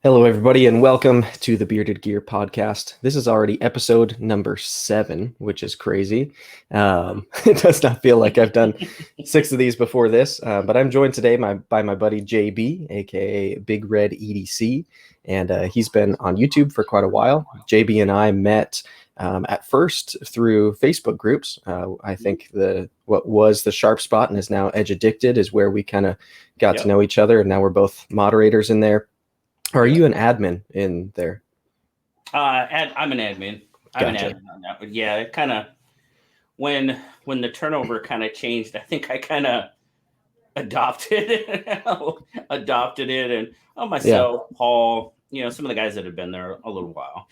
Hello, everybody, and welcome to the Bearded Gear podcast. This is already episode number 7, which is crazy. It does not feel like I've done 6 of these before this, but I'm joined today by my buddy JB, aka Big Red EDC, and he's been on YouTube for quite a while. JB and I met at first through Facebook groups. I think what was the Sharp Spot and is now Edge Addicted is where we kind of got to know each other, and now we're both moderators in there. Or are you an admin in there? I'm an admin. I'm Gotcha. an admin on that. But yeah, it kind of when the turnover kind of changed, I think I kind of adopted it, and myself, Paul, some of the guys that have been there a little while.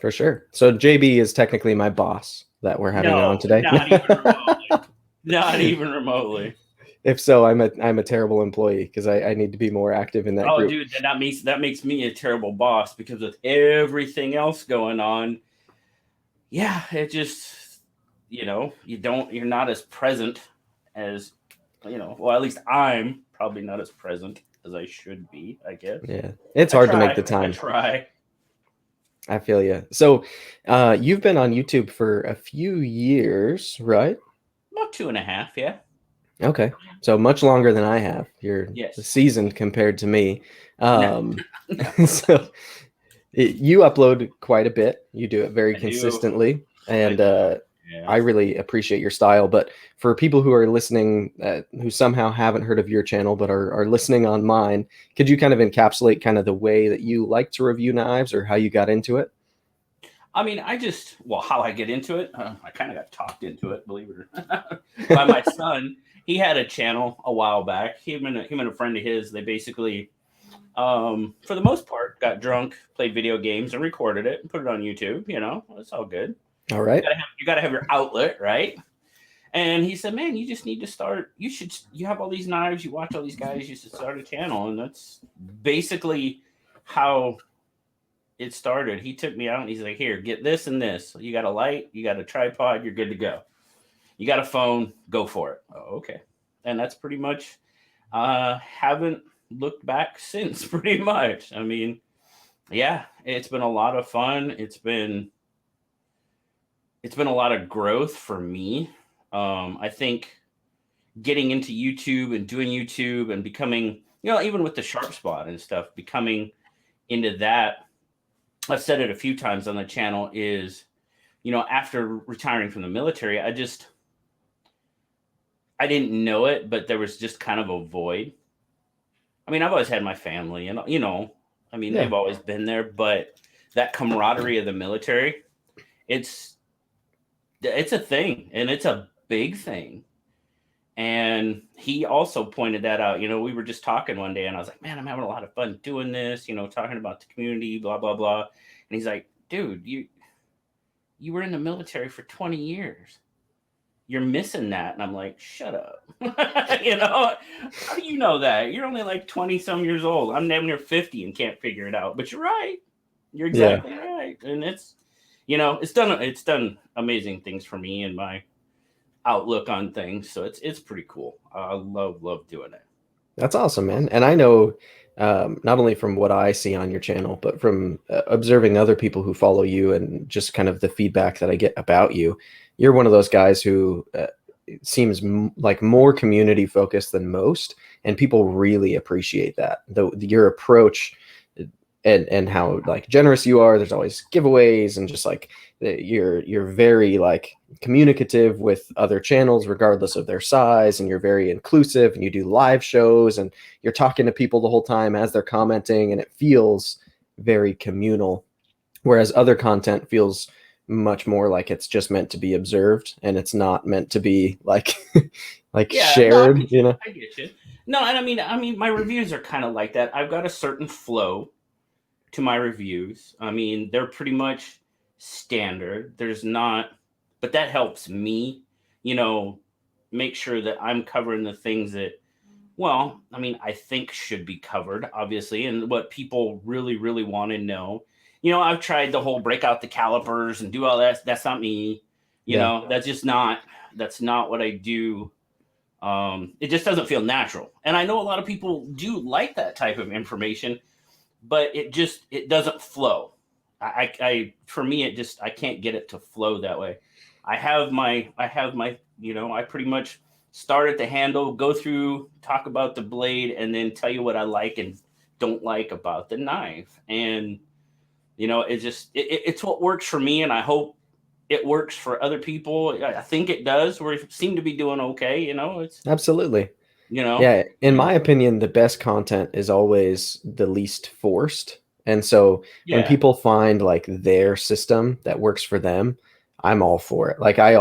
For sure. So JB is technically my boss that we're having on today. Not even remotely. Not even remotely. If so, I'm a terrible employee because I need to be more active in that group. Oh, dude, that makes me a terrible boss because with everything else going on, yeah, it just you're not as present as well, at least I'm probably not as present as I should be, I guess. Yeah, it's hard to make the time. I try. I feel you. So, you've been on YouTube for a few years, right? About 2.5, yeah. Okay, so much longer than I have. You're seasoned compared to me. So you upload quite a bit. You do it very consistently, and I really appreciate your style. But for people who are listening, who somehow haven't heard of your channel but are listening on mine, could you kind of encapsulate kind of the way that you like to review knives or how you got into it? I mean, how I get into it, I kind of got talked into it, believe it or not, by my son. He had a channel a while back. Him and a friend of his, they basically, for the most part, got drunk, played video games, and recorded it and put it on YouTube. It's all good. All right. You gotta have your outlet, right? And he said, "Man, you just need to start. You have all these knives. You watch all these guys. You should start a channel." And that's basically how it started. He took me out and he's like, "Here, get this and this. You got a light, you got a tripod, you're good to go. You got a phone, go for it." Oh, okay. And that's pretty much, haven't looked back since, pretty much. I mean, yeah, it's been a lot of fun. It's been a lot of growth for me. I think getting into YouTube and doing YouTube and becoming, even with the Sharp Spot and stuff, becoming into that, I've said it a few times on the channel, is, after retiring from the military, I didn't know it, but there was just kind of a void. I mean, I've always had my family and, they've always been there, but that camaraderie of the military, it's a thing, and it's a big thing. And he also pointed that out. We were just talking one day and I was like, "Man, I'm having a lot of fun doing this, talking about the community, blah, blah, blah." And he's like, "Dude, you were in the military for 20 years. You're missing that." And I'm like, "Shut up." How do you know that? You're only like 20 some years old. I'm damn near 50 and can't figure it out. But you're right. You're exactly right. And it's done amazing things for me and my outlook on things. So it's pretty cool. I love doing it. That's awesome, man. And I know, not only from what I see on your channel, but from observing other people who follow you and just kind of the feedback that I get about you, you're one of those guys who seems like more community focused than most, and people really appreciate that. Your approach and how like generous you are. There's always giveaways, and just like you're very like communicative with other channels regardless of their size, and you're very inclusive, and you do live shows and you're talking to people the whole time as they're commenting, and it feels very communal, whereas other content feels much more like it's just meant to be observed and it's not meant to be like shared. I get you. No, and I mean my reviews are kind of like that. I've got a certain flow to my reviews. I mean, they're pretty much standard. But that helps me, make sure that I'm covering the things that, I think should be covered, obviously, and what people really, really want to know. I've tried the whole break out the calipers and do all that. That's not me. That's not what I do. It just doesn't feel natural. And I know a lot of people do like that type of information, but it doesn't flow. For me, I can't get it to flow that way. I have my, I pretty much start at the handle, go through, talk about the blade, and then tell you what I like and don't like about the knife. And, it's what works for me. And I hope it works for other people. I think it does. We seem to be doing okay. It's, Absolutely. you know, Yeah, in my opinion, the best content is always the least forced. And so when yeah, people find like their system that works for them, I'm all for it. Like I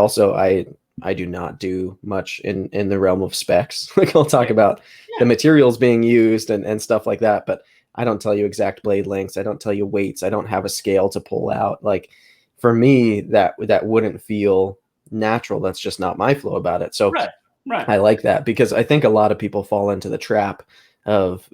do not do much in the realm of specs. Like I'll talk right. about the Yeah, materials being used and stuff like that, but I don't tell you exact blade lengths. I don't tell you weights. I don't have a scale to pull out. Like for me, that wouldn't feel natural. That's just not my flow about it. So right, right. I like that because I think a lot of people fall into the trap of,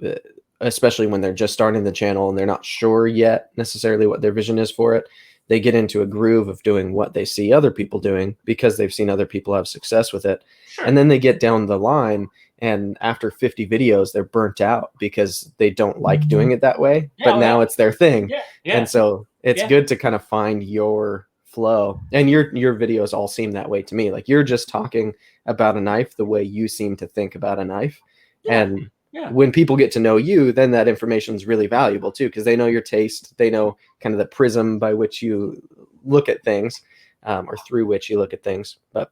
especially when they're just starting the channel and they're not sure yet necessarily what their vision is for it. They get into a groove of doing what they see other people doing because they've seen other people have success with it. And Sure. then they get down the line and after 50 videos, they're burnt out because they don't like doing it that way, Yeah, but oh, yeah, now it's their thing. yeah, And yeah, so it's yeah, good to kind of find your flow. And your videos all seem that way to me. Like you're just talking about a knife the way you seem to think about a knife. yeah, And yeah. when people get to know you, then that information is really valuable too, because they know your taste. They know kind of the prism by which you look at things, or through which you look at things. But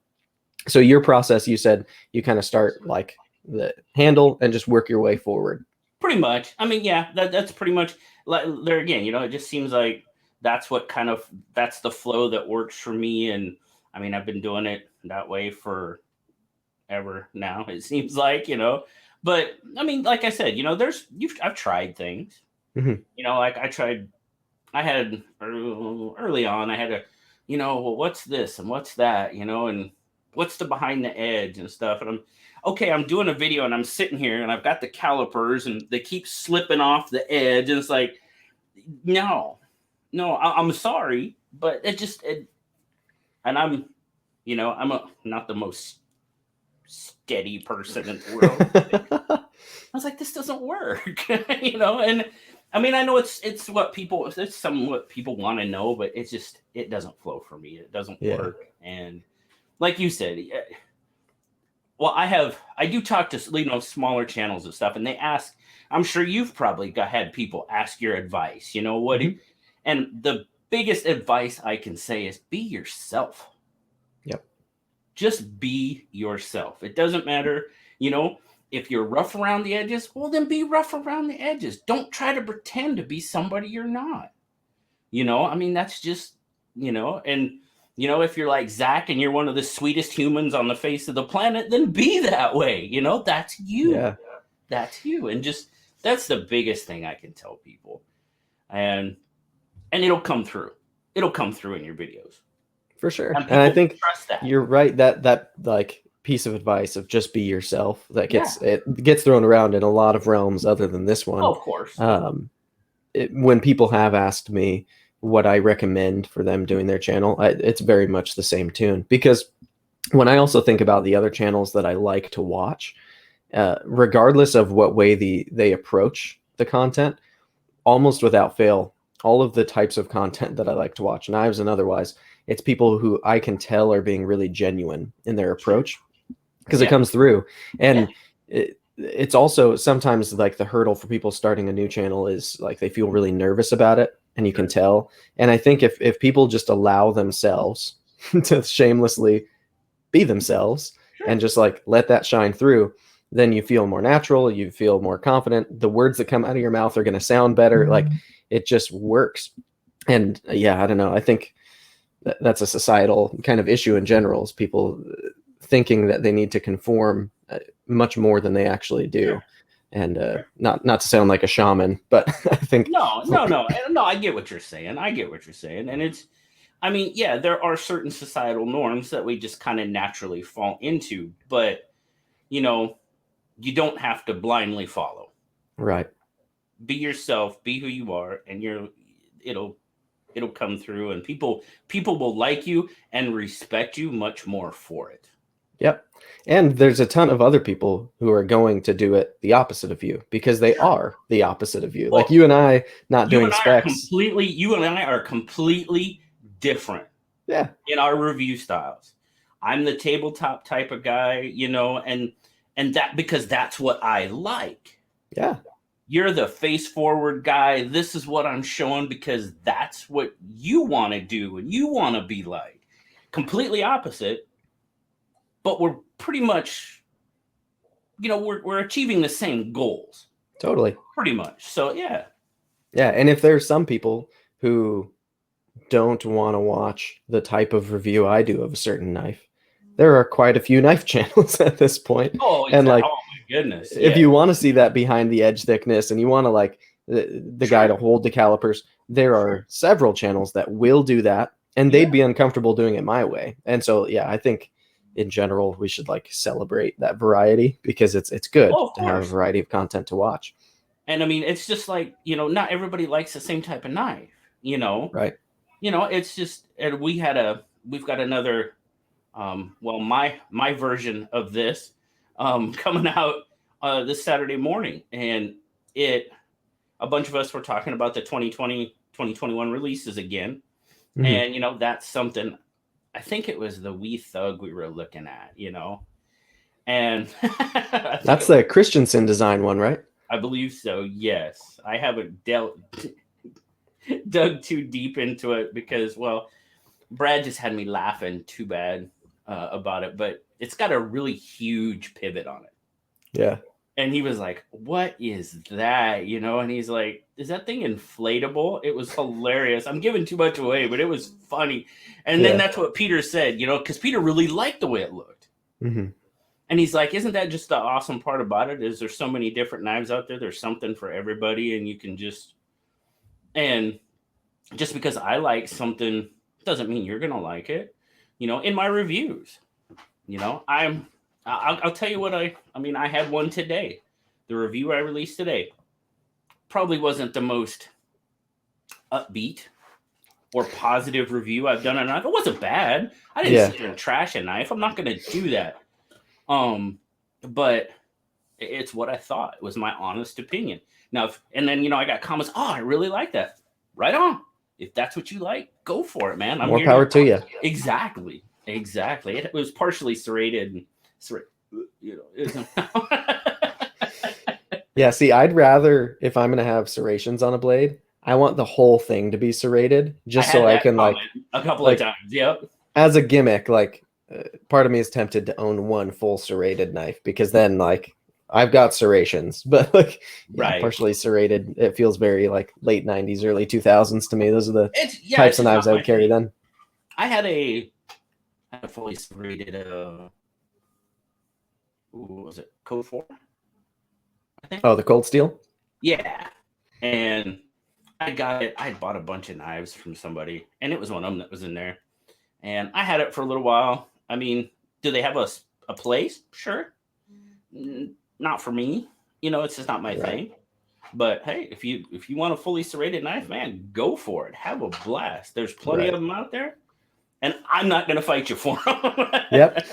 so your process, you said you kind of start like the handle and just work your way forward. Pretty much. I mean, yeah, that's pretty much like there again. It just seems like that's the flow that works for me. And I mean, I've been doing it that way for ever now. It seems like but I mean, like I said, I've tried things. Hmm. Like I had early on, I had a, well, what's this and what's that, and what's the behind the edge and stuff. And I'm doing a video and I'm sitting here and I've got the calipers and they keep slipping off the edge. And it's like, no, no, I'm sorry, but and not the most steady person in the world. I was like, this doesn't work, and I mean, I know it's what people want to know, but it doesn't flow for me. It doesn't Yeah. work. And like you said, well, I do talk to, smaller channels and stuff, and they ask, I'm sure you've probably had people ask your advice, Hmm. and the biggest advice I can say is be yourself. Yep. Just be yourself. It doesn't matter, you know, if you're rough around the edges, well, then be rough around the edges. Don't try to pretend to be somebody you're not. I mean, that's just, and, if you're like Zach and you're one of the sweetest humans on the face of the planet, then be that way. That's you. Yeah, That's you. And just, that's the biggest thing I can tell people. And, it'll come through. It'll come through in your videos. for sure. And And I people think trust that. you're right that like piece of advice of just be yourself that Yeah. gets thrown around in a lot of realms other than this Oh, one. of course. Um, when people have asked me what I recommend for them doing their channel, it's very much the same tune. Because when I also think about the other channels that I like to watch, regardless of what way they approach the content, almost without fail, all of the types of content that I like to watch, knives and otherwise, it's people who I can tell are being really genuine in their Sure. approach because it Yeah. comes through. Yeah. And it's also sometimes like the hurdle for people starting a new channel is like they feel really nervous about it, and you can Sure. tell. And I think if people just allow themselves to shamelessly be themselves and Sure. just like let that shine through, then you feel more natural, you feel more confident. The words that come out of your mouth are going to sound better. Like it just works. And yeah, I don't know. I think that's a societal kind of issue in general, is people thinking that they need to conform much more than they actually do. Sure. And Sure. not to sound like a shaman, but I think No, no, no, no. I get what you're saying. I get what you're saying, and I mean, yeah, there are certain societal norms that we just kind of naturally fall into, but you know, you don't have to blindly follow. right. Be yourself, be who you are, and it'll it'll come through, and people will like you and respect you much more for it. Yep. And there's a ton of other people who are going to do it the opposite of you because they are the opposite of you. Well, Like you and I not you doing and I are specs. completely different Yeah. in our review styles. I'm the tabletop type of guy, and that because that's what I like. Yeah. You're the face forward guy. This is what I'm showing because that's what you want to do and you want to be like. Completely opposite, but we're pretty much, we're achieving the same goals. Totally. Pretty much. So yeah. Yeah. And if there's some people who don't want to watch the type of review I do of a certain knife, there are quite a few knife channels at this point. Oh, And exactly. like, Oh my goodness. if Yeah. you want to see that behind the edge thickness and you want to like the guy to hold the calipers, there are several channels that will do that, and they'd be uncomfortable doing it my way. And so, yeah, I think in general we should like celebrate that variety because it's good to have a variety of content to watch. And I mean, it's just like, not everybody likes the same type of knife, Right. It's just, and we've got another, well, my version of this, coming out, this Saturday morning, and a bunch of us were talking about the 2020, 2021 releases again. Mm-hmm. And, that's something, I think it was the Wee Thug we were looking at, and That's the Christensen design one, right? I believe so. Yes. I haven't dug too deep into it because, well, Brad just had me laughing too bad about it, but it's got a really huge pivot on it. Yeah. And he was like, "What is that?" And he's like, "Is that thing inflatable?" It was hilarious. I'm giving too much away, but it was funny. And then that's what Peter said, because Peter really liked the way it looked. Mm-hmm. And he's like, "Isn't that just the awesome part about it? Is there's so many different knives out there. There's something for everybody, and you can just because I like something doesn't mean you're gonna like it. In my reviews, I'll tell you what I mean. I had one today. The review I released today probably wasn't the most upbeat or positive review I've done on a knife. It wasn't bad. I didn't sit there and trash a knife. I'm not gonna do that. But it's what I thought. It was my honest opinion. Now, and then I got comments. Oh, I really like that. Right on. If that's what you like, go for it, man. More power to you. Exactly. It was partially serrated. Yeah. See, I'd rather, if I'm gonna have serrations on a blade, I want the whole thing to be serrated, just so I can like a couple of times. Yep. As a gimmick, like part of me is tempted to own one full serrated knife because then like I've got serrations, but like partially serrated, it feels very like late 90s, early 2000s to me. Those are the types of knives I would carry then. I had a fully serrated what was it? Code 4? I think. Oh, the cold steel? Yeah. And I got it. I bought a bunch of knives from somebody, and it was one of them that was in there. And I had it for a little while. I mean, do they have a place? Sure. Not for me. It's just not my thing. But hey, if you want a fully serrated knife, man, go for it. Have a blast. There's plenty of them out there. And I'm not going to fight you for them. Yep.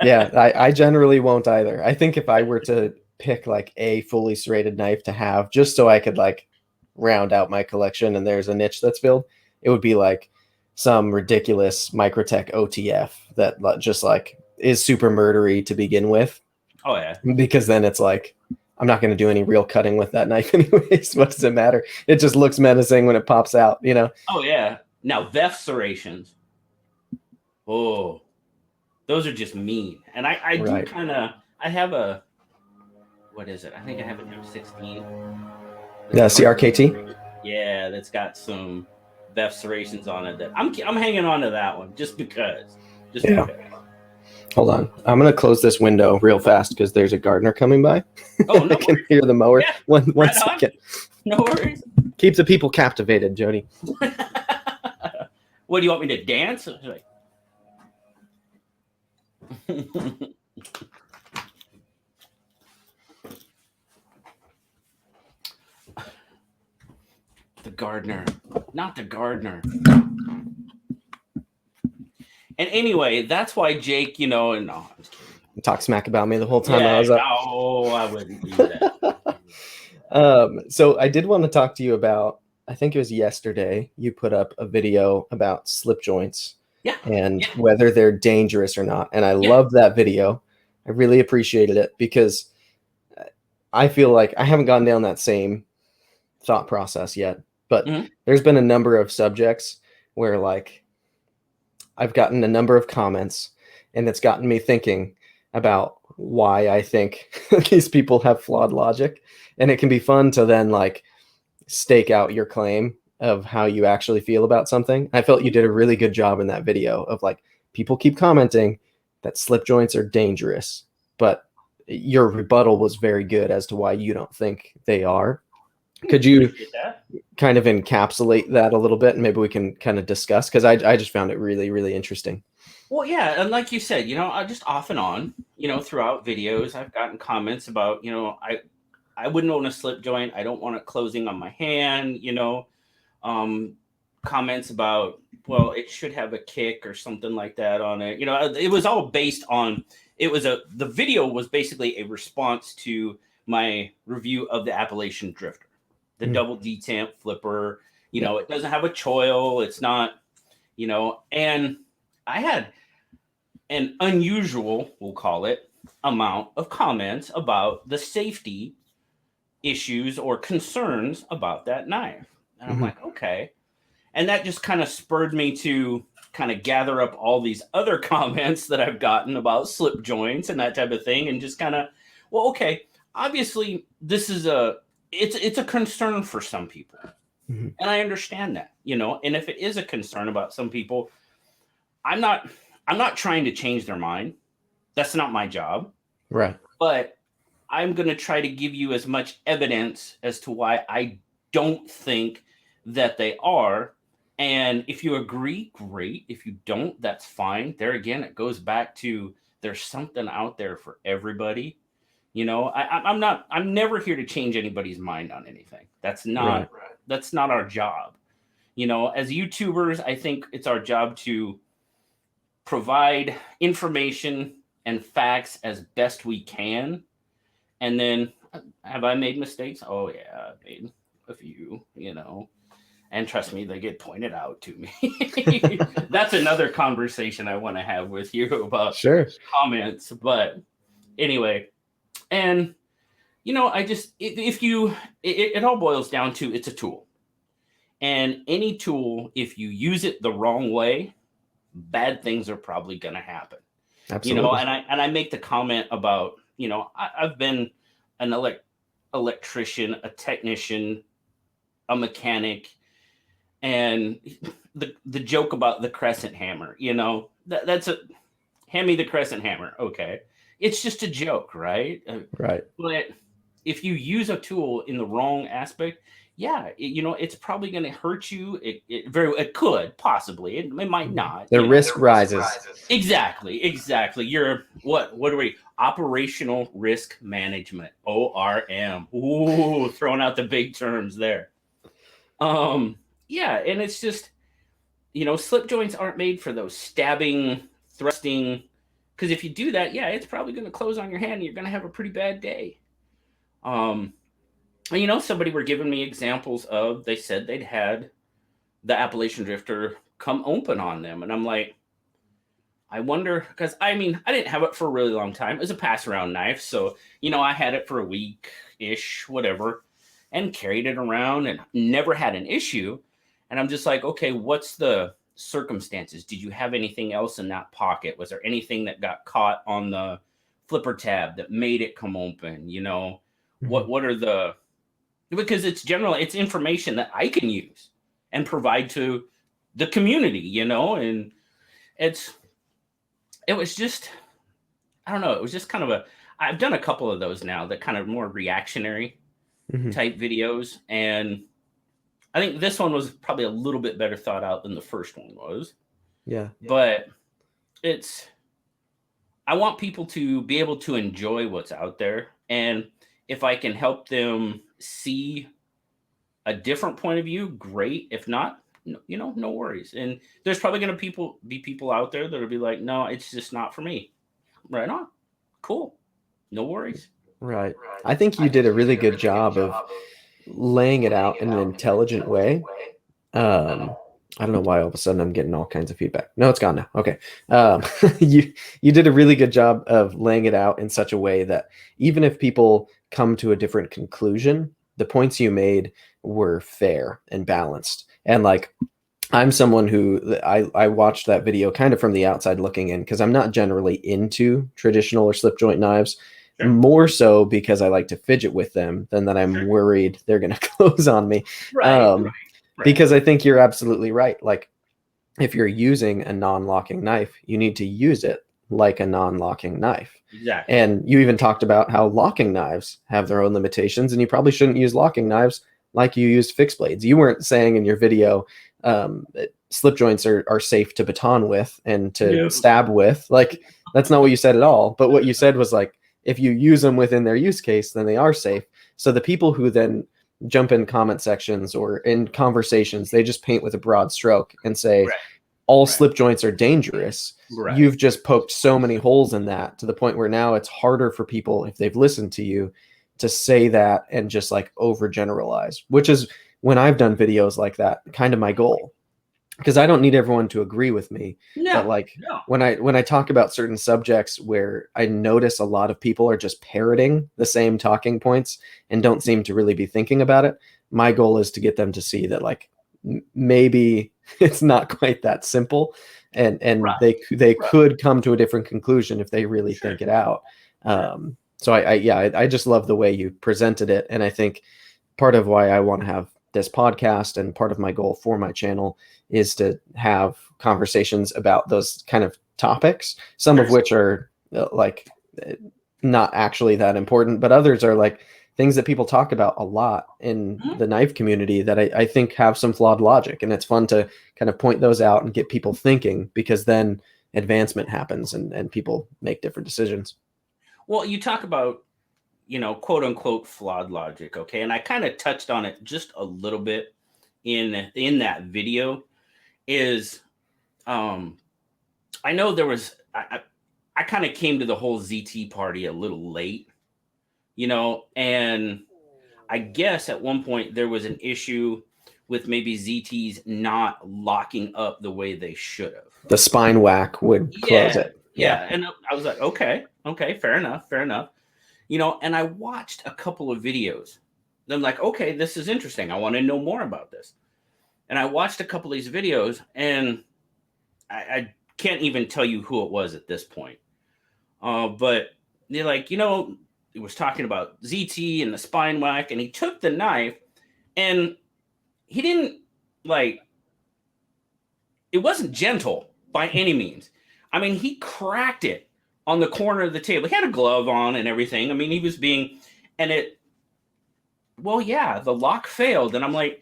Yeah, I generally won't either. I think if I were to pick like a fully serrated knife to have just so I could like round out my collection and there's a niche that's filled, it would be like some ridiculous Microtech OTF that just like is super murdery to begin with. Oh yeah. Because then it's like, I'm not going to do any real cutting with that knife anyways. What does it matter? It just looks menacing when it pops out, Oh yeah. Now VEF serrations. Oh, those are just mean. And I do kind of, I have what is it? I think I have an M16. Yeah, CRKT. Yeah, that's got some VEF serrations on it that I'm hanging on to that one just because. Because. Hold on. I'm going to close this window real fast because there's a gardener coming by. Oh, no I can hear the mower. Yeah, one second. No worries. Keep the people captivated, Jody. What, do you want me to dance? The gardener. Not the gardener. And anyway, that's why Jake, and no, I'm just kidding. talk smack about me the whole time I Yeah, was up. no, I wouldn't do that. So I did want to talk to you about, I think it was yesterday, you put up a video about slip joints Yeah, and whether they're dangerous or not. And I yeah. love that video. I really appreciated it because I feel like I haven't gone down that same thought process yet. But Mhm. there's been a number of subjects where like I've gotten a number of comments and it's gotten me thinking about why I think these people have flawed logic. And it can be fun to then like stake out your claim of how you actually feel about something. I felt you did a really good job in that video of like people keep commenting that slip joints are dangerous, but your rebuttal was very good as to why you don't think they are. Could you Appreciate that. kind of encapsulate that a little bit and maybe we can kind of discuss, because I just found it really, really interesting. Well, yeah, and like you said, I just off and on, throughout videos, I've gotten comments about, I wouldn't own a slip joint. I don't want it closing on my hand, um, comments about, well, it should have a kick or something like that on it. It was all based on, the video was basically a response to my review of the Appalachian Drifter, the double detamp flipper. It doesn't have a choil. It's not, and I had an unusual, we'll call it, amount of comments about the safety issues or concerns about that knife. And I'm like, okay. And that just kind of spurred me to kind of gather up all these other comments that I've gotten about slip joints and that type of thing, and just kind of, well, okay, obviously this is it's a concern for some people. And I understand that, and if it is a concern about some people, I'm not trying to change their mind. That's not my job. Right. But I'm going to try to give you as much evidence as to why I don't think that they are. And if you agree, great. If you don't, that's fine. There again, it goes back to there's something out there for everybody. I'm never here to change anybody's mind on anything. That's not our job. As YouTubers, I think it's our job to provide information and facts as best we can. And then, have I made mistakes? Oh, yeah, I've made a few, and trust me, they get pointed out to me. That's another conversation I want to have with you about comments. But anyway, and, it all boils down to it's a tool. And any tool, if you use it the wrong way, bad things are probably going to happen. Absolutely. And I make the comment about, I've been an electrician, a technician, a mechanic, and the joke about the crescent hammer, that's a hand me the crescent hammer. Okay. It's just a joke, right? Right. But if you use a tool in the wrong aspect, yeah, it's probably going to hurt you. It could possibly, it might not. The risk rises. Exactly. You're what are we? Operational risk management, ORM. Ooh, throwing out the big terms there. Yeah, and it's just, slip joints aren't made for those stabbing, thrusting. Because if you do that, yeah, it's probably going to close on your hand, and you're going to have a pretty bad day. Somebody were giving me examples of, they said they'd had the Appalachian Drifter come open on them. And I'm like, I wonder, because I didn't have it for a really long time. It was a pass around knife. So, I had it for a week-ish, whatever, and carried it around and never had an issue. And I'm just like, okay, what's the circumstances? Did you have anything else in that pocket? Was there anything that got caught on the flipper tab that made it come open? What are the, because it's information that I can use and provide to the community, and it was just, I don't know. It was just kind of I've done a couple of those now that kind of more reactionary type videos. And I think this one was probably a little bit better thought out than the first one was. Yeah. But I want people to be able to enjoy what's out there. And if I can help them see a different point of view, great. If not, no worries. And there's probably going to be people out there that'll be like, no, it's just not for me. Right on. Cool. No worries. Right. I think you did a really good job of laying it out in an intelligent way. I don't know why all of a sudden I'm getting all kinds of feedback. No, it's gone now. Okay. Um, you did a really good job of laying it out in such a way that even if people come to a different conclusion, the points you made were fair and balanced. And like I'm someone who I watched that video kind of from the outside looking in because I'm not generally into traditional or slip joint knives, Sure. more so because I like to fidget with them than that I'm worried they're going to close on me. Right. Because I think you're absolutely right. Like if you're using a non-locking knife, you need to use it like a non-locking knife. Exactly. And you even talked about how locking knives have their own limitations, and you probably shouldn't use locking knives like you used fixed blades. You weren't saying in your video slip joints are safe to baton with and to stab with. Like that's not what you said at all. But what you said was like, if you use them within their use case, then they are safe. So the people who then jump in comment sections or in conversations, they just paint with a broad stroke and say, all slip joints are dangerous. You've just poked so many holes in that to the point where now it's harder for people, if they've listened to you, to say that and just like overgeneralize, which is when I've done videos like that, kind of my goal. Because I don't need everyone to agree with me. But like when I talk about certain subjects where I notice a lot of people are just parroting the same talking points and don't seem to really be thinking about it, my goal is to get them to see that like maybe it's not quite that simple, and they could come to a different conclusion if they really think it out. So I just love the way you presented it, and I think part of why I want to have this podcast and part of my goal for my channel is to have conversations about those kind of topics, some of which are like not actually that important, but others are like things that people talk about a lot in the knife community that I think have some flawed logic. And it's fun to kind of point those out and get people thinking, because then advancement happens and people make different decisions. Well, you talk about, quote unquote flawed logic. Okay. And I kind of touched on it just a little bit in that video is, I know there was, I kind of came to the whole ZT party a little late, and I guess at one point there was an issue with maybe ZTs not locking up the way they should have. The spine whack would close it. Yeah. And I was like, okay, fair enough. And I watched a couple of videos. I'm like, okay, this is interesting. I want to know more about this. And I watched a couple of these videos, and I can't even tell you who it was at this point. But they're like, he was talking about ZT and the spine whack, and he took the knife and he didn't it wasn't gentle by any means. I mean, he cracked it on the corner of the table. He had a glove on and everything. I mean, he was the lock failed. And I'm like,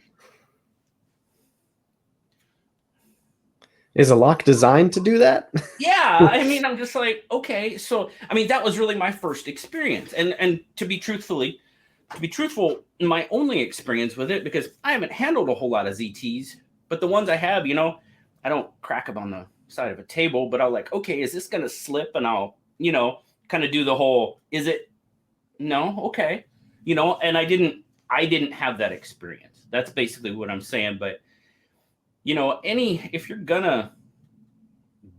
is a lock designed to do that? Yeah. I mean, I'm just like, okay. So, I mean, that was really my first experience. And to be truthful, my only experience with it, because I haven't handled a whole lot of ZTs, but the ones I have, I don't crack them on the side of a table, but I'm like, okay, is this going to slip? And I'll, kind of do the whole, is it? No. Okay. And I didn't have that experience. That's basically what I'm saying. But, if you're gonna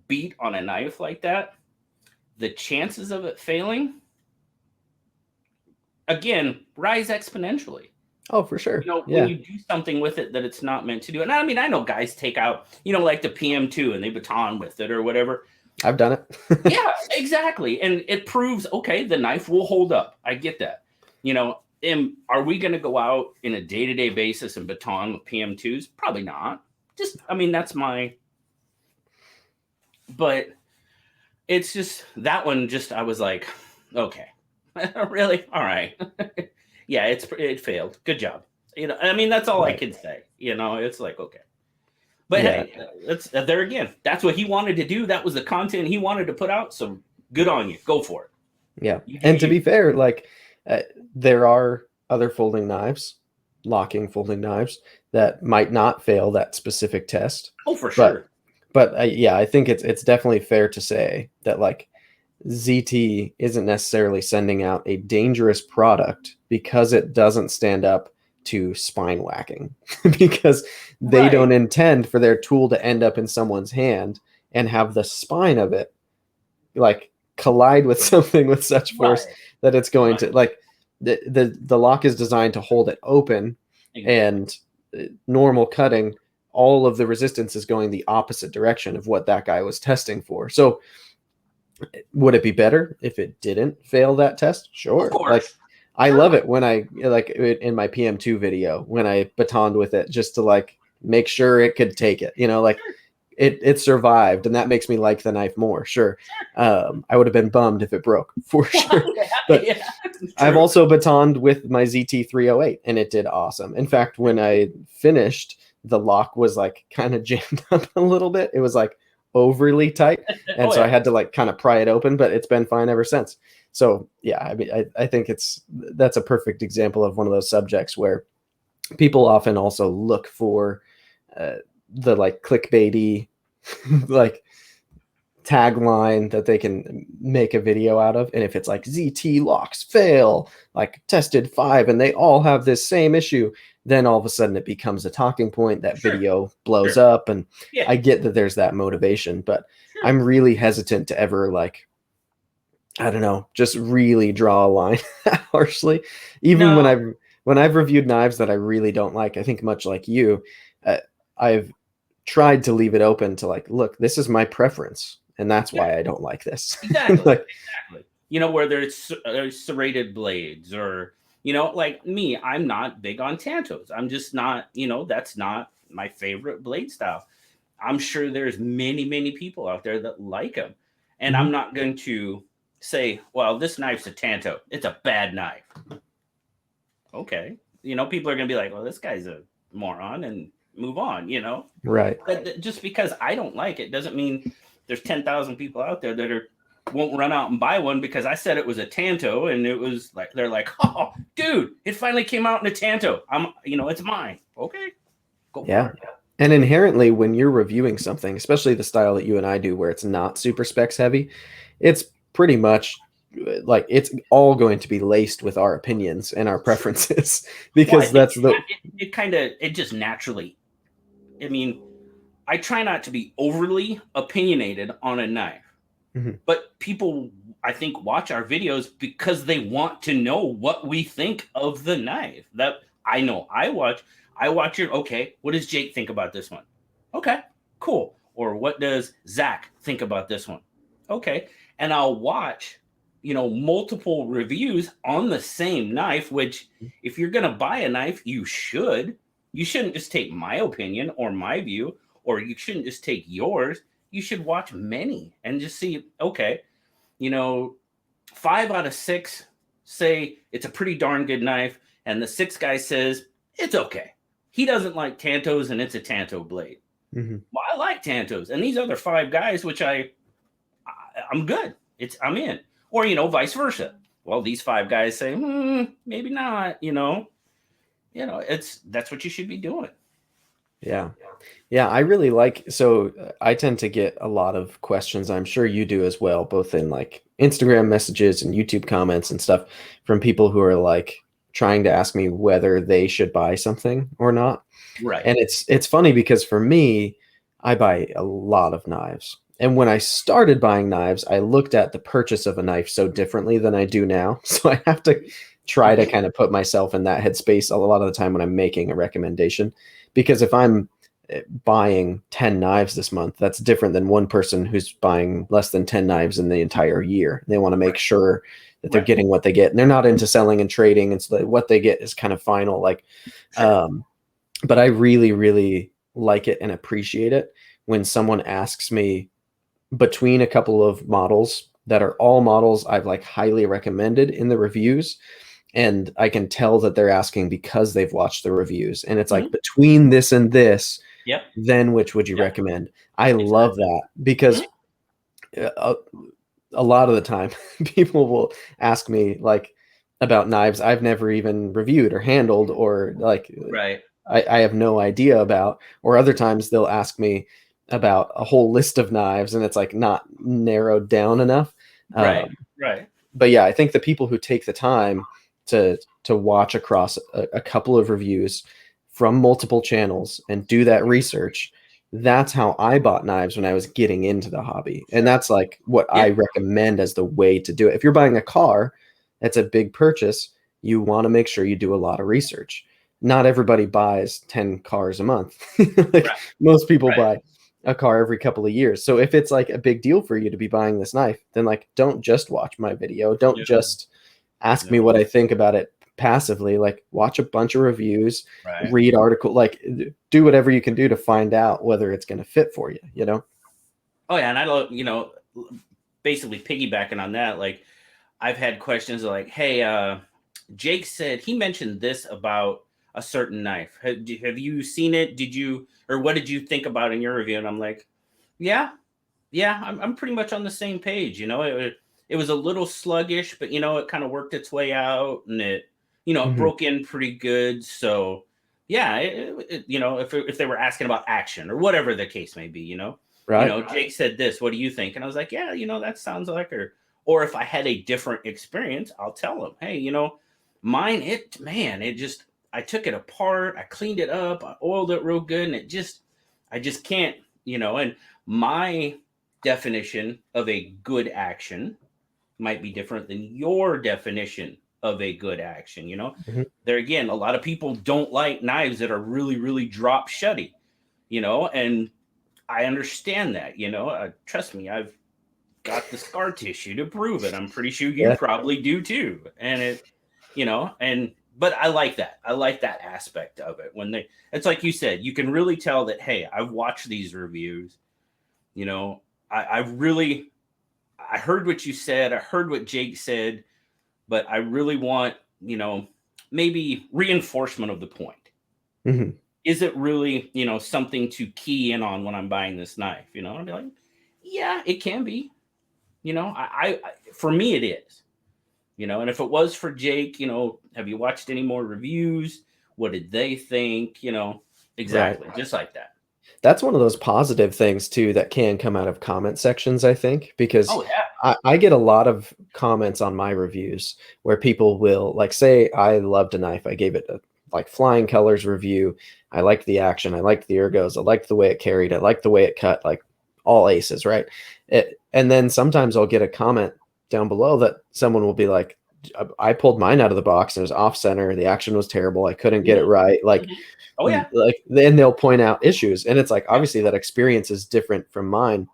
beat on a knife like that, the chances of it failing, again, rise exponentially. Oh, for sure. When you do something with it that it's not meant to do. And I mean, I know guys take out, like the PM2 and they baton with it or whatever. I've done it. Yeah, exactly. And it proves, okay, the knife will hold up. I get that. And are we going to go out in a day-to-day basis and baton with PM2s? Probably not. That's but it's just that one, I was like, okay, really? All right. Yeah, it failed. Good job. That's all I can say. It's like, okay. But hey, that's there again. That's what he wanted to do. That was the content he wanted to put out. So good on you. Go for it. Yeah. And to be fair, there are other locking folding knives that might not fail that specific test. Oh, for sure. But I think it's definitely fair to say that ZT isn't necessarily sending out a dangerous product because it doesn't stand up to spine whacking, because they Right. don't intend for their tool to end up in someone's hand and have the spine of it like collide with something with such force Right. that it's going Right. to like the lock is designed to hold it open, Exactly. and normal cutting, all of the resistance is going the opposite direction of what that guy was testing for. So would it be better if it didn't fail that test? Of Sure. Like course. I Sure. love it when I like in my PM2 video when I batoned with it just to like make sure it could take it, like Sure. it survived, and that makes me like the knife more. Sure. I would have been bummed if it broke for sure. Yeah. But Yeah. I've True. also batoned with my ZT308 and it did awesome. In fact, when I finished, the lock was like kind of jammed up a little bit. It was like overly tight. And Oh so I yeah. had to like kind of pry it open, but it's been fine ever since. So yeah, I mean, I think that's a perfect example of one of those subjects where people often also look for uh, the like clickbaity like tagline that they can make a video out of. And if it's like ZT locks fail, like tested 5 and they all have this same issue, then all of a sudden it becomes a talking point. That Sure. video blows Sure. up. And Yeah. I get that there's that motivation, but Sure. I'm really hesitant to ever like, I don't know, just really draw a line harshly. Even No. when I've reviewed knives that I really don't like, I think much like you, uh, I've tried to leave it open to like, look, this is my preference, and that's Yeah. why I don't like this. Exactly. Like, Exactly. Whether it's serrated blades or, like me, I'm not big on tantos. I'm just not, that's not my favorite blade style. I'm sure there's many, many people out there that like them. And I'm mhm. not going to say, well, this knife's a tanto. It's a bad knife. Okay. People are going to be like, well, this guy's a moron and move on, Right. But just because I don't like it doesn't mean there's 10,000 people out there that won't run out and buy one because I said it was a tanto and it was like, they're like, oh, dude, it finally came out in a tanto. It's mine. Okay. Go Yeah. for it. And inherently, when you're reviewing something, especially the style that you and I do, where it's not super specs heavy, it's pretty much like it's all going to be laced with our opinions and our preferences Well, I because think that's the it just naturally, I mean, I try not to be overly opinionated on a knife, Mhm. but people, I think, watch our videos because they want to know what we think of the knife. That I know I watch your, okay, what does Jake think about this one? Okay, cool. Or what does Zach think about this one? Okay. And I'll watch, multiple reviews on the same knife, which if you're going to buy a knife, you shouldn't just take my opinion or my view, or you shouldn't just take yours. You should watch many and just see, okay, you know, 5 out of 6 say it's a pretty darn good knife, and the sixth guy says it's okay. He doesn't like Tantos, and it's a Tanto blade. Mhm. Well, I like Tantos, and these other 5 guys, which I'm good. I'm in, or vice versa. Well, these 5 guys say maybe not. That's what you should be doing. Yeah. Yeah, I really like I tend to get a lot of questions. I'm sure you do as well, both in like Instagram messages and YouTube comments and stuff from people who are like trying to ask me whether they should buy something or not. Right. And it's funny because for me, I buy a lot of knives. And when I started buying knives, I looked at the purchase of a knife so differently than I do now. So I have to try to kind of put myself in that headspace a lot of the time when I'm making a recommendation. Because if I'm buying 10 knives this month, that's different than one person who's buying less than 10 knives in the entire year. They want to make sure that they're getting what they get. And they're not into selling and trading. It's like what they get is kind of final. Like, but I really, really like it and appreciate it when someone asks me between a couple of models that are all models I've like highly recommended in the reviews. And I can tell that they're asking because they've watched the reviews. And it's like between this and this, Yep. then which would you recommend? I love that because a lot of the time people will ask me like about knives I've never even reviewed or handled or like Right. I have no idea about, or other times they'll ask me about a whole list of knives and it's like not narrowed down enough. Right. Right. But yeah, I think the people who take the time to watch across a couple of reviews from multiple channels and do that research, that's how I bought knives when I was getting into the hobby. And that's like what I Yeah. recommend as the way to do it. If you're buying a car, that's a big purchase, you want to make sure you do a lot of research. Not everybody buys 10 cars a month. Like Right. most people Right. buy a car every couple of years. So if it's like a big deal for you to be buying this knife, then like don't just watch my video. Don't No. just ask me No. what I think about it passively. Like watch a bunch of reviews, Right. read article, like do whatever you can do to find out whether it's going to fit for you, you know? Oh yeah, and I don't, basically piggybacking on that, like I've had questions like, "Hey, Jake said he mentioned this about a certain knife. Have you seen it? Did you, or what did you think about in your review?" And I'm like, "Yeah, yeah, I'm pretty much on the same page. It was a little sluggish, but it kind of worked its way out, and it Hmm. broke in pretty good. So yeah, if they were asking about action or whatever the case may be, Right. Jake said this. What do you think? And I was like, yeah, that sounds like her. Or if I had a different experience, I'll tell him, hey, mine, it just, I took it apart, I cleaned it up, I oiled it real good, and I just can't, and my definition of a good action might be different than your definition of a good action. Hmm. There again, a lot of people don't like knives that are really, really drop shutty, and I understand that, trust me, I've got the scar tissue to prove it. I'm pretty sure you Yeah. probably do too. And but I like that. I like that aspect of it. It's like you said, you can really tell that, hey, I've watched these reviews, you know, I really, I heard what you said. I heard what Jake said, but I really want, maybe reinforcement of the point. Hmm. Is it really, something to key in on when I'm buying this knife? I'll be like, yeah, it can be. For me, it is. And if it was for Jake, have you watched any more reviews? What did they think? Right. Exactly, just like that. That's one of those positive things too that can come out of comment sections, I think, because Oh yeah, I get a lot of comments on my reviews where people will like say, I loved a knife. I gave it a like flying colors review. I liked the action. I liked the ergos. I liked the way it carried. I liked the way it cut, like all aces, right? And then sometimes I'll get a comment down below that someone will be like, I pulled mine out of the box and it was off center. The action was terrible. I couldn't get it hmm right. hmm oh yeah, Like then they'll point out issues, and it's like yeah. obviously that experience is different from mine,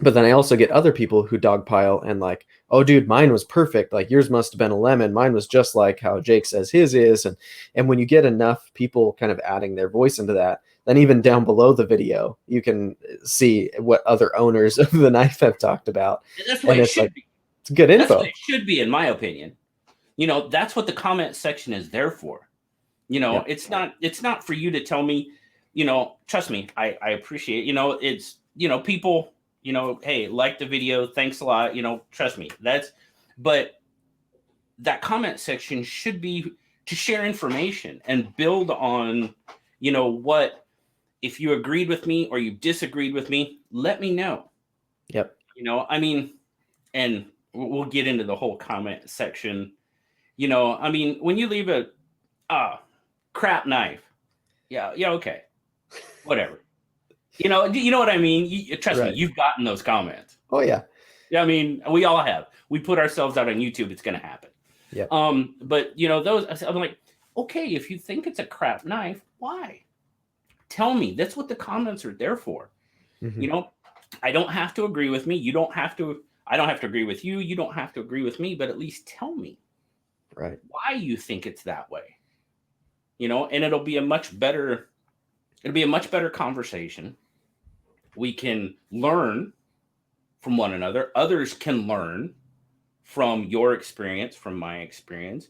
but then I also get other people who dogpile and like, oh dude, mine was perfect, like yours must have been a lemon, mine was just like how Jake says his is. And when you get enough people kind of adding their voice into that, then even down below the video you can see what other owners of the knife have talked about, And that's the way and it it's like should be. it's good That's what info. it should be, in my opinion. That's what the comment section is there for. Yeah. It's not for you to tell me, trust me, I appreciate, it's, people, hey, like the video, thanks a lot, trust me. But that comment section should be to share information and build on, what, if you agreed with me or you disagreed with me, let me know. Yep. I mean, and we'll get into the whole comment section. I mean, when you leave a crap knife, yeah, yeah, okay, whatever. You know what I mean? Trust me, Right. you've gotten those comments. Oh yeah. Yeah, I mean, we all have. We put ourselves out on YouTube; it's going to happen. Yep. But those, I'm like, okay, if you think it's a crap knife, why? Tell me. That's what the comments are there for. Hmm. You know, I don't have to agree with me. You don't have to. I don't have to agree with you. You don't have to agree with me. But at least tell me Right. why you think it's that way. And it'll be a much better. It'll be a much better conversation. We can learn from one another. Others can learn from your experience, from my experience.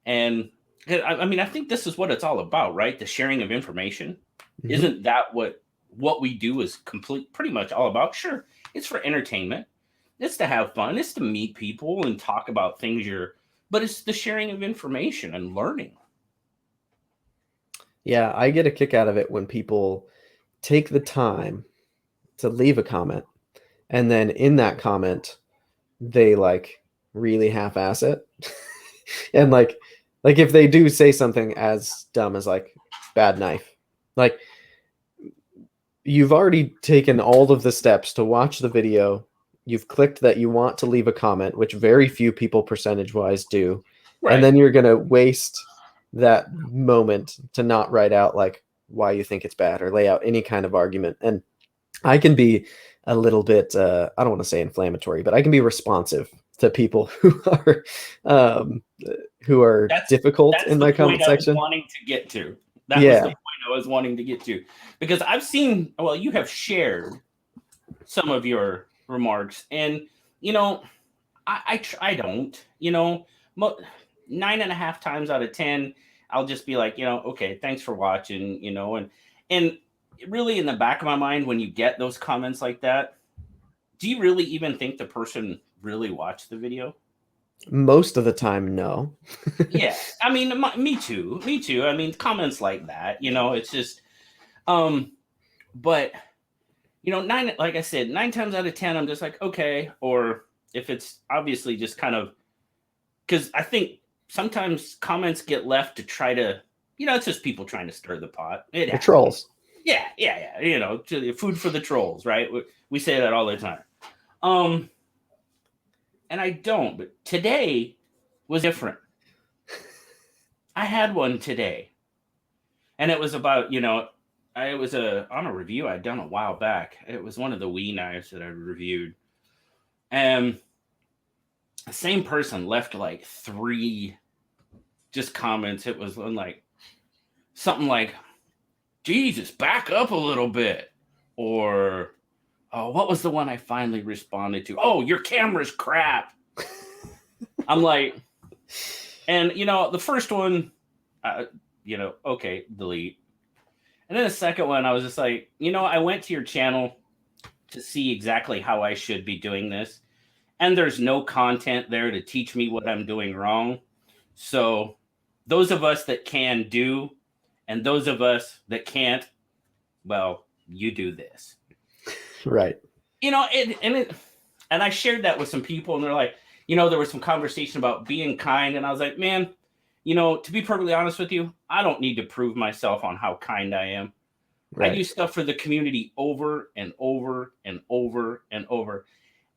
And I mean, I think this is what it's all about, right? The sharing of information. Hmm. Isn't that what we do is pretty much all about? Sure, it's for entertainment. It's to have fun. It's to meet people and talk about things but it's the sharing of information and learning. Yeah, I get a kick out of it when people take the time to leave a comment and then in that comment they like really half-ass it. And like if they do say something as dumb as like bad knife, like you've already taken all of the steps to watch the video. You've clicked that you want to leave a comment, which very few people percentage wise do. Right. And then you're going to waste that moment to not write out like why you think it's bad or lay out any kind of argument. And I can be a little bit, I don't want to say inflammatory, but I can be responsive to people who are difficult in my comment section. Wanting to get to. That was the point I was wanting to get to, because I've seen, well, you have shared some of your remarks, and you know, I don't, you know, 9.5 times out of 10, I'll just be like, you know, okay, thanks for watching, you know, and really in the back of my mind, when you get those comments like that, do you really even think the person really watched the video? Most of the time, no. Yeah, I mean, me too. I mean, comments like that, you know, it's just, but you know, like I said, 9 times out of 10, I'm just like, okay. Or if it's obviously just kind of, because I think sometimes comments get left to try to, you know, it's just people trying to stir the pot. The trolls. Yeah. You know, food for the trolls, right? We say that all the time. And I don't, but today was different. I had one today, and it was about, you know, it was on a review I'd done a while back. It was one of the Wii knives that I reviewed, and the same person left like 3 just comments. It was like something like, Jesus, back up a little bit. Or, oh, what was the one I finally responded to? Oh, your camera's crap. I'm like, and you know, the first one, you know, okay, delete. And then the second one, I was just like, you know, I went to your channel to see exactly how I should be doing this, and there's no content there to teach me what I'm doing wrong. So those of us that can do, and those of us that can't, well, you do this. Right. You know, and I shared that with some people, and they're like, you know, there was some conversation about being kind, and I was like, man, you know, to be perfectly honest with you, I don't need to prove myself on how kind I am. Right. I do stuff for the community over and over and over and over.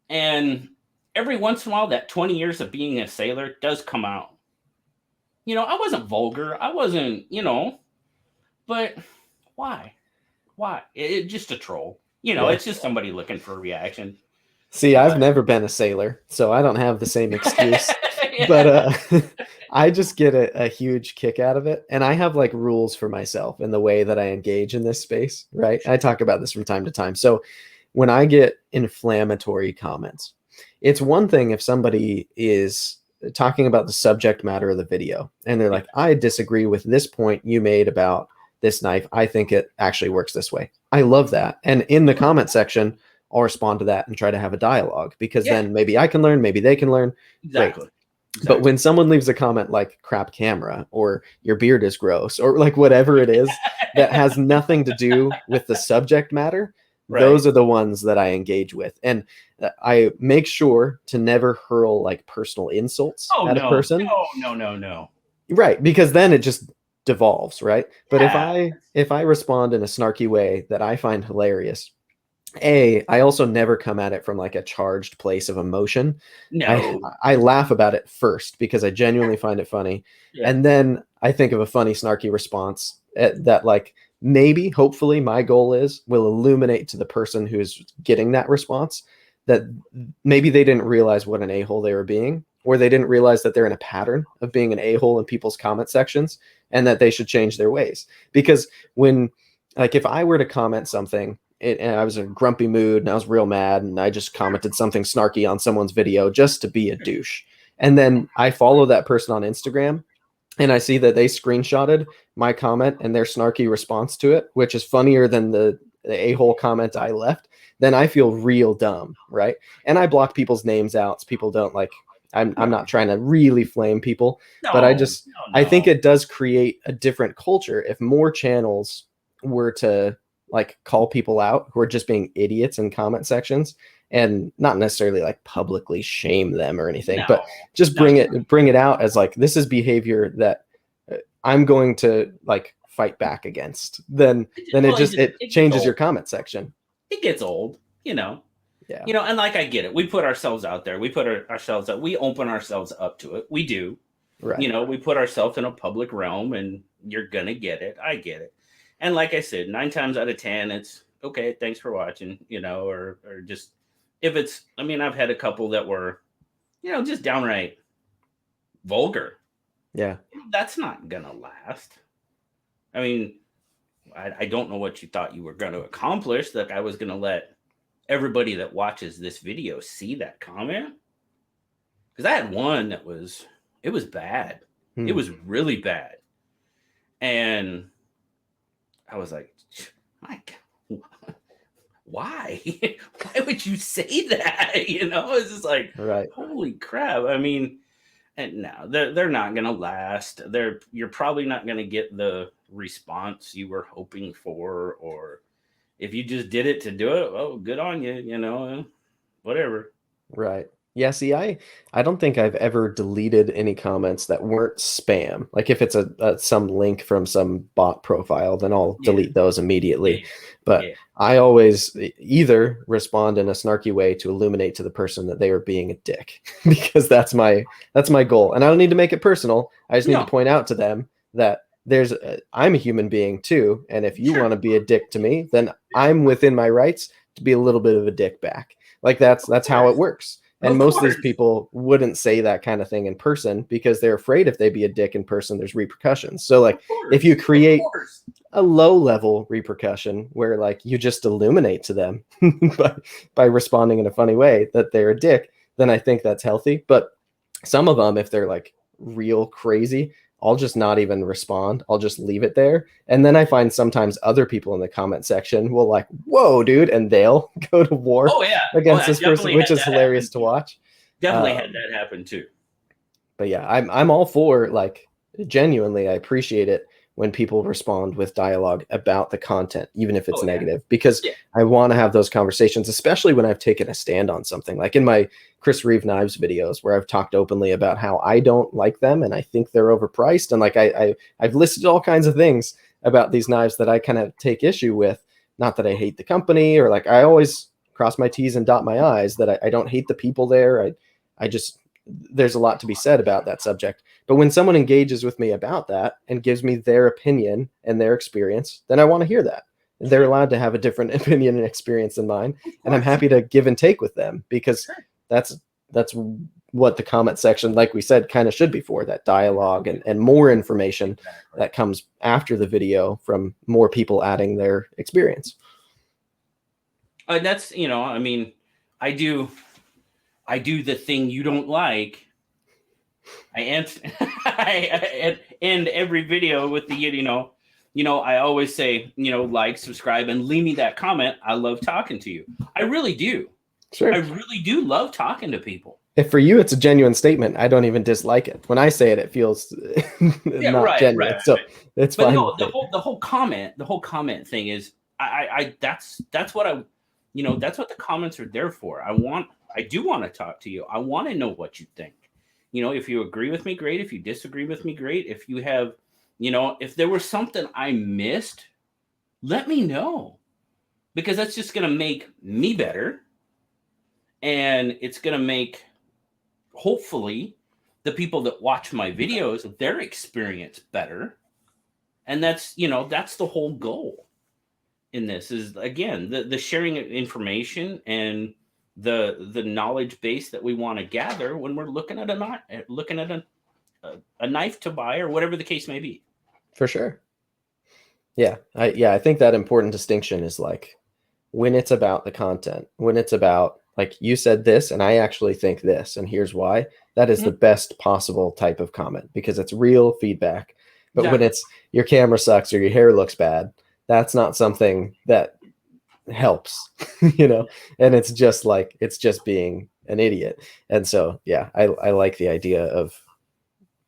And every once in a while, that 20 years of being a sailor does come out. You know, I wasn't vulgar. I wasn't, you know, but why? It's just a troll. You know, It's just somebody looking for a reaction. See, I've never been a sailor, so I don't have the same excuse. Yeah. But I just get a huge kick out of it. And I have like rules for myself in the way that I engage in this space, right? I talk about this from time to time. So when I get inflammatory comments, it's one thing if somebody is talking about the subject matter of the video and they're like, I disagree with this point you made about this knife. I think it actually works this way. I love that. And in the comment section, I'll respond to that and try to have a dialogue, because then maybe I can learn, maybe they can learn. Exactly. But when someone leaves a comment like crap camera or your beard is gross or like whatever it is that has nothing to do with the subject matter, those are the ones that I engage with. And I make sure to never hurl like personal insults at a person. No. Right. Because then it just devolves. Right. But if I respond in a snarky way that I find hilarious, I also never come at it from like a charged place of emotion. No, I laugh about it first because I genuinely find it funny. And then I think of a funny, snarky response that like maybe, hopefully my goal will illuminate to the person who's getting that response that maybe they didn't realize what an a-hole they were being, or they didn't realize that they're in a pattern of being an a-hole in people's comment sections and that they should change their ways. Because when, like, if I were to comment something, and I was in a grumpy mood and I was real mad and I just commented something snarky on someone's video just to be a douche. And then I follow that person on Instagram and I see that they screenshotted my comment and their snarky response to it, which is funnier than the a-hole comment I left, then I feel real dumb, right? And I block people's names out so people don't like, I'm not trying to really flame people, but I think it does create a different culture if more channels were to like call people out who are just being idiots in comment sections and not necessarily like publicly shame them or anything, but No, just no, bring it out as like, this is behavior that I'm going to like fight back against. Then well, it it gets changes old. your comment section. It gets old, Yeah. and like I get it. We put ourselves out there. We put ourselves up. We open ourselves up to it. We do. Right. We put ourselves in a public realm, and you're gonna get it. I get it. And like I said, 9 times out of 10, it's okay. Thanks for watching. Or just if it's. I mean, I've had a couple that were, just downright vulgar. Yeah. That's not gonna last. I mean, I don't know what you thought you were going to accomplish. That I was going to let everybody that watches this video see that comment. Because I had one that was bad. It was really bad. And I was like, Mike, why? Why would you say that? It's just like, right. Holy crap. I mean, and no, they're not going to last. You're probably not going to get the response you were hoping for, or if you just did it to do it, well, good on you, whatever. Right. Yeah, see, I don't think I've ever deleted any comments that weren't spam. Like if it's some link from some bot profile, then I'll delete those immediately. But I always either respond in a snarky way to illuminate to the person that they are being a dick, because that's my goal. And I don't need to make it personal. I just need to point out to them that I'm a human being too, and if you want to be a dick to me, then I'm within my rights to be a little bit of a dick back. Like that's how it works. And most of these people wouldn't say that kind of thing in person because they're afraid if they be a dick in person, there's repercussions. So like if you create a low level repercussion where like you just illuminate to them by responding in a funny way that they're a dick, then I think that's healthy. But some of them, if they're like real crazy, I'll just not even respond. I'll just leave it there. And then I find sometimes other people in the comment section will like, whoa, dude, and they'll go to war against this person, which is hilarious to watch. Definitely had that happen too. But yeah, I'm all for, like, genuinely, I appreciate it when people respond with dialogue about the content, even if it's negative, because I want to have those conversations, especially when I've taken a stand on something, like in my Chris Reeve knives videos, where I've talked openly about how I don't like them and I think they're overpriced. And like, I've listed all kinds of things about these knives that I kind of take issue with. Not that I hate the company, or like, I always cross my T's and dot my I's that I don't hate the people there. I just, there's a lot to be said about that subject. But when someone engages with me about that and gives me their opinion and their experience, then I want to hear that. They're allowed to have a different opinion and experience than mine. And I'm happy to give and take with them, because that's what the comment section, like we said, kind of should be for, that dialogue and more information that comes after the video from more people adding their experience. That's, I mean, I do the thing you don't like. I end every video with the, I always say, like, subscribe, and leave me that comment. I love talking to you. I really do. Sure. I really do love talking to people. If for you it's a genuine statement, I don't even dislike it. When I say it, it feels not genuine. So it's fine. No, the whole comment thing is, that's what I, that's what the comments are there for. I do want to talk to you. I want to know what you think. If you agree with me, great. If you disagree with me, great. If you have, if there was something I missed, let me know, because that's just going to make me better. And it's going to make, hopefully, the people that watch my videos, their experience better. And that's, that's the whole goal in this, is, again, the sharing of information and the knowledge base that we want to gather when we're looking at a knife to buy, or whatever the case may be. For sure. Yeah. I think that important distinction is, like, when it's about the content, when it's about, like, you said this and I actually think this, and here's why, that is the best possible type of comment, because it's real feedback. But when it's your camera sucks or your hair looks bad, that's not something that helps, and it's just being an idiot. And so, yeah, I like the idea of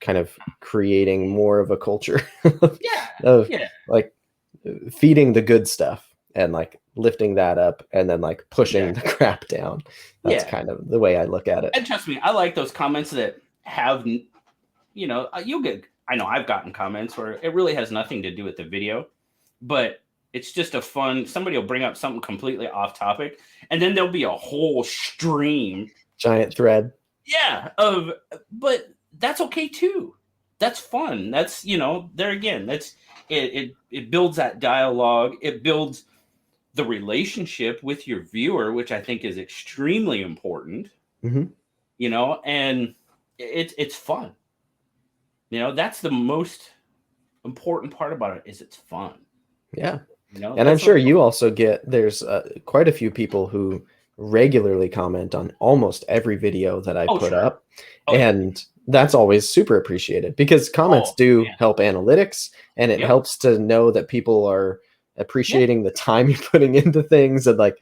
kind of creating more of a culture of like feeding the good stuff and like lifting that up and then like pushing Yeah. the crap down. That's Yeah. kind of the way I look at it. And trust me, I like those comments that have, you'll get, I know I've gotten comments where it really has nothing to do with the video, but it's just a fun, somebody will bring up something completely off topic, and then there'll be a whole stream. Giant thread. Yeah. But that's okay too. That's fun. That's, there again, it builds that dialogue. It builds the relationship with your viewer, which I think is extremely important, Mm-hmm. And it's fun. That's the most important part about it, is it's fun. Yeah. And I'm That's sure you also there's quite a few people who regularly comment on almost every video that I put sure. up. And that's always super appreciated because comments do help analytics, and it helps to know that people are appreciating the time you're putting into things. And like,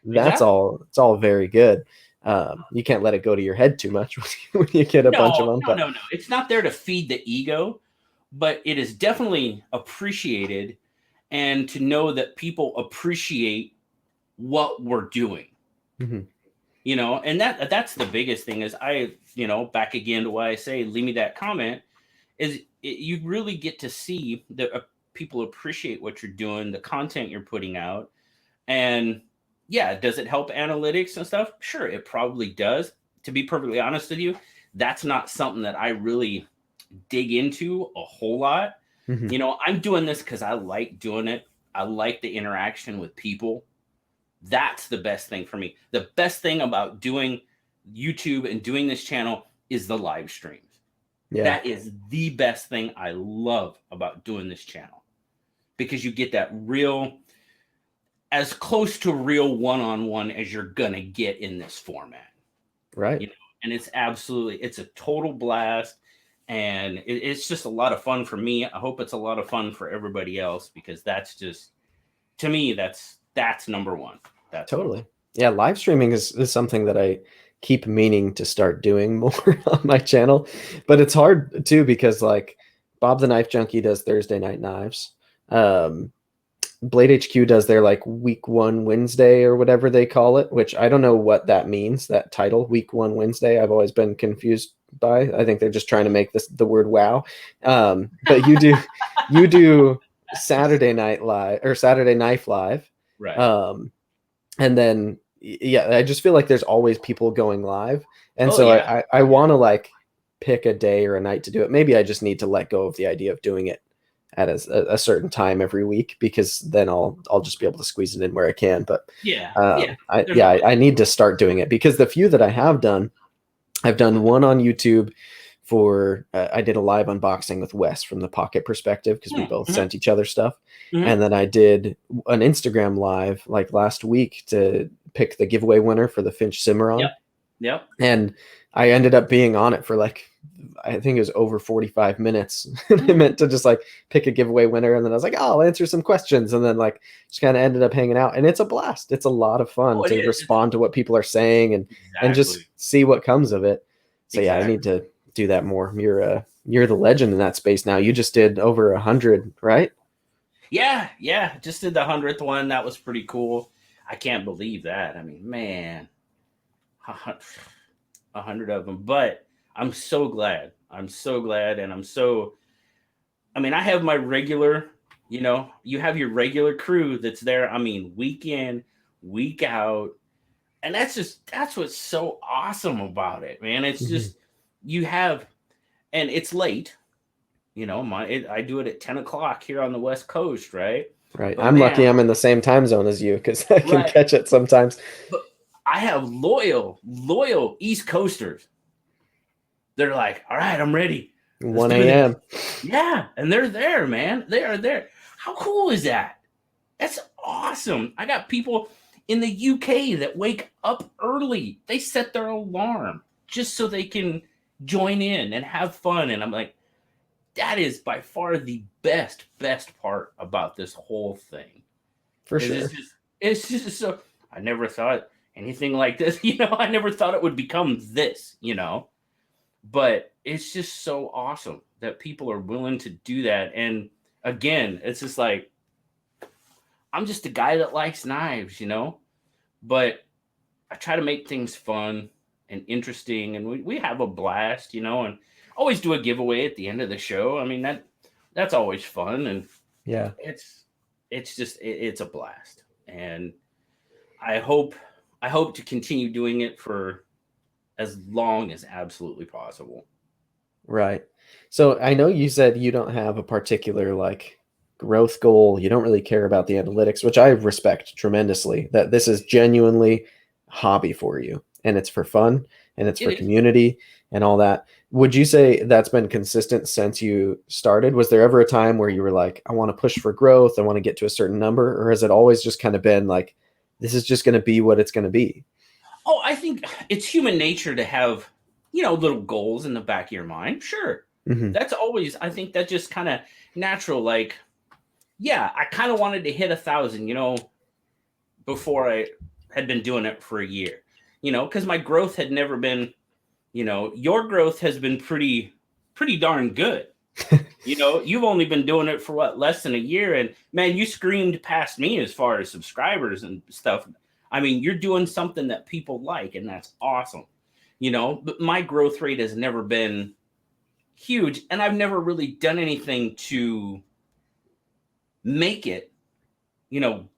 that's all, it's all very good. You can't let it go to your head too much when you get a bunch of them. No. It's not there to feed the ego, but it is definitely appreciated, and to know that people appreciate what we're doing. Mm-hmm. And that's the biggest thing is back again to why I say, leave me that comment, is you really get to see that people appreciate what you're doing, the content you're putting out. And does it help analytics and stuff? Sure, it probably does. To be perfectly honest with you, that's not something that I really dig into a whole lot. Mm-hmm. I'm doing this because I like doing it. I like the interaction with people. That's the best thing for me. The best thing about doing YouTube and doing this channel is the live streams. Yeah. That is the best thing I love about doing this channel, because you get that real, as close to real one-on-one as you're gonna get in this format. Right. And it's a total blast, and it's just a lot of fun for me. I hope it's a lot of fun for everybody else, because that's just, to me, that's number one. That's totally. Yeah, live streaming is something that I keep meaning to start doing more on my channel, but it's hard too, because like Bob the Knife Junkie does Thursday Night Knives. Blade HQ does their like week 1 Wednesday or whatever they call it, which I don't know what that means, that title, week 1 Wednesday. I've always been confused by. I think they're just trying to make the word wow. But you do Saturday Night Live or Saturday Knife Live. Right. And then, I just feel like there's always people going live. And I want to like pick a day or a night to do it. Maybe I just need to let go of the idea of doing it at a certain time every week, because then I'll just be able to squeeze it in where I can. But I need to start doing it, because the few that I have done, I've done one on YouTube for I did a live unboxing with Wes from the Pocket Perspective, because we both sent each other stuff. And then I did an Instagram live like last week to pick the giveaway winner for the Finch Cimarron. Yep. And I ended up being on it for like, I think it was over 45 minutes. I meant to just like pick a giveaway winner, and then I was like, I'll answer some questions, and then like just kind of ended up hanging out. And it's a blast. It's a lot of fun to respond to what people are saying and just see what comes of it. So I need to do that more. You're the legend in that space now. You just did over 100, right? Yeah. Just did the 100th one. That was pretty cool. I can't believe that. I mean, man, 100 of them. But I'm so glad. And I have my regular, you have your regular crew that's there. I mean, week in, week out. And that's what's so awesome about it, man. It's just, you have, and it's late, I do it at 10 o'clock here on the West Coast, right? Right. But I'm lucky I'm in the same time zone as you, because I can catch it sometimes. But I have loyal East Coasters. They're like, all right, I'm ready. 1 a.m. Yeah. And they're there, man. They are there. How cool is that? That's awesome. I got people in the UK that wake up early. They set their alarm just so they can join in and have fun. And I'm like, that is by far the best part about this whole thing. For sure. It's just so, I never thought anything like this, I never thought it would become this, but it's just so awesome that people are willing to do that. And again, it's just like, I'm just a guy that likes knives, but I try to make things fun and interesting, and we have a blast, and always do a giveaway at the end of the show. I mean, that's always fun, and Yeah. it's a blast. And I hope to continue doing it for as long as absolutely possible. Right. So I know you said you don't have a particular like growth goal. You don't really care about the analytics, which I respect tremendously. That this is genuinely hobby for you and it's for fun and it's for It is. community and all that. Would you say that's been consistent since you started? Was there ever a time where you were like, I want to push for growth, I want to get to a certain number, or has it always just kind of been like, this is just going to be what it's going to be? Oh, I think it's human nature to have, little goals in the back of your mind. Sure. Mm-hmm. That's always, I think that's just kind of natural. Like, yeah, I kind of wanted to hit 1,000, before I had been doing it for a year, because my growth had never been, your growth has been pretty darn good. You've only been doing it for what, less than a year. And man, you screamed past me as far as subscribers and stuff. I mean, you're doing something that people like, and that's awesome. But my growth rate has never been huge, and I've never really done anything to make it,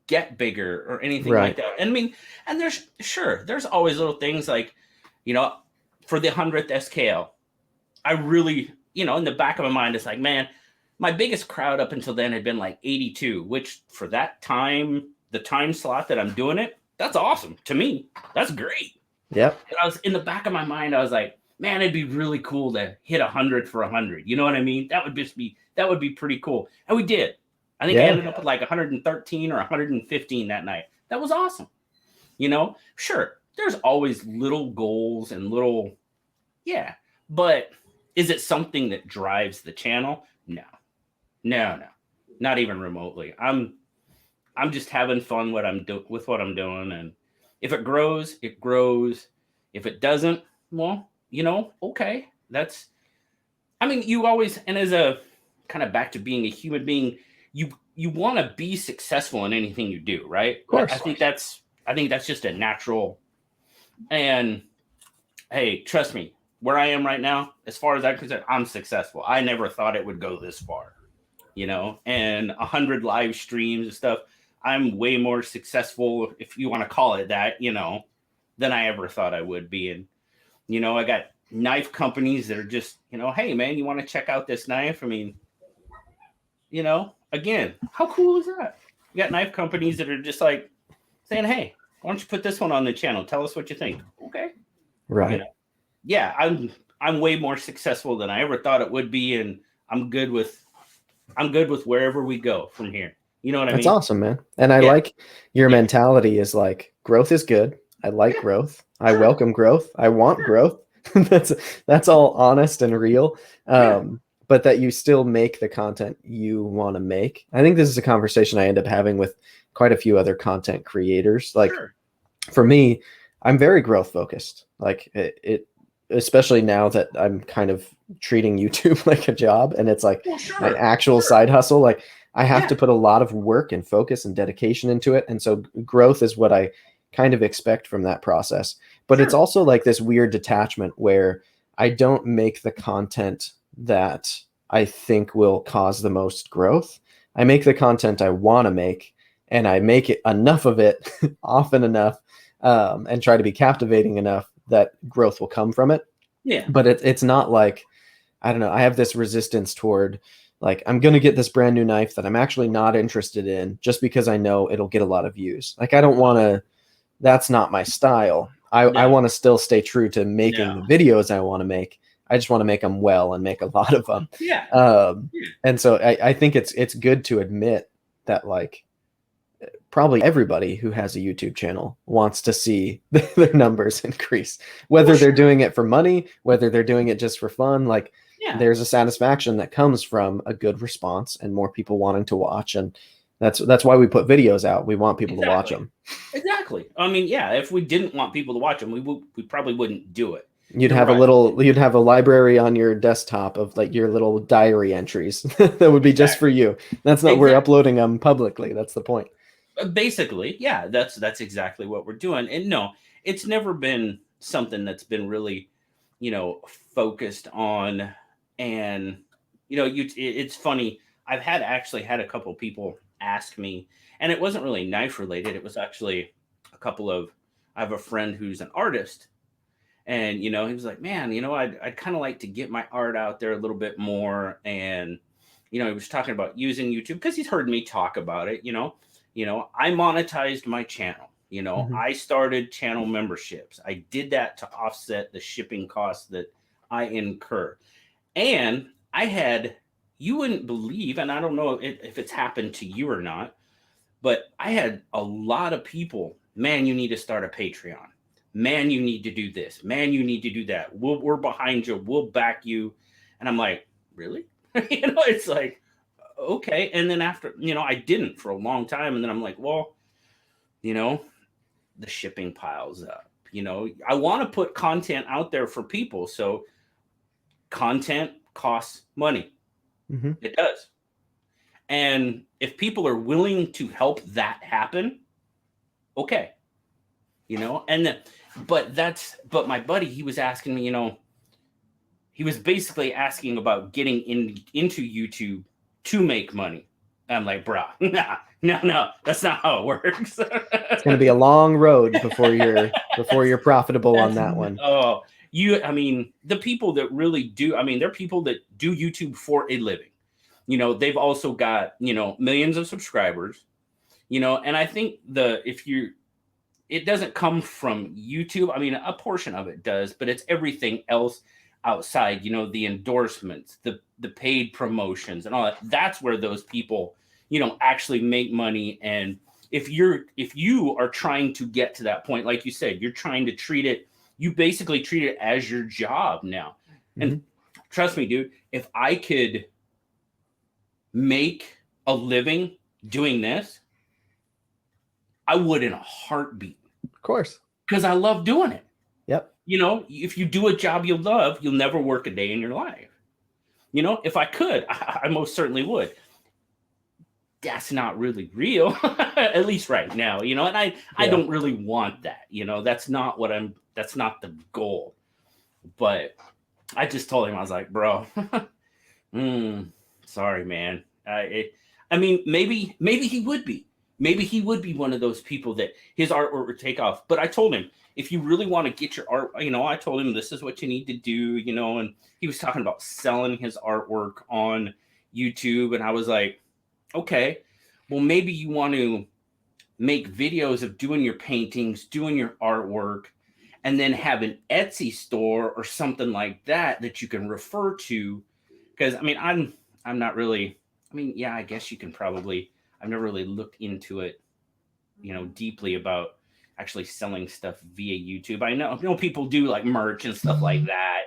get bigger or anything Right. like that. And I mean, and there's always little things like, for the 100th SKL, I really, in the back of my mind, it's like, man, my biggest crowd up until then had been like 82, which for that time, the time slot that I'm doing it, that's awesome to me. That's great. Yep. And I was in the back of my mind, I was like, man, it'd be really cool to hit 100 for 100. You know what I mean? That would be pretty cool. And we did. I think I ended up with like 113 or 115 that night. That was awesome. Sure, there's always little goals and little, but is it something that drives the channel? No, not even remotely. I'm just having fun with what I'm doing, and if it grows, it grows. If it doesn't, well, okay. You always, and as a kind of back to being a human being, you want to be successful in anything you do, right? Of course. I think that's just a natural. And hey, trust me, where I am right now, as far as I'm concerned, I'm successful. I never thought it would go this far, and 100 live streams and stuff. I'm way more successful, if you want to call it that, than I ever thought I would be. And, I got knife companies that are just, hey man, you want to check out this knife? I mean, again, how cool is that? You got knife companies that are just like saying, hey, why don't you put this one on the channel? Tell us what you think. Okay. Right. Yeah, I'm way more successful than I ever thought it would be, and I'm good with wherever we go from here. You know what I mean? That's awesome, man. And I like your mentality is like, growth is good. I like growth. I welcome growth. I want growth. That's all honest and real. But that you still make the content you want to make. I think this is a conversation I end up having with quite a few other content creators. Like for me, I'm very growth focused. Like it especially now that I'm kind of treating YouTube like a job, and it's like my actual side hustle. Like I have to put a lot of work and focus and dedication into it. And so growth is what I kind of expect from that process. But it's also like this weird detachment where I don't make the content that I think will cause the most growth. I make the content I want to make, and I make it enough of it often enough, and try to be captivating enough that growth will come from it. Yeah. But it's not like, I don't know, I have this resistance toward like, I'm going to get this brand new knife that I'm actually not interested in just because I know it'll get a lot of views. Like, I don't want to, that's not my style. I want to still stay true to making the videos I want to make. I just want to make them well and make a lot of them. And so I think it's good to admit that, like, probably everybody who has a YouTube channel wants to see their numbers increase, whether they're doing it for money, whether they're doing it just for fun. Like, there's a satisfaction that comes from a good response and more people wanting to watch. And that's why we put videos out. We want people to watch them. Exactly. I mean, if we didn't want people to watch them, we probably wouldn't do it. You'd have a library on your desktop of like your little diary entries that would be just for you. That's not, we're uploading them publicly. That's the point. Basically, yeah, that's exactly what we're doing. And no, it's never been something that's been really, focused on. And it's funny. I've actually had a couple people ask me, and it wasn't really knife related. It was actually a couple of. I have a friend who's an artist, and he was like, man, I'd kind of like to get my art out there a little bit more. And he was talking about using YouTube because he's heard me talk about it. I monetized my channel. Mhm. I started channel memberships. I did that to offset the shipping costs that I incur. And I had, you wouldn't believe, and I don't know if it's happened to you or not, but I had a lot of people, man, you need to start a Patreon. Man, you need to do this. Man, you need to do that. We're behind you. We'll back you. And I'm like, really? It's like, okay. And then after, I didn't for a long time. And then I'm like, well, you know, the shipping piles up. I want to put content out there for people. So content costs money. Mhm. It does. And if people are willing to help that happen, okay. And then, but my buddy, he was asking me, he was basically asking about getting into YouTube to make money. I'm like, bro, nah, no, that's not how it works. It's going to be a long road before you're profitable on that one. Oh, I mean, the people that really do, I mean, there are people that do YouTube for a living. They've also got, millions of subscribers, and I think it doesn't come from YouTube. I mean, a portion of it does, but it's everything else outside, the endorsements, the paid promotions and all that. That's where those people, actually make money. And if you are trying to get to that point, like you said, you're trying to you basically treat it as your job now. And Mhm. trust me, dude, if I could make a living doing this, I would in a heartbeat. Of course. Because I love doing it. Yep. If you do a job you love, you'll never work a day in your life. If I could, I most certainly would. That's not really real, at least right now, and I don't really want that. That's not that's not the goal. But I just told him, I was like, bro, sorry, man. I mean, maybe he would be. Maybe he would be one of those people that his artwork would take off. But I told him, if you really want to get your art, I told him this is what you need to do, and he was talking about selling his artwork on YouTube. And I was like, okay, well, maybe you want to make videos of doing your paintings, doing your artwork, and then have an Etsy store or something like that you can refer to. Because I mean, I'm not really, I mean, yeah, I guess you can probably, I've never really looked into it, deeply about actually selling stuff via YouTube. I know people do like merch and stuff like that,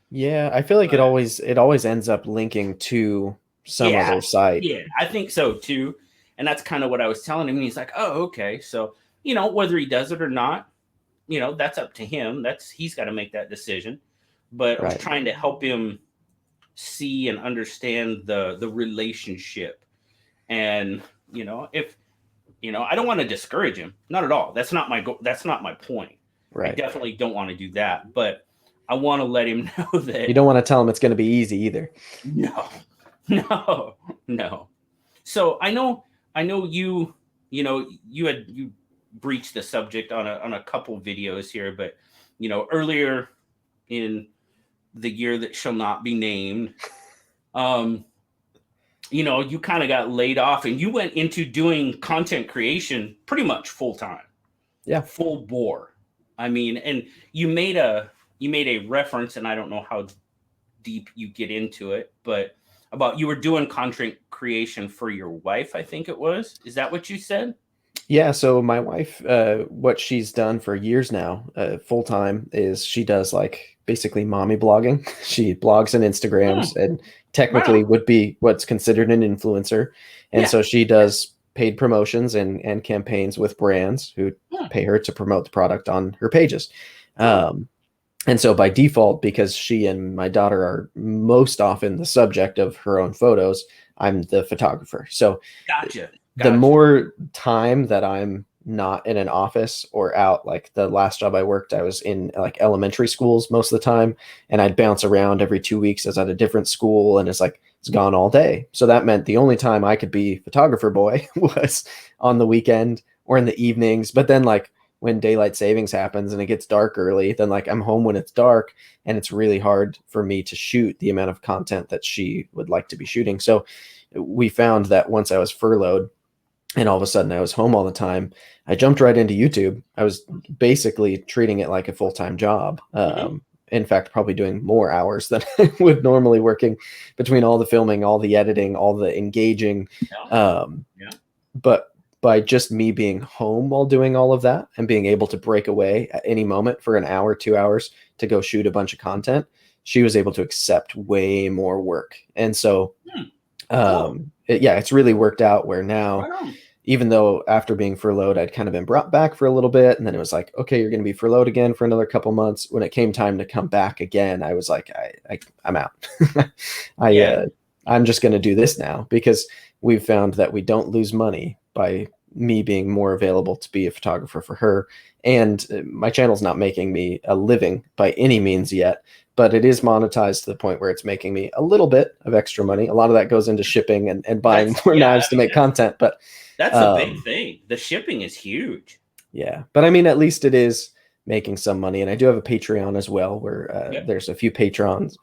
Yeah, I feel like but it always ends up linking to some yeah, other site. yeah, I think so too. And that's kind of what I was telling him. And he's like, oh, okay. So, whether he does it or not, that's up to him. He's got to make that decision. But I was Right. trying to help him see and understand the relationship. And, if, I don't want to discourage him. Not at all. That's not my goal. That's not my point. I Right. definitely don't want to do that. But I want to let him know that You don't want to tell them it's going to be easy either. no, no. So I know you breached the subject on a couple videos here, but earlier in the year that shall not be named, um, you kind of got laid off and you went into doing content creation pretty much full time, Yeah. full bore. I mean, and you made a reference, and I don't know how deep you get into it, but about you were doing content creation for your wife, I think it was. Is that what you said? Yeah, so my wife, what she's done for years now, full time, is she does like basically mommy blogging. She blogs and Hmm, Instagrams and right technically on. would be what's considered an influencer. And Yeah. so she does paid promotions and campaigns with brands who Hmm, pay her to promote the product on her pages. cool. Um, and so by default, because she and my daughter are most often the subject of her own photos, I'm the photographer. So Gotcha. the Gotcha. more time that I'm not in an office or out, like the last job I worked, I was in like elementary schools most of the time, and I'd bounce around every 2 weeks. I was at a different school, and it's gone all day. So that meant the only time I could be photographer boy was on the weekend or in the evenings. But then like when daylight savings happens and it gets dark early, then like I'm home when it's dark, and it's really hard for me to shoot the amount of content that she would like to be shooting. So we found that once I was furloughed and all of a sudden I was home all the time, I jumped right into YouTube. I was basically treating it like a full-time job. Hmm. In fact, probably doing more hours than I would normally, working between all the filming, all the editing, all the engaging. Yeah. Um, Yeah. but by just me being home while doing all of that and being able to break away at any moment for an hour, 2 hours to go shoot a bunch of content, she was able to accept way more work. And so Hmm. Cool. yeah, it's really worked out where now, Right on. even though after being furloughed, I'd kind of been brought back for a little bit, and then it was like, okay, you're going to be furloughed again for another couple months. When it came time to come back again, I was like, I'm out. I Yeah. uh, I'm just going to do this now, because we've found that we don't lose money by me being more available to be a photographer for her. And my channel's not making me a living by any means yet, but it is monetized to the point where it's making me a little bit of extra money. A lot of that goes into shipping and buying That's more yeah. knives I to mean, make content. But that's a big um, thing. The shipping is huge. yeah, but I mean, at least it is making some money. And I do have a Patreon as well, where Yep. there's a few patrons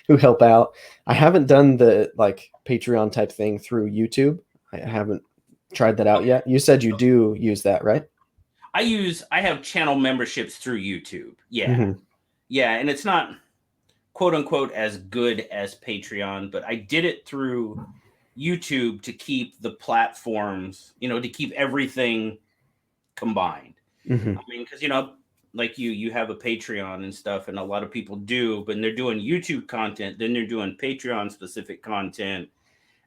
who help out. I haven't done the like Patreon type thing through YouTube. I haven't tried that out Okay. yet. You said you do use that, right? I have channel memberships through YouTube. Yeah. Hmm. Yeah. And it's not quote unquote as good as Patreon, but I did it through YouTube to keep the platforms, to keep everything combined. Hmm. I mean, because like you have a Patreon and stuff, and a lot of people do, but they're doing YouTube content, then they're doing Patreon specific content,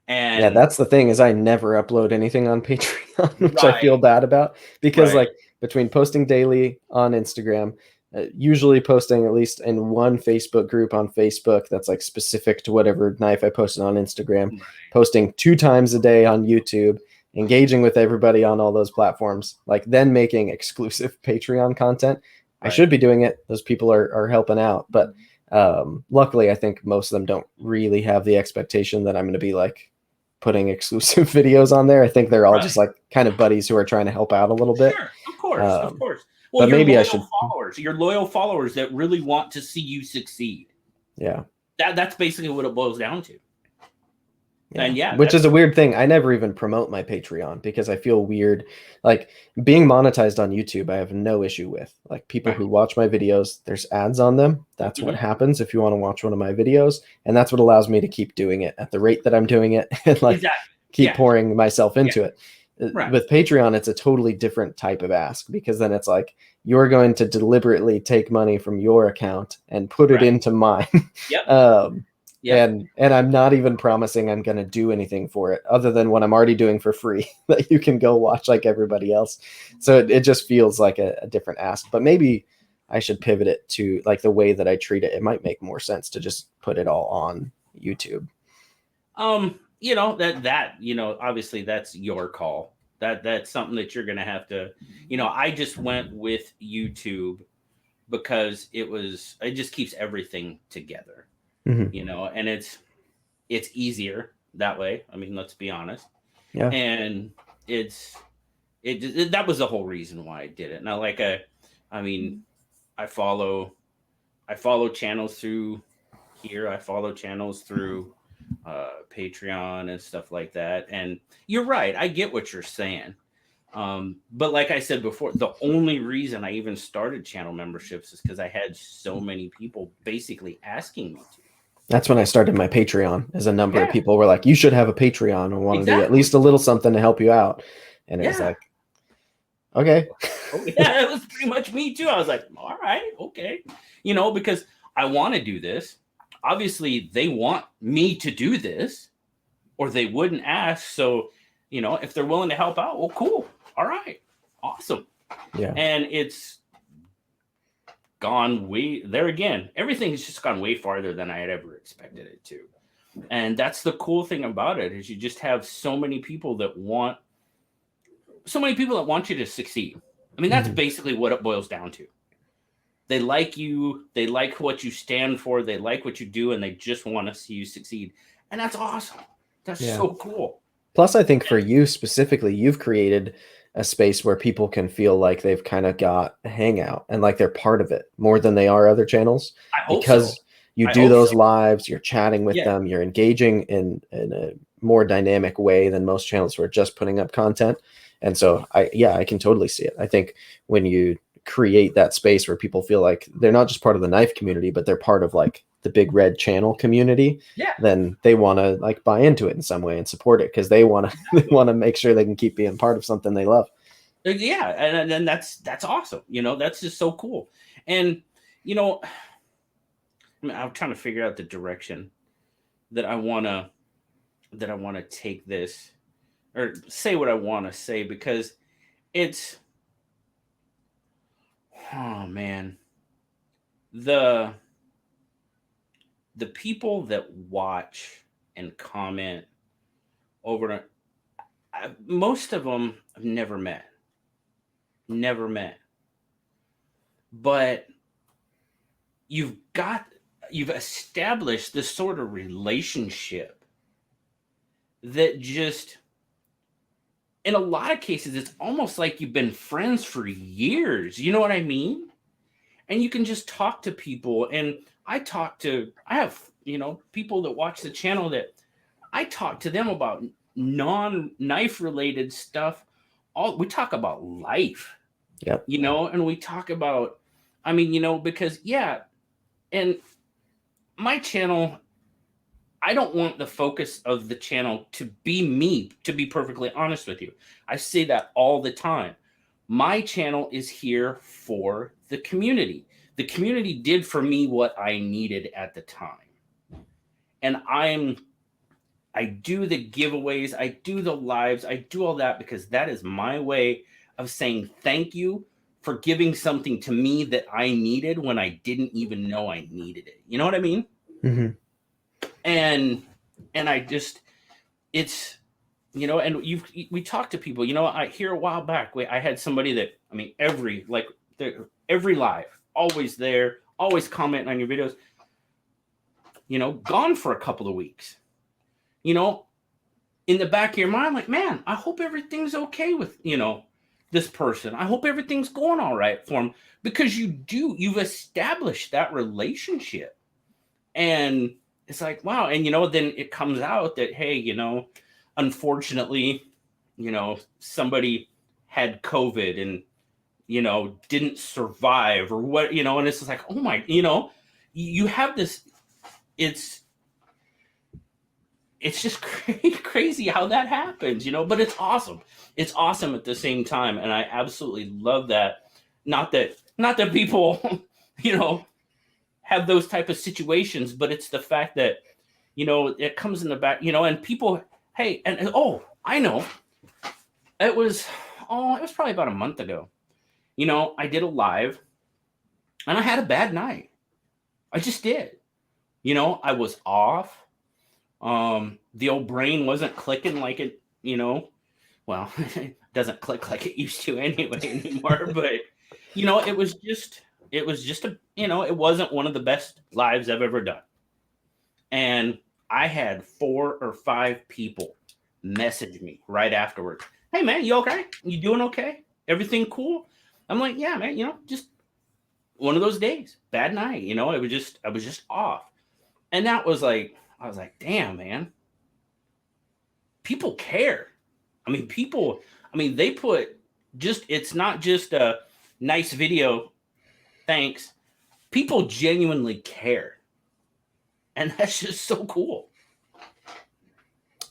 Yeah, and that's the thing, is I never upload anything on Patreon, which I feel right, bad about, because right, like between posting daily on Instagram, usually posting at least in one Facebook group on Facebook that's like specific to whatever knife I posted on Instagram, right, posting 2 times a day on YouTube, engaging with everybody on all those platforms, like then making exclusive Patreon content. I right. should be doing it. Those people are helping out, but luckily I think most of them don't really have the expectation that I'm going to be like putting exclusive videos on there. I think they're all just Right. like kind of buddies who are trying to help out a little bit. Sure, of course, of Um, course. Well, but maybe I should, your loyal followers that really want to see you succeed. yeah, That's basically what it boils down to. yeah. And yeah, Which is a weird thing. I never even promote my Patreon because I feel weird. Like being monetized on YouTube, I have no issue with. Like people right. who watch my videos, there's ads on them. That's what Mhm. happens if you want to watch one of my videos. And that's what allows me to keep doing it at the rate that I'm doing it and like Exactly. keep Yeah. pouring myself Yeah. into it. Right. With Patreon, it's a totally different type of ask, because then it's like you're going to deliberately take money from your account and put it Right. into mine. Yep. um, Yep. and I'm not even promising I'm going to do anything for it other than what I'm already doing for free that you can go watch like everybody else. So it just feels like a different ask, but maybe I should pivot it to like the way that I treat it. It might make more sense to just put it all on YouTube. Obviously that's your call. That's something that you're gonna have to, I just went with YouTube because it just keeps everything together, Hmm. and it's easier that way. I mean, let's be honest. Yeah. And it's that was the whole reason why I did it. Now, I mean, I follow I follow channels through here. I follow channels through Patreon and stuff like that. And you're right. I get what you're saying. But like I said before, the only reason I even started channel memberships is because I had so many people basically asking me to. That's when I started my Patreon, as a number of Yeah, people were like, you should have a Patreon and want to do at exactly. least a little something to help you out. And it was Yeah. like, okay. Oh, yeah, it was pretty much me too. I was like, all right, okay. Because I want to do this. Obviously, they want me to do this, or they wouldn't ask. So, if they're willing to help out, well, cool. All right. Awesome. Yeah. And it's gone way there again. Everything has just gone way farther than I had ever expected it to. And that's the cool thing about it, is you just have so many people that want you to succeed. I mean, that's basically what it boils down to. They like you, they like what you stand for, they like what you do, and they just want to see you succeed. And that's awesome. That's so cool. Plus, I think for you specifically, you've created a space where people can feel like they've kind of got a hangout and like they're part of it more than they are other channels. I hope because so. you do those lives, you're chatting with them, you're engaging in a more dynamic way than most channels who are just putting up content. And so I can totally see it. I think when you create that space where people feel like they're not just part of the knife community, but they're part of like the Big Red channel community, then they want to like buy into it in some way and support it because they want to make sure they can keep being part of something they love. Yeah, and then that's awesome. That's just so cool. And I'm trying to figure out the direction that I want to take this, or say what I want to say, because it's, oh man, the people that watch and comment over, most of them I've never met, but you've established this sort of relationship that just, in a lot of cases, it's almost like you've been friends for years. You know what I mean? And you can just talk to people. And I have, people that watch the channel that I talk to them about non-knife related stuff. We talk about life, and we talk about, because and my channel, I don't want the focus of the channel to be me, to be perfectly honest with you. I say that all the time. My channel is here for the community. The community did for me what I needed at the time. And I do the giveaways, I do the lives, I do all that because that is my way of saying thank you for giving something to me that I needed when I didn't even know I needed it. You know what I mean? Mm-hmm. And I just, it's, and we talked to people, I hear a while back, I had somebody that, every live, always there, always commenting on your videos, gone for a couple of weeks, in the back of your mind, like, man, I hope everything's okay with, this person. I hope everything's going all right for him, because you've established that relationship. And it's like, wow. And, then it comes out that, hey, unfortunately, somebody had COVID and, didn't survive or what, and it's just like, oh my, you have this, it's just crazy how that happens, but it's awesome. It's awesome at the same time. And I absolutely love that. Not that people, have those type of situations, but it's the fact that, it comes in the back, and people, hey, and I know it was probably about a month ago. I did a live and I had a bad night. I just did. I was off. The old brain wasn't clicking like it, well, it doesn't click like it used to anymore, but it was just a, it wasn't one of the best lives I've ever done. And I had 4 or 5 people message me right afterwards. Hey man, you okay? You doing okay? Everything cool? I'm like, yeah, man, just one of those days, bad night, I was just off. And that was like, I was like, damn, man, people care. They put it's not just a nice video. Thanks. People genuinely care. And that's just so cool.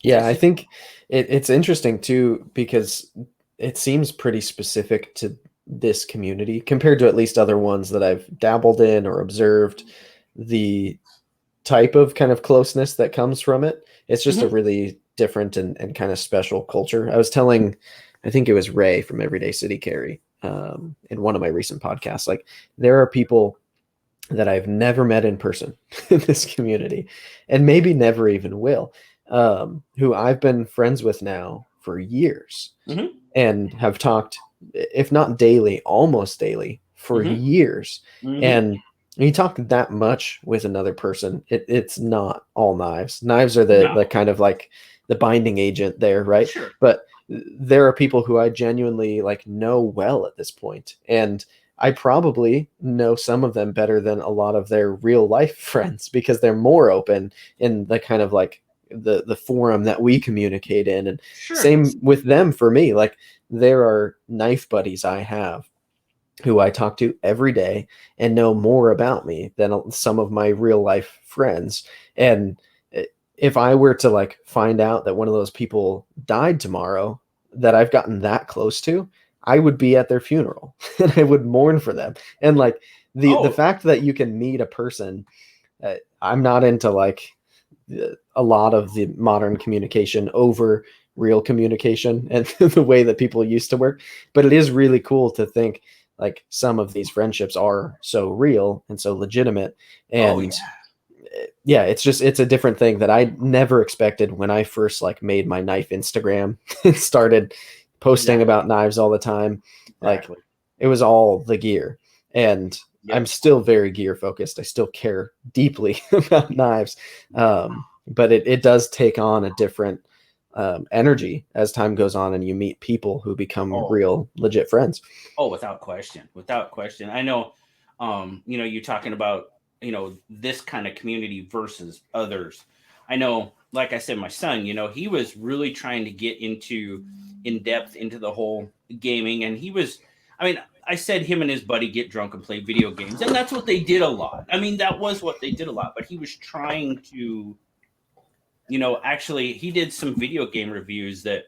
Yeah, I think it's interesting too, because it seems pretty specific to this community compared to at least other ones that I've dabbled in or observed. The type of kind of closeness that comes from it, it's just a really different and kind of special culture. I was telling, I think it was Ray from Everyday City Carry, in one of my recent podcasts, like there are people that I've never met in person in this community, and maybe never even will, who I've been friends with now for years Mm-hmm. and have talked, if not daily, almost daily for Mm-hmm. years. Mm-hmm. And when you talk that much with another person, it's not all knives. Knives are the No, kind of like the binding agent there, right? sure. But there are people who I genuinely like know well at this point, and I probably know some of them better than a lot of their real life friends because they're more open in the kind of like the forum that we communicate in. And Sure. same with them for me. Like there are knife buddies I have who I talk to every day and know more about me than some of my real life friends. And if I were to like find out that one of those people died tomorrow that I've gotten that close to, I would be at their funeral and I would mourn for them. And like the Oh, fact that you can meet a person, I'm not into like a lot of the modern communication over real communication and the way that people used to work. But it is really cool to think like some of these friendships are so real and so legitimate. oh And yeah. yeah, it's a different thing that I never expected when I first like made my knife Instagram and started posting Exactly. about knives all the time. Like Exactly. it was all the gear. And I'm Yep. still very gear focused. I still care deeply about knives. But it does take on a different energy as time goes on and you meet people who become Oh, real legit friends. oh, without question. Without question. I know, you're talking about, this kind of community versus others. I know, like I said, my son, he was really trying to get into in depth into the whole gaming. And I mean, I said him and his buddy get drunk and play video games. And that's what they did a lot. I mean, that was what they did a lot. But he was trying to, actually, he did some video game reviews that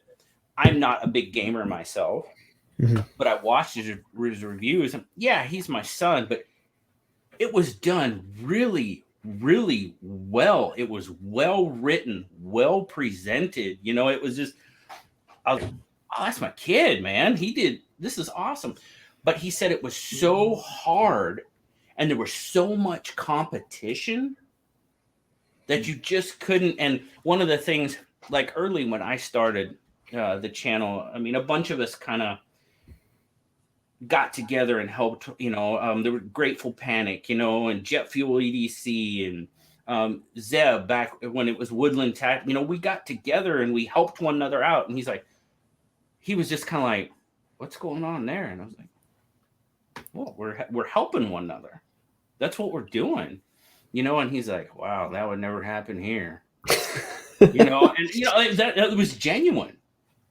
I'm not a big gamer myself, Mhm. but I watched his reviews. And yeah, he's my son, but it was done really, really well. It was well written, well presented. It was just, I was like, oh, that's my kid, man. He did, this is awesome. But he said it was so hard and there was so much competition that you just couldn't. And one of the things, like early when I started the channel, I mean, a bunch of us kind of got together and helped. There were Grateful Panic, and Jet Fuel EDC and Zeb back when it was Woodland Tech. We got together and we helped one another out. And he was just kind of like, "What's going on there?" And I was like, "Well, we're helping one another. That's what we're doing." And he's like, "Wow, that would never happen here." And that was genuine.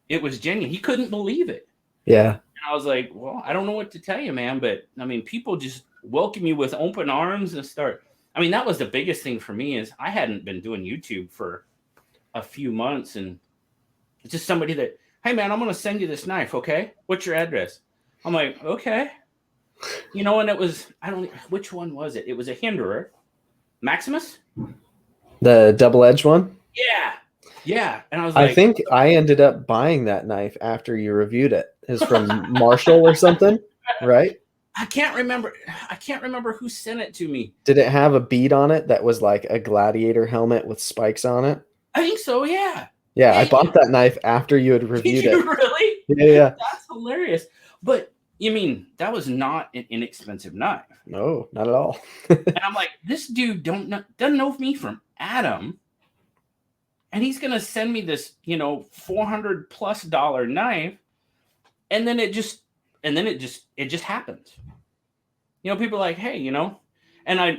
It was genuine. He couldn't believe it. Yeah. And I was like, well, I don't know what to tell you, man. But I mean, people just welcome you with open arms and start. I mean, that was the biggest thing for me is I hadn't been doing YouTube for a few months. And it's just somebody that, hey, man, I'm going to send you this knife. Okay. What's your address? I'm like, okay. And it was, I don't, which one was it? It was a Hinderer. Maximus? The double-edged one? Yeah. Yeah. And I was I like, think I ended up buying that knife after you reviewed it. It's from Marshall or something, right? I can't remember. I can't remember who sent it to me. Did it have a bead on it that was like a gladiator helmet with spikes on it? I think so. Yeah. Yeah, I Yeah. bought that knife after you had Did reviewed you it. really? Yeah, yeah. That's hilarious. But you mean that was not an inexpensive knife? No, not at all. And I'm like, this dude doesn't know me from Adam, and he's gonna send me this, $400+ knife, and then it just happens. People are like, hey, and I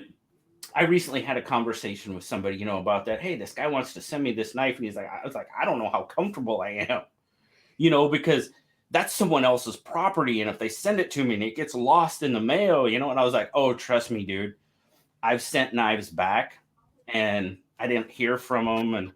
recently had a conversation with somebody, about that. Hey, this guy wants to send me this knife, and I was like, I don't know how comfortable I am, because that's someone else's property. And if they send it to me and it gets lost in the mail, and I was like, oh, trust me, dude, I've sent knives back and I didn't hear from them. And,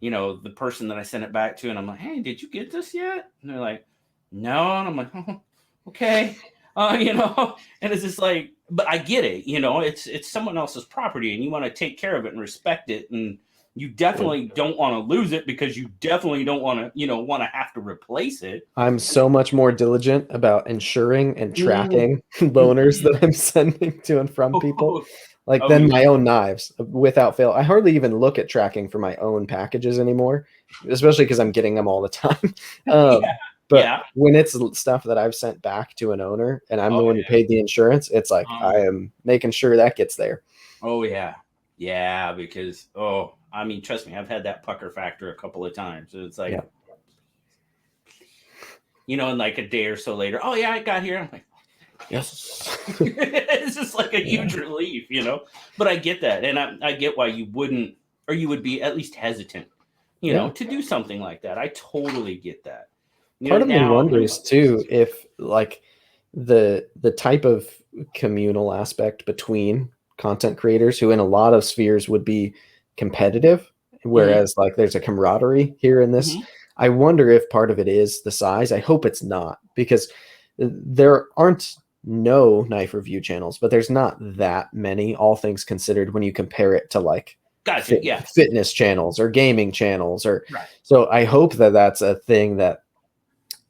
the person that I sent it back to, and I'm like, hey, did you get this yet? And they're like, no. And I'm like, oh, okay. And it's just like, but I get it, it's someone else's property and you want to take care of it and respect it. And, You definitely don't want to lose it because you definitely don't want to, have to replace it. I'm so much more diligent about ensuring and tracking Mm-hmm. loaners that I'm sending to and from people. Like Oh, than yeah. my own knives without fail. I hardly even look at tracking for my own packages anymore, especially because I'm getting them all the time. Yeah. But Yeah. when it's stuff that I've sent back to an owner and I'm the Oh, one who paid the insurance, it's like yeah. I am making sure that gets there. Oh, yeah. Yeah, because, I mean, trust me, I've had that pucker factor a couple of times. It's like, Yeah. in like a day or so later, oh, yeah, I got here. I'm like, Yes. it's just like a huge relief, But I get that. And I get why you wouldn't, or you would be at least hesitant, to do something like that. I totally get that. Part of me wonders too if like the type of communal aspect between content creators who in a lot of spheres would be competitive, whereas like there's a camaraderie here in this. I wonder if part of it is the size. I hope it's not, because there aren't no knife review channels, but there's not that many, all things considered, when you compare it to like fitness channels or gaming channels so I hope that that's a thing that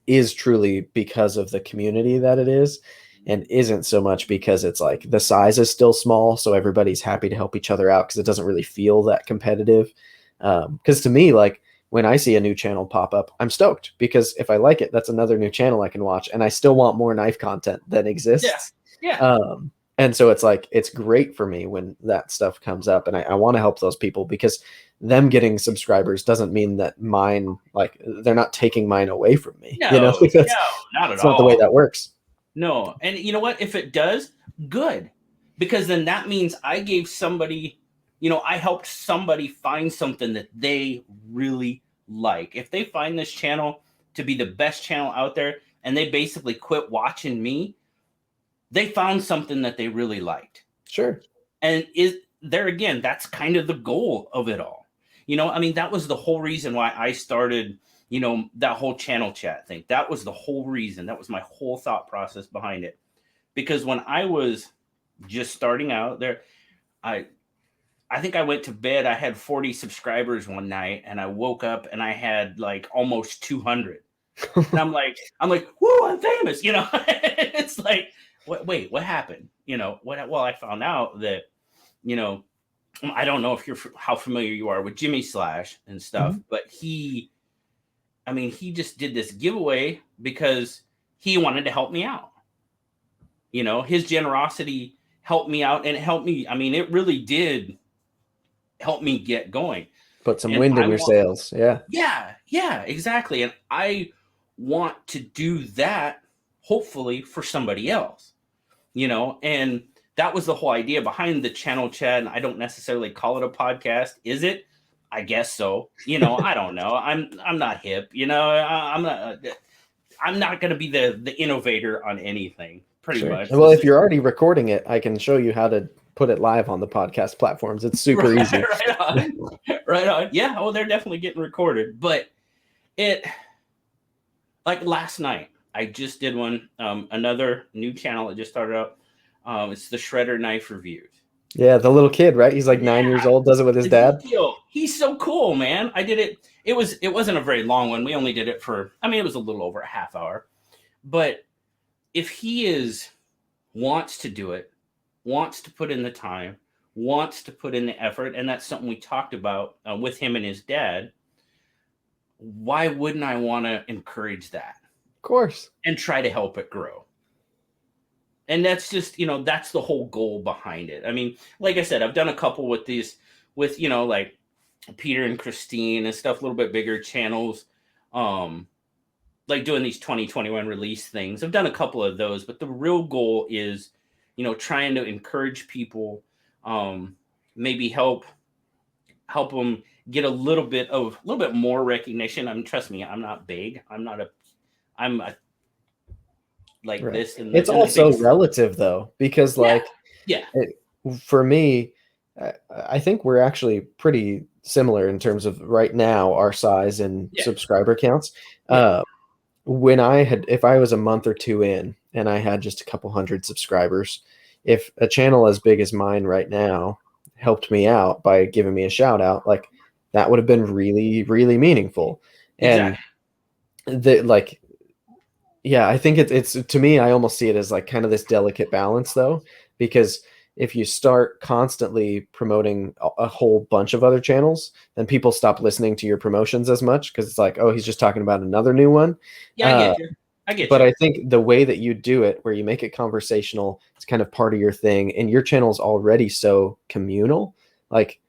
is truly because of the community that it is, and isn't so much because it's like the size is still small, so everybody's happy to help each other out because it doesn't really feel that competitive. Because to me, like when I see a new channel pop up, I'm stoked because if I like it, that's another new channel I can watch, and I still want more knife content that exists. And so it's like it's great for me when that stuff comes up, and I want to help those people because them getting subscribers doesn't mean that mine, like they're not taking mine away from me. No, no, not at it's all. not the way that works. No, and you know what? If it does, good, because then that means I gave somebody, I helped somebody find something that they really like. If they find this channel to be the best channel out there, and they basically quit watching me, they found something that they really liked. Sure. And there again, that's kind of the goal of it all. I mean, that was the whole reason why I started, that whole channel chat thing. That was the whole reason. That was my whole thought process behind it. Because when I was just starting out there, I think I went to bed. I had 40 subscribers one night, and I woke up and I had like almost 200. And I'm like, whoo, I'm famous. It's like, wait, what happened? Well, I found out that, I don't know if how familiar you are with Jimmy Slash and stuff, but he just did this giveaway because he wanted to help me out. His generosity helped me out, and it helped me. I mean, it really did help me get going. Put some wind in your sails. Yeah. Yeah, exactly. And I want to do that, hopefully, for somebody else, and that was the whole idea behind the channel chat. And I don't necessarily call it a podcast. Is it? I guess so. I don't know. I'm not hip. I'm not going to be the innovator on anything. Pretty much. Well, if you're already recording it, I can show you how to put it live on the podcast platforms. It's super easy. Right on. Yeah. Oh, they're definitely getting recorded. But like last night, I just did one. Another new channel that just started up. It's the Shredder Knife Reviews. Yeah, the little kid, right? He's like 9 years old, does it with his dad. He's so cool, man. I did it. It wasn't a very long one. We only did it for, it was a little over a half hour. But if he wants to do it, wants to put in the time, wants to put in the effort, and that's something we talked about with him and his dad, why wouldn't I want to encourage that? Of course. And try to help it grow. And that's just, that's the whole goal behind it. I mean, like I said, I've done a couple with these, with, like Peter and Christine and stuff, a little bit bigger channels, like doing these 2021 release things. I've done a couple of those, but the real goal is, trying to encourage people, maybe help them get a little bit more recognition. I mean, trust me, I'm not big. I'm like right. This. And it's also relative though, because for me, I think we're actually pretty similar in terms of right now our size and subscriber counts. If I was a month or two in and I had just a couple hundred subscribers, if a channel as big as mine right now helped me out by giving me a shout out, like that would have been really, really meaningful. And Exactly. like, yeah, I think it's to me, I almost see it as like kind of this delicate balance though, because if you start constantly promoting a whole bunch of other channels, then people stop listening to your promotions as much because it's like, oh, he's just talking about another new one. Yeah, I Uh, get you. I get but you. I think the way that you do it, where you make it conversational, it's kind of part of your thing, and your channel's already so communal, like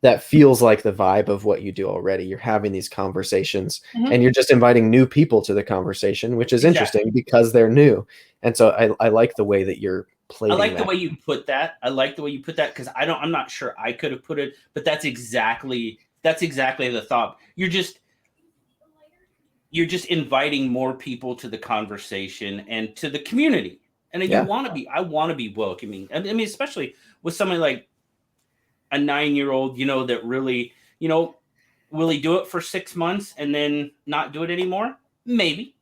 that feels like the vibe of what you do already. You're having these conversations, and Mhm. you're just inviting new people to the conversation, which is Exactly. interesting because they're new. And so I like the way that you're I plating like the that. way you put that. I like the way you put that because I'm not sure I could have put it, but that's exactly the thought. You're just inviting more people to the conversation and to the community. And then Yeah, I want to be welcoming. I mean, especially with somebody like a 9-year-old, that really, will he do it for 6 months and then not do it anymore? Maybe,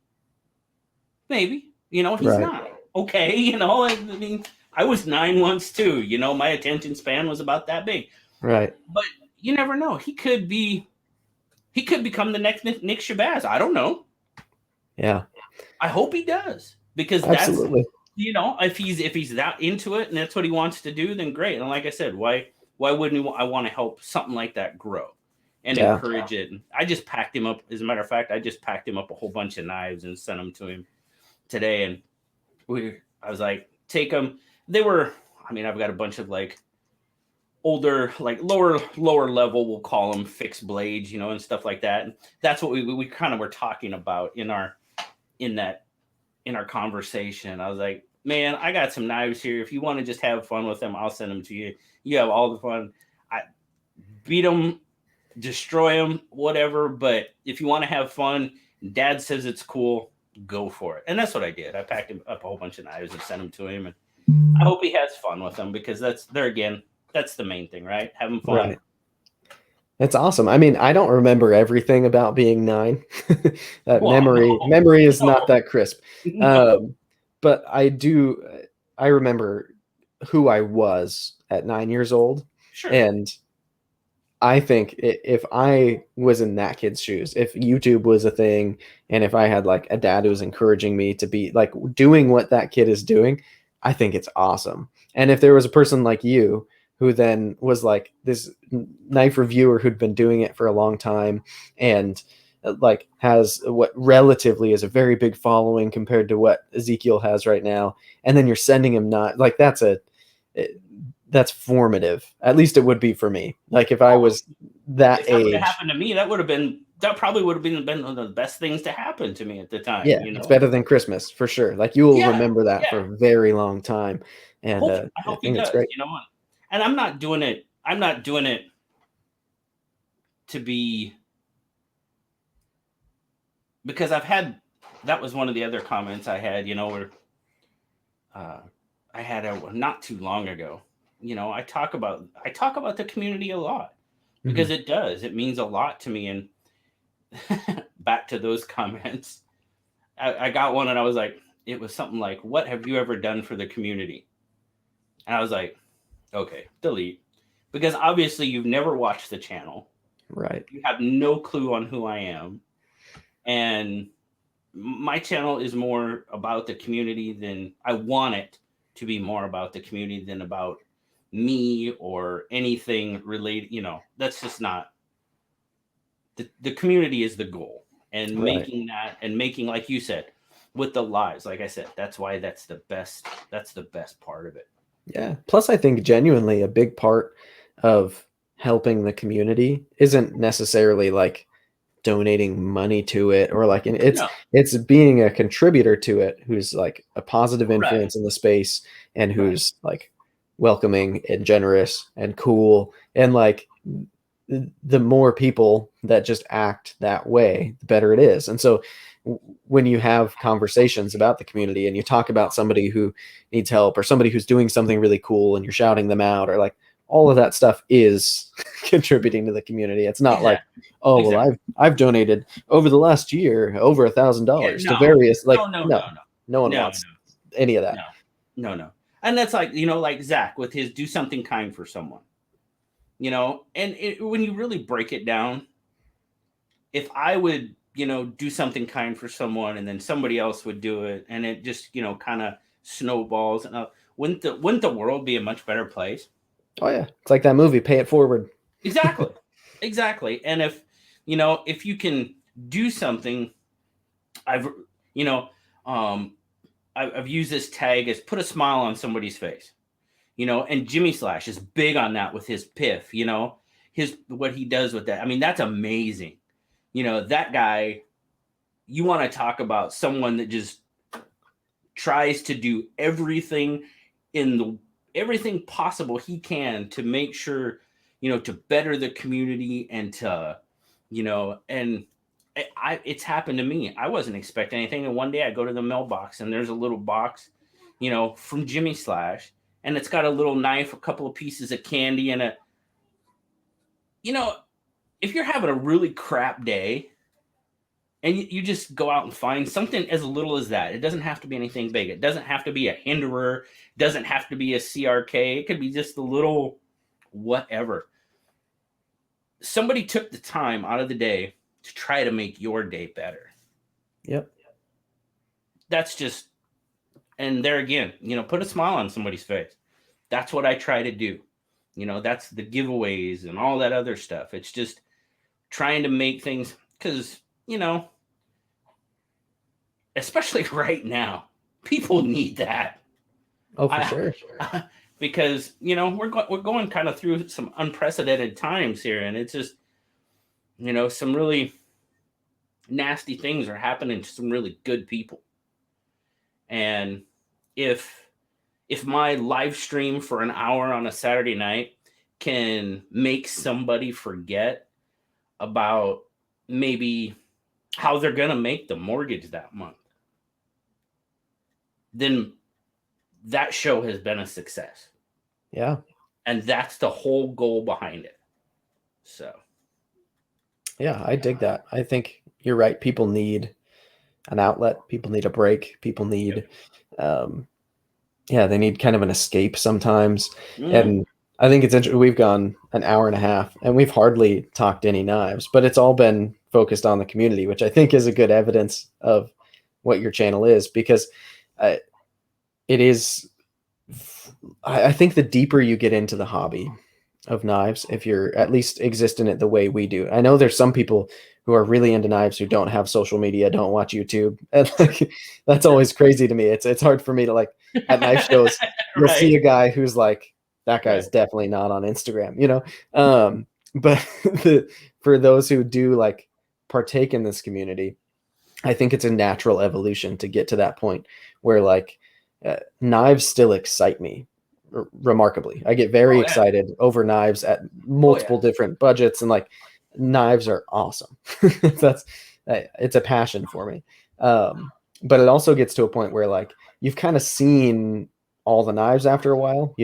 maybe, he's right, not okay. I mean, I was 9 once too. My attention span was about that big, right. but you never know. He could become the next Nick Shabazz. I don't know. Yeah, I hope he does because that's absolutely. if he's that into it and that's what he wants to do, then great. And like I said, why wouldn't I want to help something like that grow and Yeah, encourage it? And I just packed him up. As a matter of fact, I just packed him up a whole bunch of knives and sent them to him today. And I was like, take them. They were. I mean, I've got a bunch of like older, like lower level, we'll call them fixed blades, and stuff like that. And that's what we kind of were talking about in that in our conversation. I was like, man, I got some knives here. If you want to just have fun with them, I'll send them to you. You have all the fun. I beat them, destroy them, whatever. But if you want to have fun, Dad says it's cool, go for it. And that's what I did. I packed him up a whole bunch of knives and sent them to him. And I hope he has fun with them because that's the main thing, right? Having fun. right. It's awesome. I mean, I don't remember everything about being 9. That Well, memory is not no, that crisp. no. But I do. I remember who I was at 9 years old, Sure. and I think if I was in that kid's shoes, if YouTube was a thing, and if I had like a dad who was encouraging me to be like doing what that kid is doing, I think it's awesome. And if there was a person like you who then was like this knife reviewer who'd been doing it for a long time and like has what relatively is a very big following compared to what Ezekiel has right now, and then you're sending him not like that's formative. At least it would be for me. Like if I Well, was that if that would have age, happened to me, that probably would have been one of the best things to happen to me at the time, yeah, it's better than Christmas for sure. Like you will Yeah, remember that for yeah. a very long time, and I I hope he think it's does, great. and I'm not doing it. I'm not doing it to be because that was one of the other comments I had, where uh, I had not too long ago. I talk about the community a lot because Mhm. it means a lot to me. And back to those comments, I got one and I was like, it was something like, "What have you ever done for the community?" And I was like, okay, delete, because obviously you've never watched the channel, Right, you have no clue on who I am, and my channel is more about the community than I want it to be more about the community than about me or anything related. That's just not the community is the goal, and right. making like you said with the lives. Like I said, that's why that's the best part of it. Yeah. Plus, I think genuinely a big part of helping the community isn't necessarily like donating money to it or like No, it's being a contributor to it who's like a positive right, influence in the space and right, who's like welcoming and generous and cool and like the more people that just act that way the better it is. And so when you have conversations about the community and you talk about somebody who needs help or somebody who's doing something really cool and you're shouting them out or like all of that stuff is contributing to the community. It's not like, exactly, oh well, exactly. I've donated over the last year over Yeah, $1,000 to no, various no, like no, no, no, no, no one no, wants any of that. no, no, no. And that's like, like Zach with his do something kind for someone. And when you really break it down, if I would, do something kind for someone and then somebody else would do it and it just, kind of snowballs, and wouldn't the world be a much better place? Oh yeah, it's like that movie, Pay It Forward. Exactly. Exactly. And if you can do something, I've, you know, um, I've used this tag as put a smile on somebody's face, and Jimmy Slash is big on that with his piff, what he does with that. I mean, that's amazing. That guy, you want to talk about someone that just tries to do everything possible he can to make sure, to better the community and to, and it's happened to me. I wasn't expecting anything. And one day I go to the mailbox and there's a little box, from Jimmy Slash, and it's got a little knife, a couple of pieces of candy, and if you're having a really crap day and you just go out and find something as little as that, it doesn't have to be anything big. It doesn't have to be a hinderer. It doesn't have to be a CRK. It could be just a little whatever. Somebody took the time out of the day to try to make your day better. Yep. That's just, and there again, put a smile on somebody's face. That's what I try to do. That's the giveaways and all that other stuff. It's just trying to make things, because, especially right now, people need that. Oh, for sure. Because, we're going kind of through some unprecedented times here, and it's just, some really nasty things are happening to some really good people. And if my live stream for an hour on a Saturday night can make somebody forget about maybe how they're going to make the mortgage that month, then that show has been a success. Yeah. And that's the whole goal behind it. So. Yeah, I dig that. I think you're right. People need an outlet. People need a break. People need, they need kind of an escape sometimes. And I think it's interesting. We've gone an hour and a half and we've hardly talked any knives, but it's all been focused on the community, which I think is a good evidence of what your channel is, because it is, I think the deeper you get into the hobby of knives, if you're at least exist in it the way we do. I know there's some people who are really into knives who don't have social media, don't watch YouTube. And like, that's always crazy to me. It's hard for me to, like, at knife shows, you'll see a guy who's like, that guy's definitely not on Instagram, but for those who do like partake in this community, I think it's a natural evolution to get to that point where like knives still excite me remarkably. I get very excited over knives at multiple different budgets, and like knives are awesome. It's a passion for me. But it also gets to a point where like you've kind of seen all the knives after a while,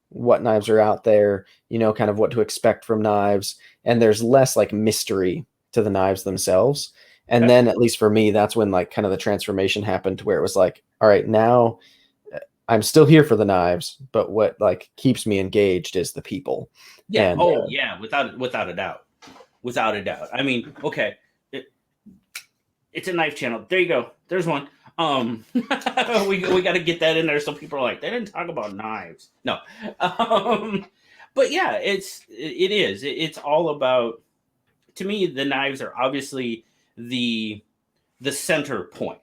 what knives are out there, kind of what to expect from knives, and there's less like mystery to the knives themselves. And then at least for me, that's when like kind of the transformation happened to where it was like, all right, now I'm still here for the knives, but what like keeps me engaged is the people. Yeah. And, without a doubt. Without a doubt. I mean, okay. It's a knife channel. There you go. There's one. We got to get that in there so people are like, they didn't talk about knives. No. But yeah, it's all about, to me, the knives are obviously the center point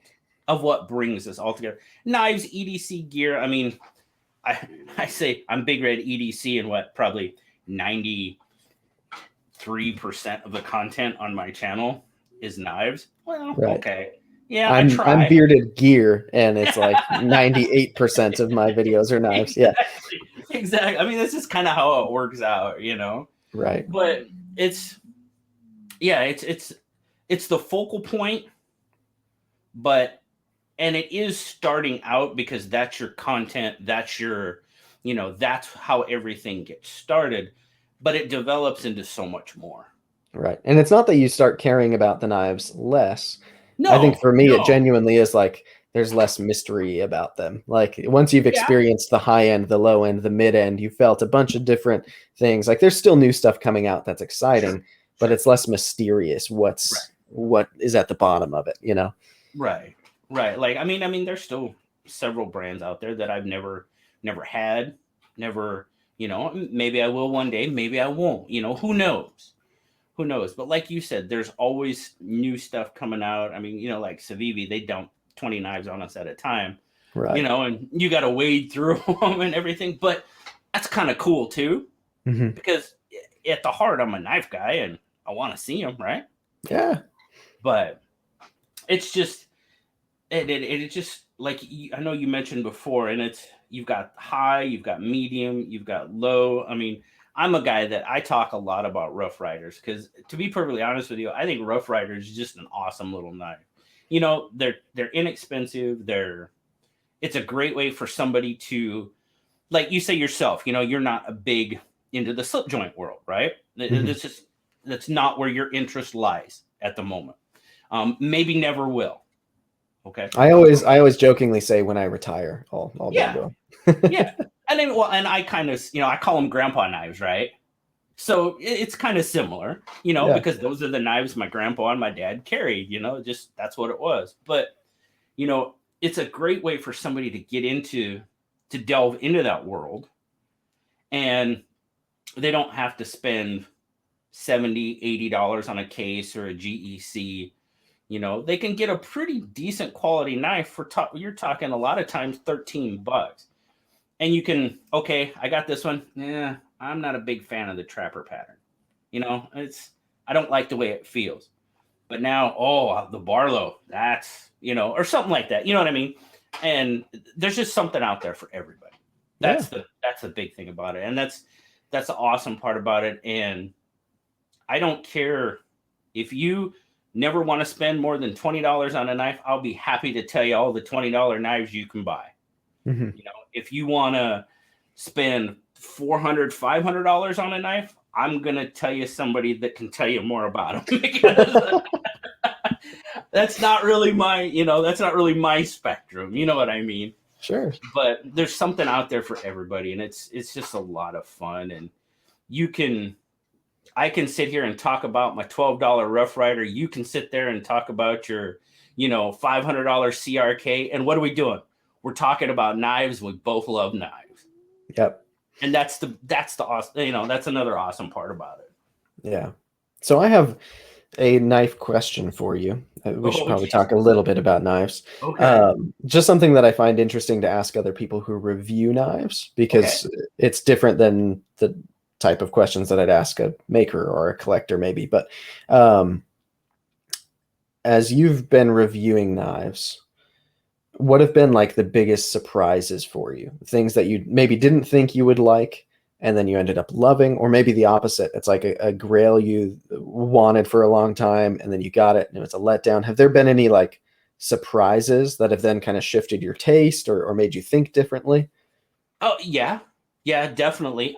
of what brings us all together. Knives, EDC gear. I mean, I say I'm Big Red EDC, and what, probably 93% of the content on my channel is knives. Well, okay. Yeah, I'm bearded gear, and it's like 98% of my videos are knives. Exactly. I mean, this is kind of how it works out, Right. But it's the focal point, and it is starting out because that's your content, that's your, that's how everything gets started, but it develops into so much more. Right. And it's not that you start caring about the knives less. No, I think for me, it genuinely is like, there's less mystery about them. Like once you've Yeah, experienced the high end, the low end, the mid end, you felt a bunch of different things. Like there's still new stuff coming out that's sure, exciting, but sure. it's less mysterious Right. what is at the bottom of it, you know? Right. Right. Like I mean there's still several brands out there that I've never had, never, maybe I will one day, maybe I won't. Who knows? Who knows? But like you said, there's always new stuff coming out. I mean, like Civivi, they dump 20 knives on us at a time, Right. and you got to wade through them and everything. But that's kind of cool too, Hmm. because at the heart, I'm a knife guy and I want to see them, right? Yeah. But it's just, it just like I know you mentioned before, and it's you've got high, you've got medium, you've got low. I mean, I'm a guy that I talk a lot about Rough Riders because, to be perfectly honest with you, I think Rough Riders is just an awesome little knife. They're inexpensive. It's a great way for somebody to, like you say yourself. You're not a big into the slip joint world, right? Hmm. That's just that's not where your interest lies at the moment. Maybe never will. Okay. I always jokingly say when I retire, I'll be Yeah. into Yeah. them. And then, well, and I kind of, I call them grandpa knives, right? So it's kind of similar, Yeah. because those are the knives my grandpa and my dad carried, just that's what it was. But, it's a great way for somebody to to delve into that world, and they don't have to spend 70, $80 on a case or a GEC. They can get a pretty decent quality knife for you're talking a lot of times $13. And you can, okay, I got this one. Yeah, I'm not a big fan of the trapper pattern. It's I don't like the way it feels. But now, oh, the Barlow, that's, or something like that. You know what I mean? And there's just something out there for everybody. Yeah. That's the big thing about it. And that's the awesome part about it. And I don't care if you never want to spend more than $20 on a knife, I'll be happy to tell you all the $20 knives you can buy. Hmm. If you want to spend $400, $500 on a knife, I'm going to tell you somebody that can tell you more about them because that's not really my spectrum. You know what I mean? Sure. But there's something out there for everybody, and it's just a lot of fun. And you can I can sit here and talk about my $12 Rough Rider. You can sit there and talk about your, $500 CRK. And what are we doing? We're talking about knives. We both love knives, Yep. and that's the awesome. That's another awesome part about it. Yeah. So I have a knife question for you. We should Oh, probably geez. talk a little bit about knives. Okay. Just something that I find interesting to ask other people who review knives Okay. because it's different than the type of questions that I'd ask a maker or a collector, maybe. But um, as you've been reviewing knives, what have been like the biggest surprises for you? Things that you maybe didn't think you would like, and then you ended up loving, or maybe the opposite. It's like a grail you wanted for a long time, and then you got it, and it was a letdown. Have there been any like surprises that have then kind of shifted your taste or made you think differently? Oh yeah, yeah, definitely.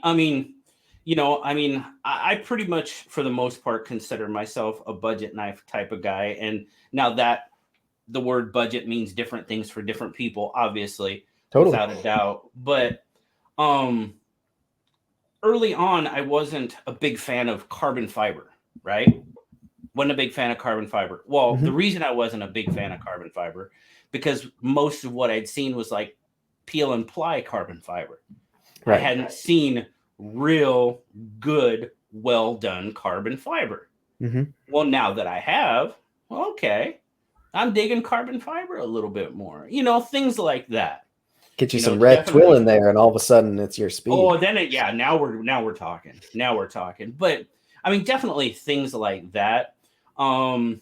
I pretty much, for the most part, consider myself a budget knife type of guy. And now that the word budget means different things for different people, obviously, Totally. without a doubt. But um, early on, I wasn't a big fan of carbon fiber, right? Wasn't a big fan of carbon fiber. Well, the Hmm. reason I wasn't a big fan of carbon fiber, because most of what I'd seen was like peel and ply carbon fiber. I Right. hadn't seen real good, well done carbon fiber. Hmm. Well, now that I have, well, okay, I'm digging carbon fiber a little bit more. Things like that. Get you some red twill Definitely. in there, and all of a sudden it's your speed. Oh, then yeah. Now we're talking. Now we're talking. But I mean, definitely things like that. Um,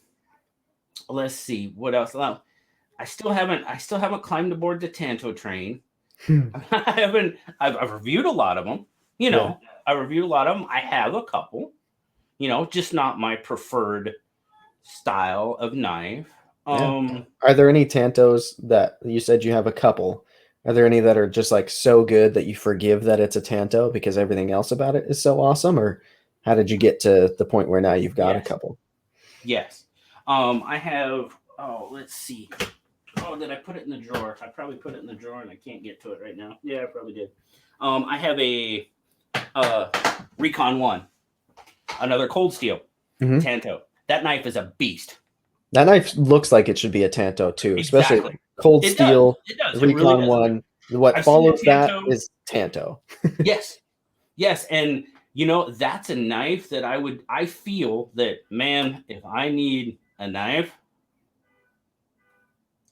let's see what else. Well, I still haven't climbed aboard the Tanto train. I haven't. I've reviewed a lot of them. You Yeah. know, I reviewed a lot of them. I have a couple. Just not my preferred style of knife. Yeah. Um, Are there any Tantos that you said you have a couple? Are there any that are just like so good that you forgive that it's a Tanto because everything else about it is so awesome? Or how did you get to the point where now you've got a yes, couple? yes. I have. Oh, let's see. Oh, did I put it in the drawer? I probably put it in the drawer and I can't get to it right now. Yeah, I probably did. I have a Recon 1, another cold steel Tanto. That knife is a beast. That knife looks like it should be a Tanto too, especially Exactly. cold It does. steel, It does. It really Recon does. 1. What I've seen a follows that Tanto. is Tanto. Yes. Yes. And, you know, that's a knife that I feel that, man, if I need a knife,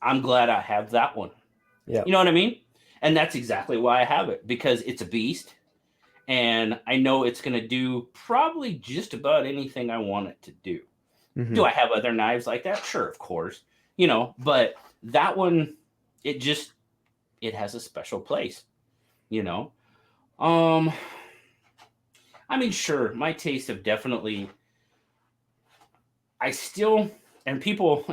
I'm glad I have that one. Yeah. You know what I mean? And that's exactly why I have it, because it's a beast. And I know it's going to do probably just about anything I want it to do. Mm-hmm. Do I have other knives like that? Sure, of course. You know, but that one, it has a special place, you know? I mean, sure, my tastes have definitely, I still, and people,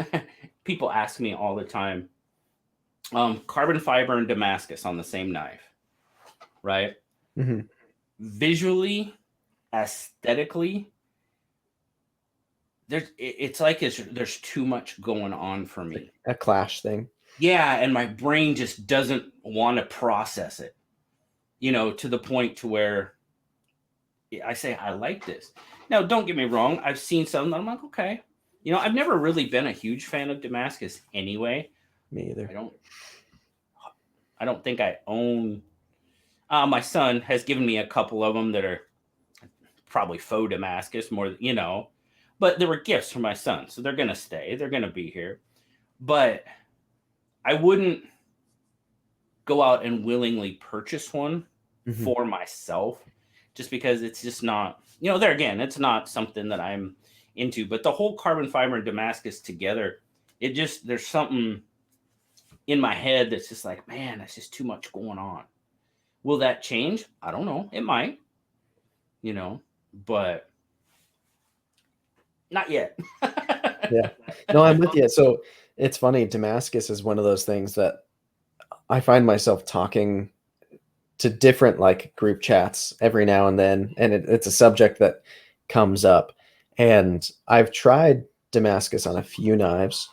people ask me all the time, carbon fiber and Damascus on the same knife, right? Mm-hmm. Visually, aesthetically, there's too much going on for me. A clash thing. Yeah, and my brain just doesn't want to process it, you know, to the point to where I say I like this. Now, don't get me wrong, I've seen some that I'm like, okay. You know, I've never really been a huge fan of Damascus anyway. Me either. I don't think I own. My son has given me a couple of them that are probably faux Damascus, more, you know, but they were gifts from my son, so they're gonna stay. They're gonna be here, but I wouldn't go out and willingly purchase one for myself, just because it's just not, you know, there again, it's not something that I'm into. But the whole carbon fiber and Damascus together, there's something in my head that's just like, man, that's just too much going on. Will that change? I don't know. It might, you know, but not yet. Yeah. No, I'm with you. So it's funny. Damascus is one of those things that I find myself talking to different like group chats every now and then, and it's a subject that comes up. And I've tried Damascus on a few knives,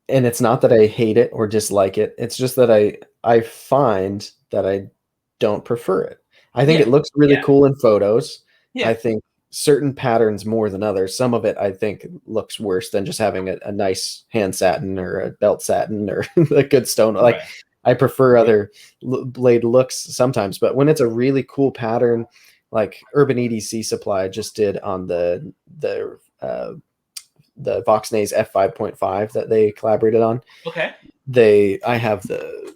and it's not that I hate it or dislike it. It's just that I find that I don't prefer it. I think it looks really cool in photos. I think certain patterns more than others. Some of it I think looks worse than just having a nice hand satin or a belt satin or a good stone. Like I prefer other blade looks sometimes, but when it's a really cool pattern, like Urban EDC Supply just did on the Voxnays F5.5 that they collaborated on. Okay. I have the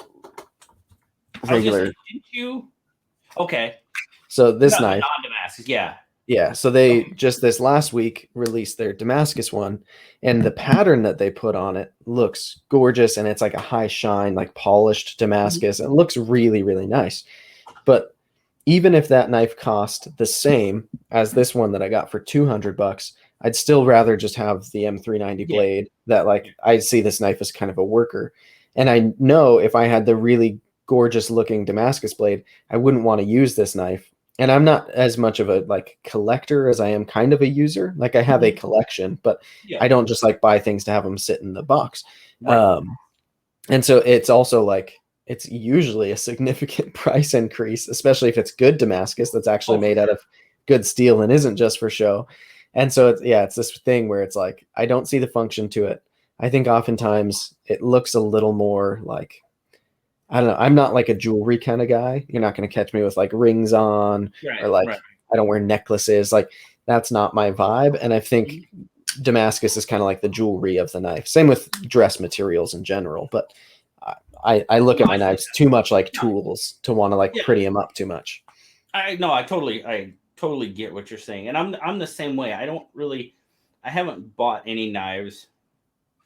regular. Didn't you? Okay. So this knife. Non-Damascus, yeah. Yeah, so they just this last week released their Damascus one, and the pattern that they put on it looks gorgeous, and it's like a high shine, like polished Damascus, and it looks really, really nice. But even if that knife cost the same as this one that I got for $200, I'd still rather just have the M390 blade that like I see this knife as kind of a worker. And I know if I had the really gorgeous looking Damascus blade, I wouldn't want to use this knife. And I'm not as much of a like collector as I am kind of a user. Like I have a collection, but I don't just like buy things to have them sit in the box. And so it's also like, it's usually a significant price increase, especially if it's good Damascus that's actually made out of good steel and isn't just for show. And so it's this thing where it's like, I don't see the function to it. I think oftentimes it looks a little more like, I don't know. I'm not like a jewelry kind of guy. You're not going to catch me with like rings on or like I don't wear necklaces. Like that's not my vibe. And I think Damascus is kind of like the jewelry of the knife. Same with dress materials in general. But I look at my knives too much like tools to want to like pretty them up too much. I totally get what you're saying, and I'm the same way. I haven't bought any knives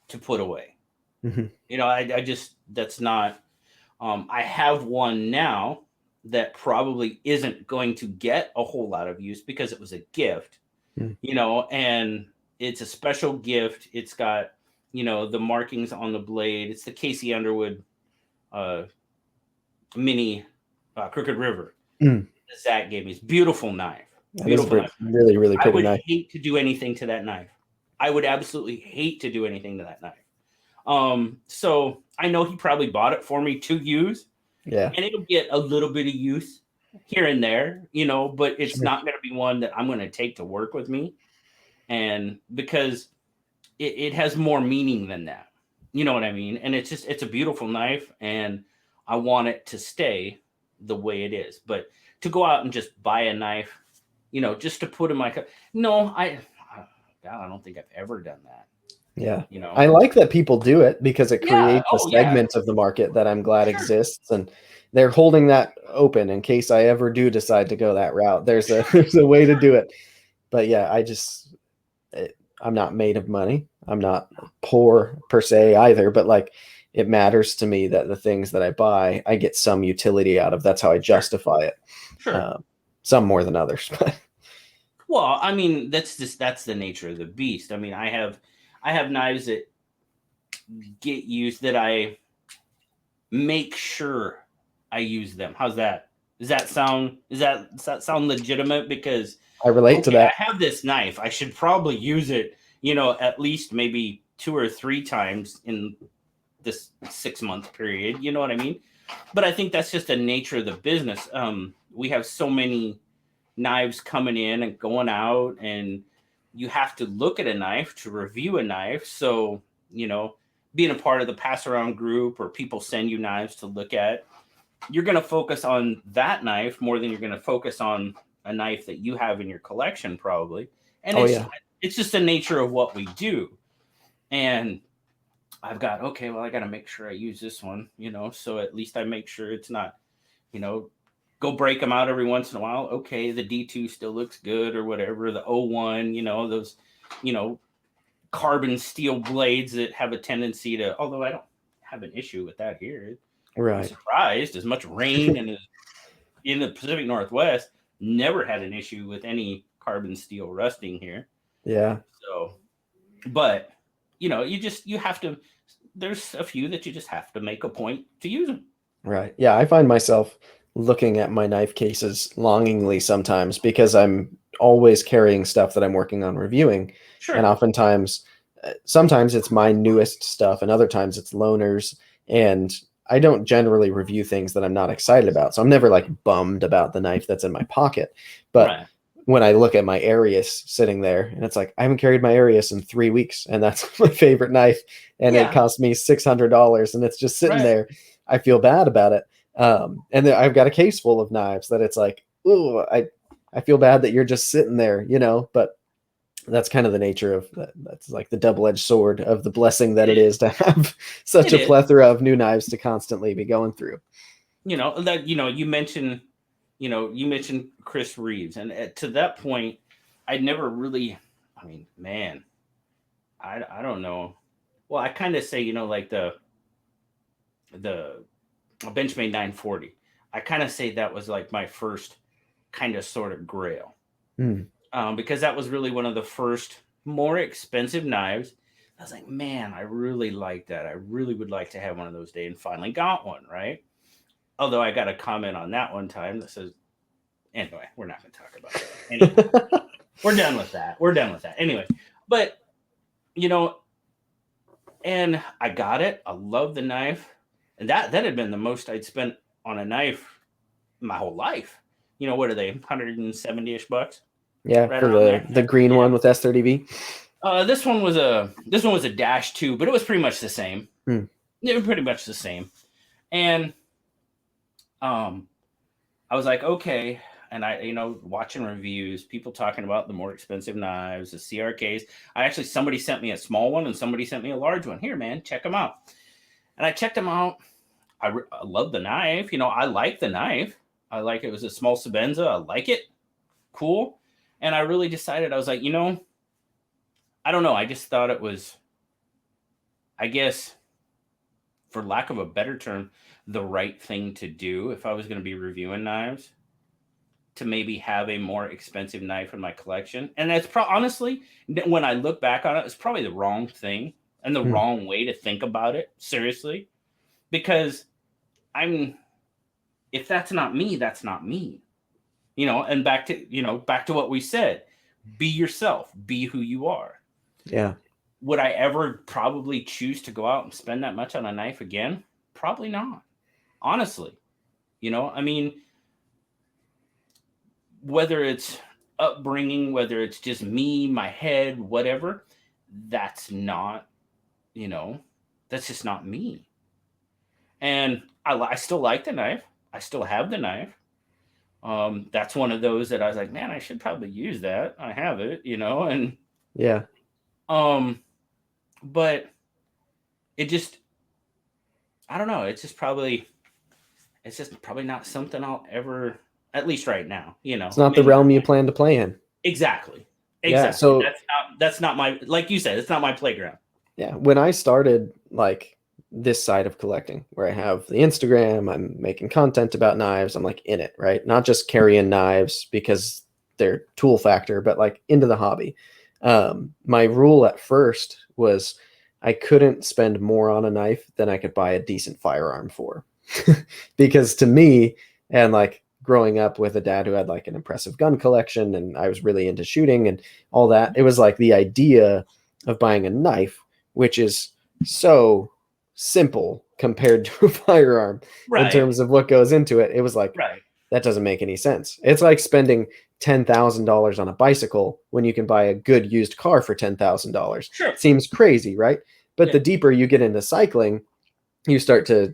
to put away. You know, I just that's not. I have one now that probably isn't going to get a whole lot of use because it was a gift, you know, and it's a special gift. It's got, you know, the markings on the blade. It's the Casey Underwood mini Crooked River. Zach gave me. It's beautiful knife. Beautiful knife. Really, really pretty knife. I would hate to do anything to that knife. I would absolutely hate to do anything to that knife. So I know he probably bought it for me to use, Yeah. and it'll get a little bit of use here and there, but it's Sure. not going to be one that I'm going to take to work with me. And because it has more meaning than that. You know what I mean? And it's a beautiful knife, and I want it to stay the way it is. But to go out and just buy a knife, just to put in my cup, no, God, I don't think I've ever done that. Yeah. I like that people do it because it Yeah. creates a Oh, yeah. segment of the market that I'm glad Sure. exists, and they're holding that open in case I ever do decide to go that route. There's a Sure. there's a way to Sure. do it. But yeah, I'm not made of money. I'm not poor per se either, but like it matters to me that the things that I buy, I get some utility out of. That's how I Sure. justify it. Sure. Some more than others, but Well, I mean, that's the nature of the beast. I mean, I have knives that get used that I make sure I use them. How's that? Does that sound legitimate? Because I relate to okay, that. I have this knife. I should probably use it, at least maybe 2 or 3 times in this 6 month period. You know what I mean? But I think that's just the nature of the business. We have so many knives coming in and going out, and you have to look at a knife to review a knife. So, being a part of the pass around group or people send you knives to look at, you're going to focus on that knife more than you're going to focus on a knife that you have in your collection, probably. And Oh it's yeah. it's just the nature of what we do. And okay, well, I got to make sure I use this one, so at least I make sure it's not, you know, go break them out every once in a while. Okay, the D2 still looks good or whatever. The O1, those, you know, carbon steel blades that have a tendency to, although I don't have an issue with that here. I'm Right. surprised as much rain and in the Pacific Northwest, never had an issue with any carbon steel rusting here. Yeah. So, but you have to, there's a few that you just have to make a point to use them. Right. Yeah, I find myself looking at my knife cases longingly sometimes because I'm always carrying stuff that I'm working on reviewing. And Sure. oftentimes, sometimes it's my newest stuff, and other times it's loaners. And I don't generally review things that I'm not excited about. So I'm never like bummed about the knife that's in my pocket. But Right. when I look at my Arius sitting there, and it's like, I haven't carried my Arius in 3 weeks, and that's my favorite knife. And it Yeah. cost me $600, and it's just sitting Right. there. I feel bad about it. And then I've got a case full of knives that it's like, ooh, I feel bad that you're just sitting there, but that's kind of the nature of that. That's like the double-edged sword of the blessing that It it is. is to have such It a is. plethora of new knives to constantly be going through. That you mentioned Chris Reeves, and to that point, I never really. I mean, man, I don't know. Well, I kind of say like the Benchmade 940. I kind of say that was like my first kind of sort of grail, Hmm. because that was really one of the first more expensive knives. I was like, man, I really like that. I really would like to have one of those days, and finally got one, right? Although I got a comment on that one time that says, anyway, we're not going to talk about that. Anyway, we're done with that. We're done with that. Anyway, but, you know, and I got it. I love the knife. And that had been the most I'd spent on a knife my whole life. What are they? 170-ish bucks? Yeah, Right for around the there. the green Yeah. one with S30V. This one was a dash two, but it was pretty much the same. Hmm. They were pretty much the same. And um I was like, okay. And I, watching reviews, people talking about the more expensive knives, the CRKs. Somebody sent me a small one and somebody sent me a large one. Here, man, check them out. And I checked them out. I love the knife. I like the knife. I like it. It was a small Sabenza. I like it. Cool. And I really decided, I was like, I don't know. I just thought it was, I guess, for lack of a better term, the right thing to do if I was going to be reviewing knives, to maybe have a more expensive knife in my collection. And that's honestly, when I look back on it, it's probably the wrong thing and the Hmm. wrong way to think about it, seriously, because I'm, if that's not me, that's not me, and back to what we said, be yourself, be who you are. Yeah. would I ever probably choose to go out and spend that much on a knife again? Probably not. Honestly, I mean, whether it's upbringing, whether it's just me, my head, whatever, that's not, that's just not me. And I still like the knife. I still have the knife. That's one of those that I was like, man, I should probably use that. I have it, and Yeah. But it just, I don't know. It's just probably not something I'll ever, at least right now, It's not the maybe realm you plan to play in. exactly. Yeah. Exactly. So That's not my, like you said, it's not my playground. yeah, when I started like this side of collecting, where I have the Instagram, I'm making content about knives, I'm like in it, right? Not just carrying knives because they're tool factor, but like into the hobby. My rule at first was I couldn't spend more on a knife than I could buy a decent firearm for. Because to me, and like growing up with a dad who had like an impressive gun collection and I was really into shooting and all that, it was like the idea of buying a knife, which is so simple compared to a firearm in Right. terms of what goes into it. It was like, Right. that doesn't make any sense. It's like spending $10,000 on a bicycle when you can buy a good used car for $10,000. Sure. Seems crazy, right? But Yeah. the deeper you get into cycling, you start to,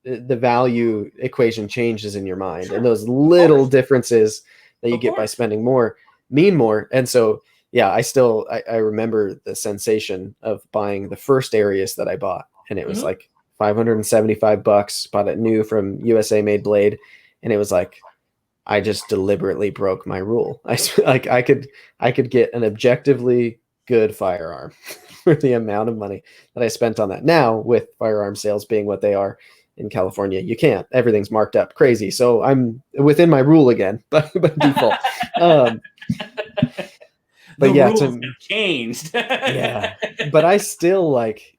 the value equation changes in your mind. Sure. And those little differences that you Of get by course. spending more mean more. And so, yeah, I remember the sensation of buying the first Arius that I bought. And it was like $575, bought it new from USA Made Blade. And it was like, I just deliberately broke my rule. I could get an objectively good firearm for the amount of money that I spent on that. Now, with firearm sales being what they are in California, you can't. Everything's marked up crazy. So I'm within my rule again, by default. But The yeah, rules have changed. yeah, but I still like.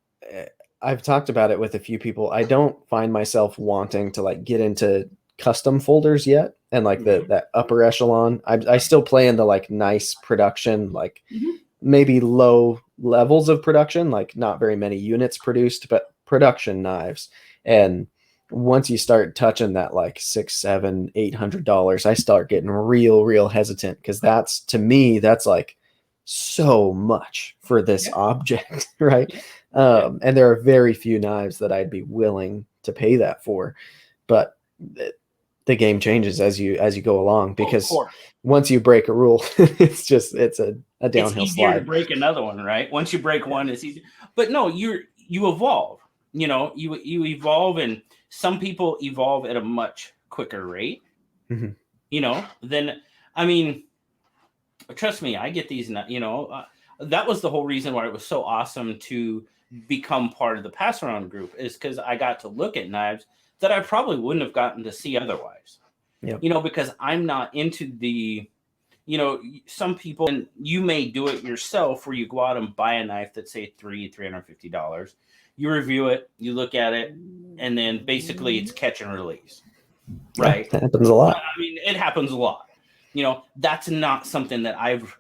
I've talked about it with a few people. I don't find myself wanting to like get into custom folders yet, and like that upper echelon. I still play in the like nice production, like maybe low levels of production, like not very many units produced, but production knives. And once you start touching that like $600, $700, $800, I start getting real hesitant because that's, to me, that's like so much for this object, right? And there are very few knives that I'd be willing to pay that for, but the game changes as you go along, because once you break a rule, it's a downhill it's easier slide to break another one, right? Once you break one, it's easy. But no, you evolve. You evolve, and some people evolve at a much quicker rate. Then, I mean, trust me, I get these. That was the whole reason why it was so awesome to become part of the pass around group, is because I got to look at knives that I probably wouldn't have gotten to see otherwise. Because I'm not into the, some people, and you may do it yourself, where you go out and buy a knife that's say $350. You review it, you look at it, and then basically it's catch and release. Right? That happens a lot. I mean, it happens a lot. That's not something that I've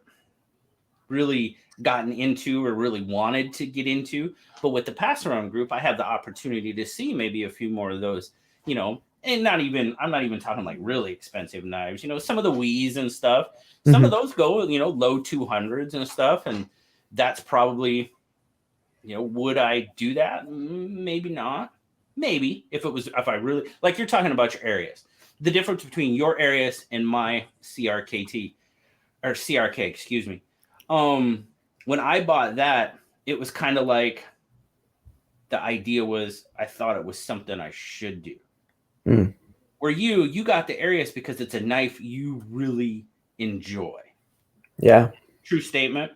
really gotten into or really wanted to get into. But with the pass around group, I had the opportunity to see maybe a few more of those, and I'm not even talking like really expensive knives, some of the Wii's and stuff, some of those go, low 200s and stuff. And that's probably, would I do that? Maybe not. Maybe if I really, like you're talking about your Arius, the difference between your Arius and my CRKT or CRK, excuse me. When I bought that, it was kind of like the idea was, I thought it was something I should do. Where you got the Arius because it's a knife you really enjoy. Yeah. True statement.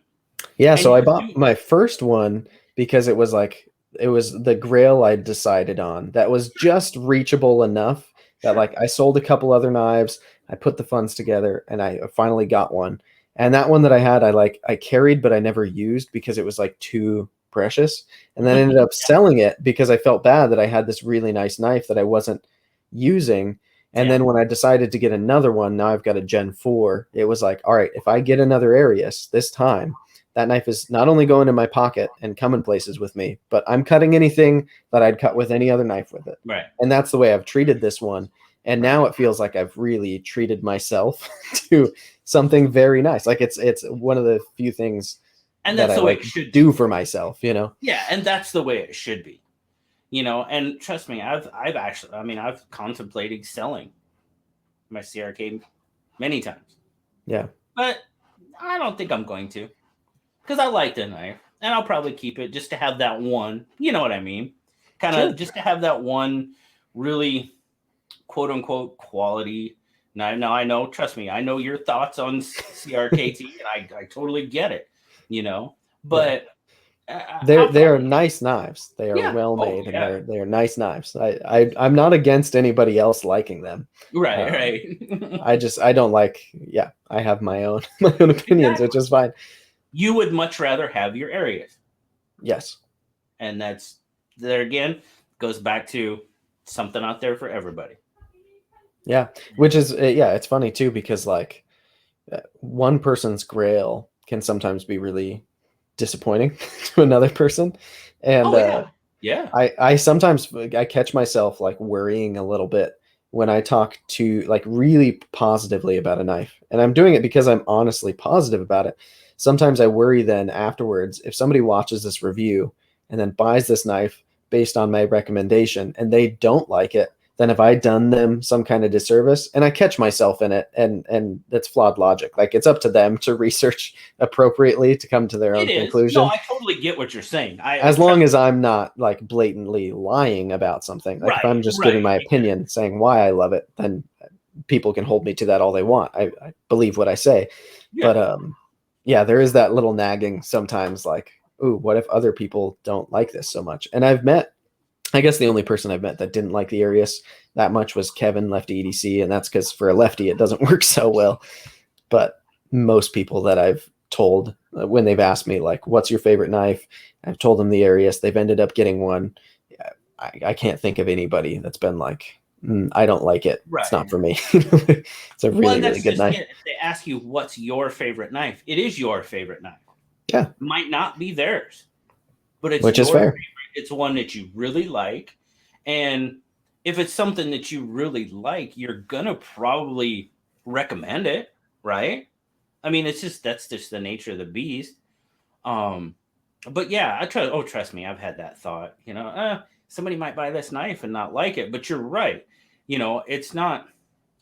Yeah. So I bought my first one because it was the grail I decided on that was just reachable enough that like I sold a couple other knives. I put the funds together and I finally got one. And that one that I had, I carried, but I never used because it was like too precious. And then I ended up selling it because I felt bad that I had this really nice knife that I wasn't using. And then when I decided to get another one, now I've got a Gen 4. It was like, all right, if I get another Arius this time, that knife is not only going in my pocket and coming places with me, but I'm cutting anything that I'd cut with any other knife with it. Right. And that's the way I've treated this one. And now it feels like I've really treated myself to something very nice. Like it's one of the few things And that that's I the way like it should do be. for myself, you know? Yeah, and that's the way it should be. You know, and trust me, I've actually, I mean, I've contemplated selling my CRK many times, Yeah. but I don't think I'm going to, because I like the knife, and I'll probably keep it just to have that one. You know what I mean? Kind of Sure. just to have that one really quote unquote quality knife. Now I know, trust me, I know your thoughts on CRKT, and I totally get it. You know, Yeah. but They're I'll they're probably, nice knives. They are yeah. well Oh made, and yeah. they're nice knives. I'm not against anybody else liking them. Right. Um, Right. I don't like. Yeah, I have my own my own opinions, Exactly. which is fine. You would much rather have your areas. Yes. And that's there again, goes back to something out there for everybody. Yeah, which is yeah, it's funny too because like one person's grail can sometimes be really disappointing to another person, and Oh yeah. Yeah. I sometimes I catch myself like worrying a little bit when I talk to like really positively about a knife. And I'm doing it because I'm honestly positive about it. Sometimes I worry then afterwards if somebody watches this review and then buys this knife based on my recommendation and they don't like it, then have I done them some kind of disservice? And I catch myself in it, and that's flawed logic. Like it's up to them to research appropriately to come to their It own is. No, conclusion, I totally get what you're saying. I as trust long as I'm not like blatantly lying about something. Like if right, I'm just giving right. my opinion, saying why I love it, then people can hold me to that all they want. I believe what I say. Yeah. But yeah, there is that little nagging sometimes like, ooh, what if other people don't like this so much? And I guess the only person I've met that didn't like the Arius that much was Kevin, Lefty EDC, and that's because for a lefty it doesn't work so well. But most people that I've told when they've asked me like, "What's your favorite knife?" I've told them the Arius. They've ended up getting one. I can't think of anybody that's been like, "I don't like it. It's not Right. for me." It's a Well, really and really that's good just knife. it. If they ask you what's your favorite knife, it is your favorite knife. Yeah, Might not be theirs, but it's which is your fair. favorite. It's one that you really like. And if it's something that you really like, you're gonna probably recommend it, right? I mean, it's just that's just the nature of the beast. Um, but yeah, I try. Oh, trust me, I've had that thought. You know, somebody might buy this knife and not like it. But you're right. You know, it's not.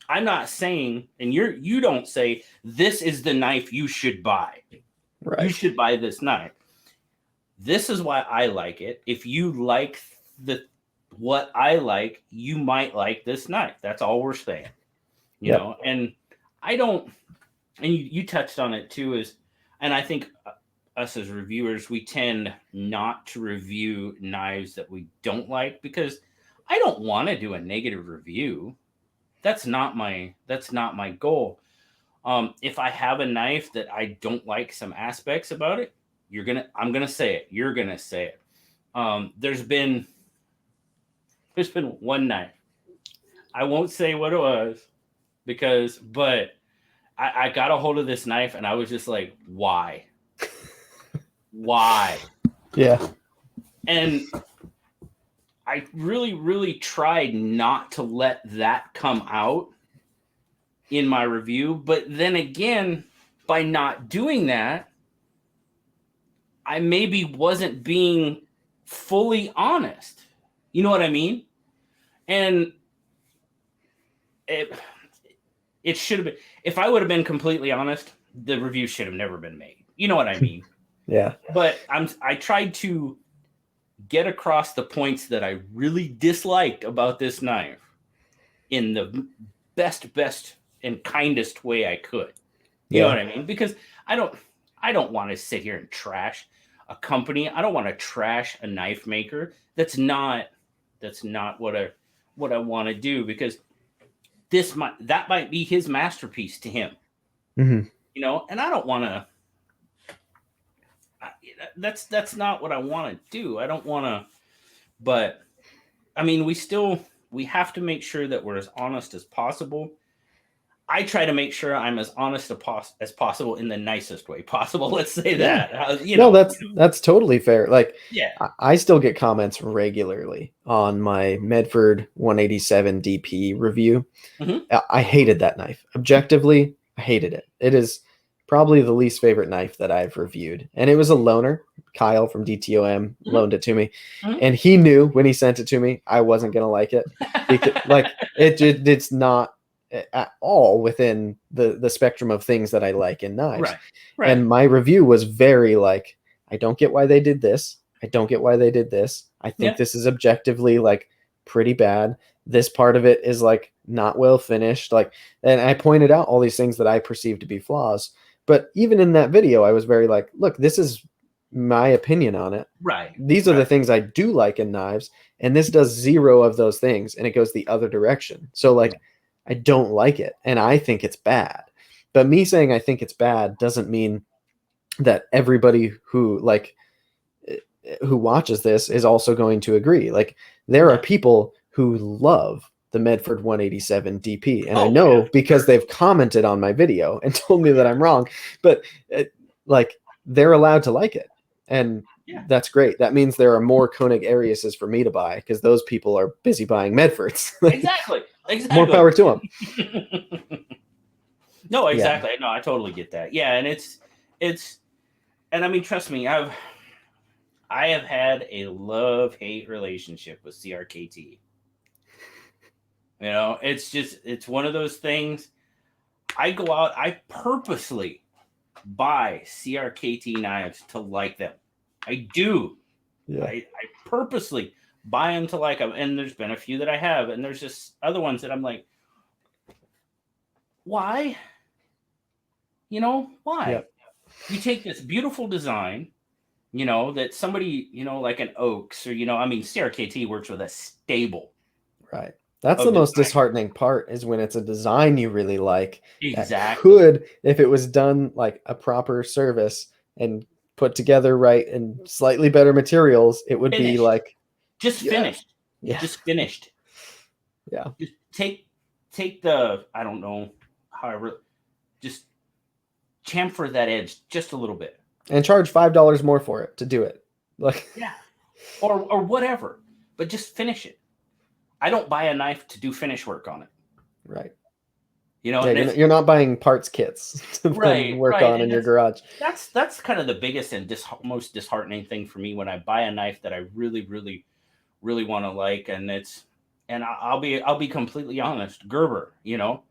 I'm not saying, and you don't say this is the knife you should buy. You Right. should buy this knife. This is why I like it. If you like the what I like, you might like this knife. That's all we're saying. You Yep. know, and I don't. And you touched on it too. Is and I think us as reviewers, we tend not to review knives that we don't like because I don't want to do a negative review. That's not my goal. If I have a knife that I don't like some aspects about it, I'm gonna say it. You're gonna say it. There's been one knife. I won't say what it was but I got a hold of this knife and I was just like, why? Why? Yeah. And I really, really tried not to let that come out in my review. But then again, by not doing that, I maybe wasn't being fully honest. You know what I mean? And it it should have been, if I would have been completely honest, the review should have never been made. You know what I mean? Yeah. But I tried to get across the points that I really disliked about this knife in the best and kindest way I could. You know Yeah. what I mean? Because I don't I don't want to sit here and trash a company. I don't want to trash a knife maker. That's not what I want to do because that might be his masterpiece to him. Hmm. You know, and I don't want to that's not what I want to do. I don't want to but I mean, we have to make sure that we're as honest as possible. I try to make sure I'm as honest as possible in the nicest way possible. Let's say Yeah. that. No, that's totally fair. Like, Yeah. I still get comments regularly on my Medford 187 DP review. Hmm. I hated that knife. Objectively, I hated it. It is probably the least favorite knife that I've reviewed. And it was a loaner. Kyle from DTOM Hmm. loaned it to me. Hmm. And he knew when he sent it to me, I wasn't going to like it. Because, like, it's not at all within the spectrum of things that I like in knives. Right. Right. And my review was very like, I don't get why they did this. I don't get why they did this. I think Yeah. this is objectively like pretty bad. This part of it is like not well finished. Like, and I pointed out all these things that I perceive to be flaws. But even in that video, I was very like, look, this is my opinion on it. Right. These are the things I do like in knives, and this does zero of those things, and it goes the other direction. So like, I don't like it, and I think it's bad. But me saying I think it's bad doesn't mean that everybody who like who watches this is also going to agree. Like, there are people who love the Medford 187 DP, and I know because they've commented on my video and told me that I'm wrong. But like, they're allowed to like it, and that's great. That means there are more Koenig Ariuses for me to buy because those people are busy buying Medfords. Exactly. More power to them. No, exactly. No, I totally get that. Yeah, and it's, and I mean, trust me, I have had a love-hate relationship with CRKT. You know, it's one of those things. I go out, I purposely buy CRKT knives to like them. I do. Yeah. I purposely buy them to like them. And there's been a few that I have, and there's just other ones that I'm like, why? You know, why? Yeah. You take this beautiful design, you know, that somebody, you know, like an Oaks or, you know, I mean, CRKT works with a stable. Right. That's the most disheartening part, is when it's a design you really like. Exactly. That could, if it was done like a proper service and put together right and slightly better materials, it would be like just finished. Yeah. Just finished. Yeah. Just take the, I don't know, however, just chamfer that edge just a little bit. And charge $5 more for it to do it. Like, yeah. Or whatever. But just finish it. I don't buy a knife to do finish work on it. Right. You know, you're not buying parts kits to work on in your garage. That's kind of the biggest and most disheartening thing for me when I buy a knife that I really, really, really want to like, and I'll be completely honest. Gerber, you know,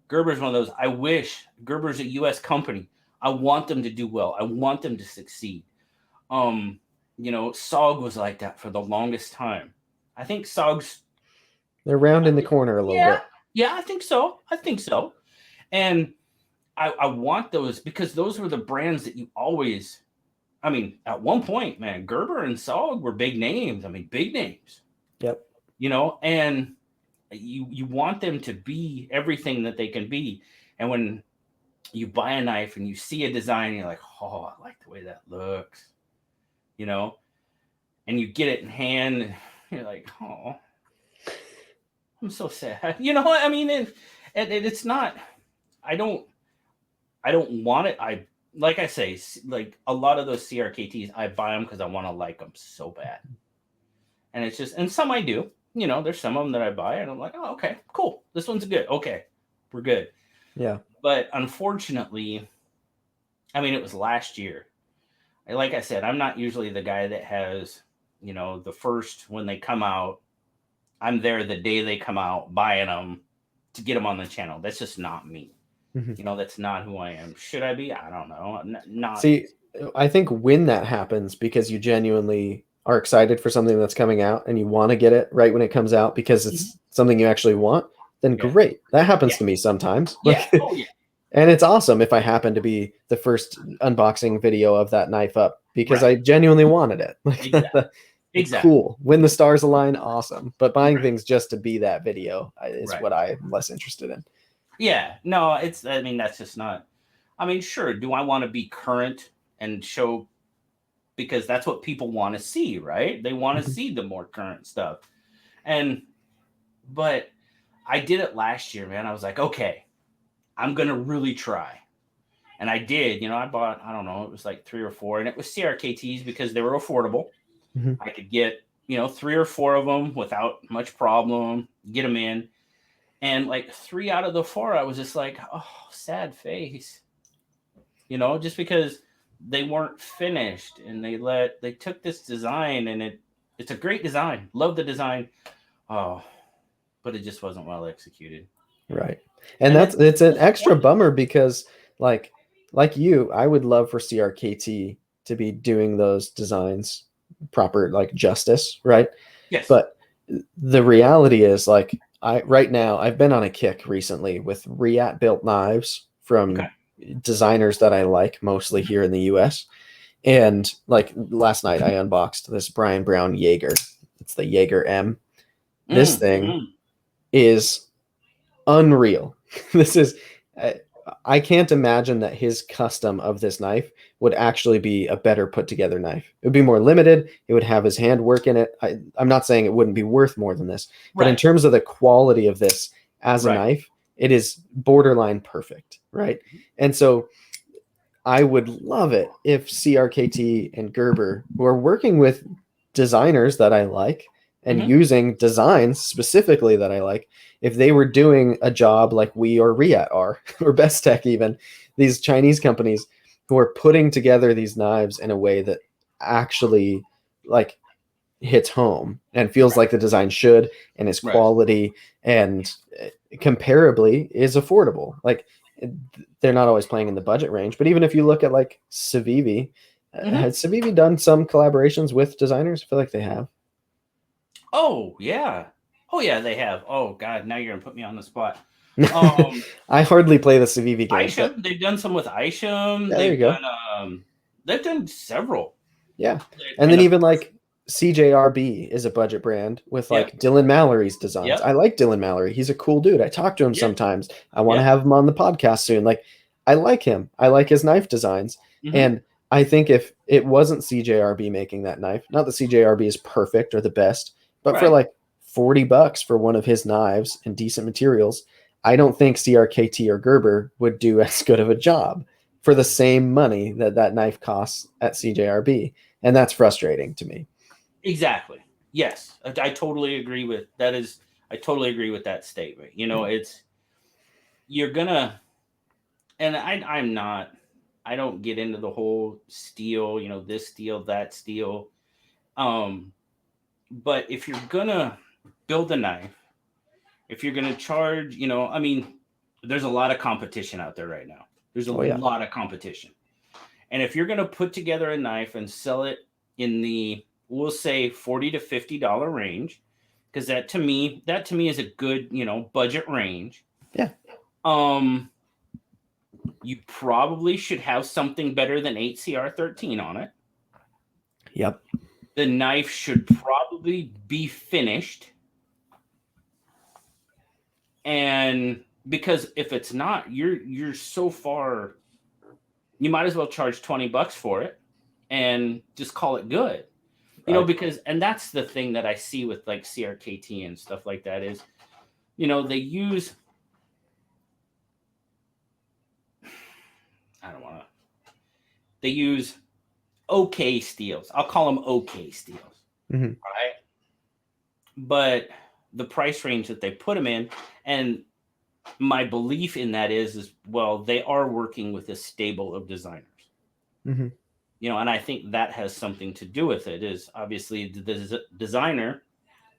Gerber's one of those. I wish Gerber's a U.S. company. I want them to do well. I want them to succeed. You know, SOG was like that for the longest time. I think SOG's, they're rounding the corner a little bit. Yeah, I think so. And I want those because those were the brands that you always, I mean, at one point, man, Gerber and SOG were big names. I mean, big names. Yep. You know, and you want them to be everything that they can be. And when you buy a knife and you see a design, you're like, oh, I like the way that looks, you know, and you get it in hand, and you're like, oh, I'm so sad. You know what I mean? And it's not, I don't want it. Like I say, like a lot of those CRKTs, I buy them because I want to like them so bad. And it's just, and some I do, you know, there's some of them that I buy and I'm like, oh, okay, cool. This one's good. Okay, we're good. Yeah. But unfortunately, I mean, it was last year. Like I said, I'm not usually the guy that has, you know, the first, when they come out, I'm there the day they come out buying them to get them on the channel. That's just not me. Mm-hmm. You know, that's not who I am. Should I be? I don't know. Not. See, I think when that happens, because you genuinely are excited for something that's coming out and you want to get it right when it comes out because it's something you actually want, then great. That happens to me sometimes. Yeah. Oh, yeah. And it's awesome if I happen to be the first unboxing video of that knife up because I genuinely wanted it. Like, exactly. Cool. When the stars align, awesome. But buying things just to be that video is what I'm less interested in. Yeah. No, I mean, that's just not, I mean, sure. Do I want to be current and show, because that's what people want to see, right? They want to see the more current stuff. But I did it last year, man. I was like, okay, I'm going to really try. And I did, I bought, I don't know, it was like 3 or 4, and it was CRKTs because they were affordable. Mm-hmm. I could get, 3 or 4 of them without much problem, get them in. And like 3 out of the 4, I was just like, oh, sad face, just because they weren't finished, and they took this design, and it's a great design. Love the design. Oh, but it just wasn't well executed. Right. And it's an extra bummer because like you, I would love for CRKT to be doing those designs proper, like justice, right? Yes. But the reality is, like, right now I've been on a kick recently with Reat built knives from designers that I like, mostly here in the US. And like last night I unboxed this Brian Brown Jaeger. It's the Jaeger M. This thing is unreal. This is I can't imagine that his custom of this knife would actually be a better put together knife. It would be more limited. It would have his hand work in it. I'm not saying it wouldn't be worth more than this, but in terms of the quality of this as a knife, it is borderline perfect, right? And so I would love it if CRKT and Gerber were working with designers that I like and using designs specifically that I like, if they were doing a job like we or Reat are, or Best Tech even, these Chinese companies who are putting together these knives in a way that actually like hits home and feels like the design should, and is quality and comparably is affordable. Like, they're not always playing in the budget range, but even if you look at like Civivi, has Civivi done some collaborations with designers? I feel like they have. Oh yeah, they have. Oh god, now you're gonna put me on the spot. I hardly play the Civivi game. Isham, they've done some with Isham. Yeah, there you go. They've done several. Yeah, and then even like CJRB is a budget brand with like Dylan Mallory's designs. I like Dylan Mallory. He's a cool dude. I talk to him sometimes. I want to have him on the podcast soon. Like, I like him. I like his knife designs. And I think if it wasn't CJRB making that knife, not that CJRB is perfect or the best, but for like $40 for one of his knives and decent materials, I don't think CRKT or Gerber would do as good of a job for the same money that knife costs at CJRB. And that's frustrating to me. Exactly. Yes. I totally agree with that. I totally agree with that statement. You're gonna, and I don't get into the whole steel, this steel, that steel. But if you're gonna build a knife, if you're gonna charge, there's a lot of competition out there right now. There's a lot of competition. And if you're gonna put together a knife and sell it in the, we'll say $40 to $50 range, because that to me is a good, budget range. Yeah. You probably should have something better than 8CR13 on it. Yep. The knife should probably be finished. And because if it's not, you're so far, you might as well charge $20 for it and just call it good. Because, and that's the thing that I see with like CRKT and stuff like that is, they use, they use okay steels. I'll call them okay steels. Right. But the price range that they put them in, and my belief in that is well, they are working with a stable of designers. And I think that has something to do with it. Is obviously the designer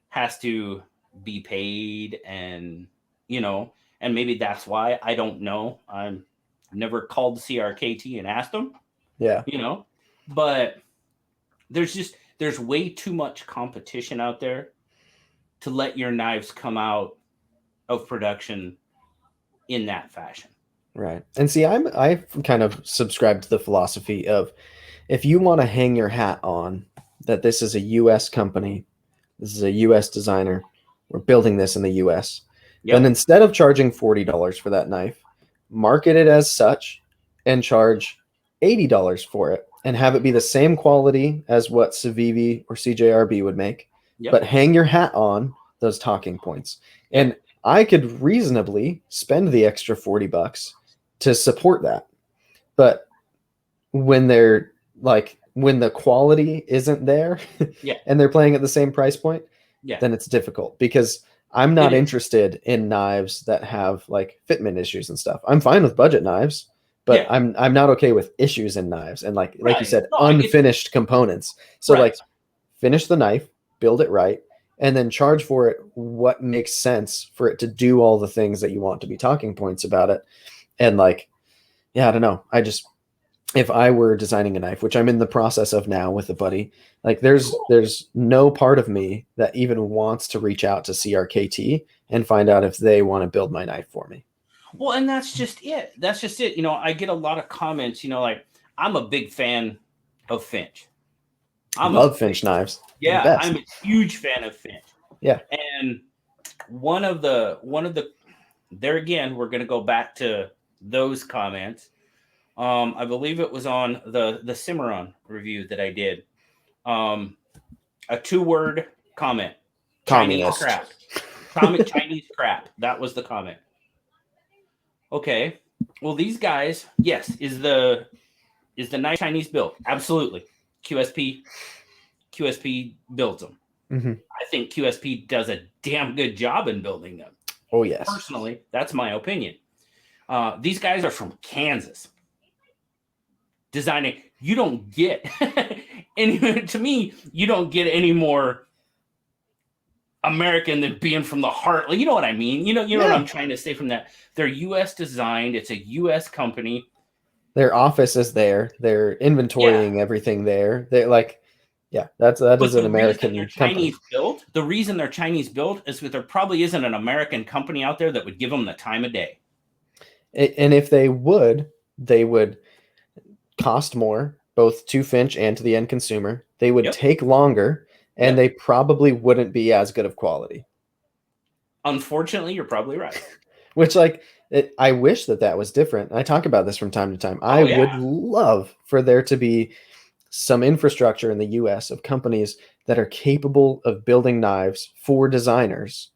has to be paid, and and maybe that's why, I don't know. I'm never called CRKT and asked them. Yeah. But there's way too much competition out there to let your knives come out of production in that fashion. Right. And see, I've kind of subscribed to the philosophy of, if you want to hang your hat on that this is a US company, this is a US designer, we're building this in the US, then instead of charging $40 for that knife, market it as such and charge $80 for it, and have it be the same quality as what Civivi or CJRB would make, but hang your hat on those talking points. And I could reasonably spend the extra $40 to support that. But when they're like, when the quality isn't there Yeah. and they're playing at the same price point, Yeah. then it's difficult because I'm not It is. interested in knives that have like fitment issues and stuff. I'm fine with budget knives, but Yeah. I'm not okay with issues in knives and like you Right. said, No, I get you. unfinished components. So Right. like finish the knife, build it right, and then charge for it what makes sense for it to do all the things that you want to be talking points about it. And like, yeah, I don't know. I just, if I were designing a knife, which I'm in the process of now with a buddy, like there's no part of me that even wants to reach out to CRKT and find out if they want to build my knife for me. Well, and that's just it. That's just it. You know, I get a lot of comments, you know, like I'm a big fan of Finch. I love Finch knives. Yeah, I'm a huge fan of Finch. Yeah. And one of the there again, we're gonna go back to those comments. I believe it was on the Cimarron review that I did. A 2-word comment. Communist. Chinese crap. Chinese crap. That was the comment. Okay. Well, these guys, yes, is the knife Chinese built? Absolutely. QSP builds them. Mm-hmm. I think QSP does a damn good job in building them. Oh, yes. Personally, that's my opinion. These guys are from Kansas. Designing, you don't get any, to me, you don't get any more American than being from the heart. You know what I mean? You know what I'm trying to say from that. They're US designed. It's a US company. Their office is there. They're inventorying everything there. They're like, yeah, that is an American company. The reason they're Chinese built is because there probably isn't an American company out there that would give them the time of day. And if they would cost more, both to Finch and to the end consumer. They would take longer, and they probably wouldn't be as good of quality. Unfortunately, you're probably right. Which, like, I wish that was different. I talk about this from time to time. I would love for there to be some infrastructure in the US of companies that are capable of building knives for designers,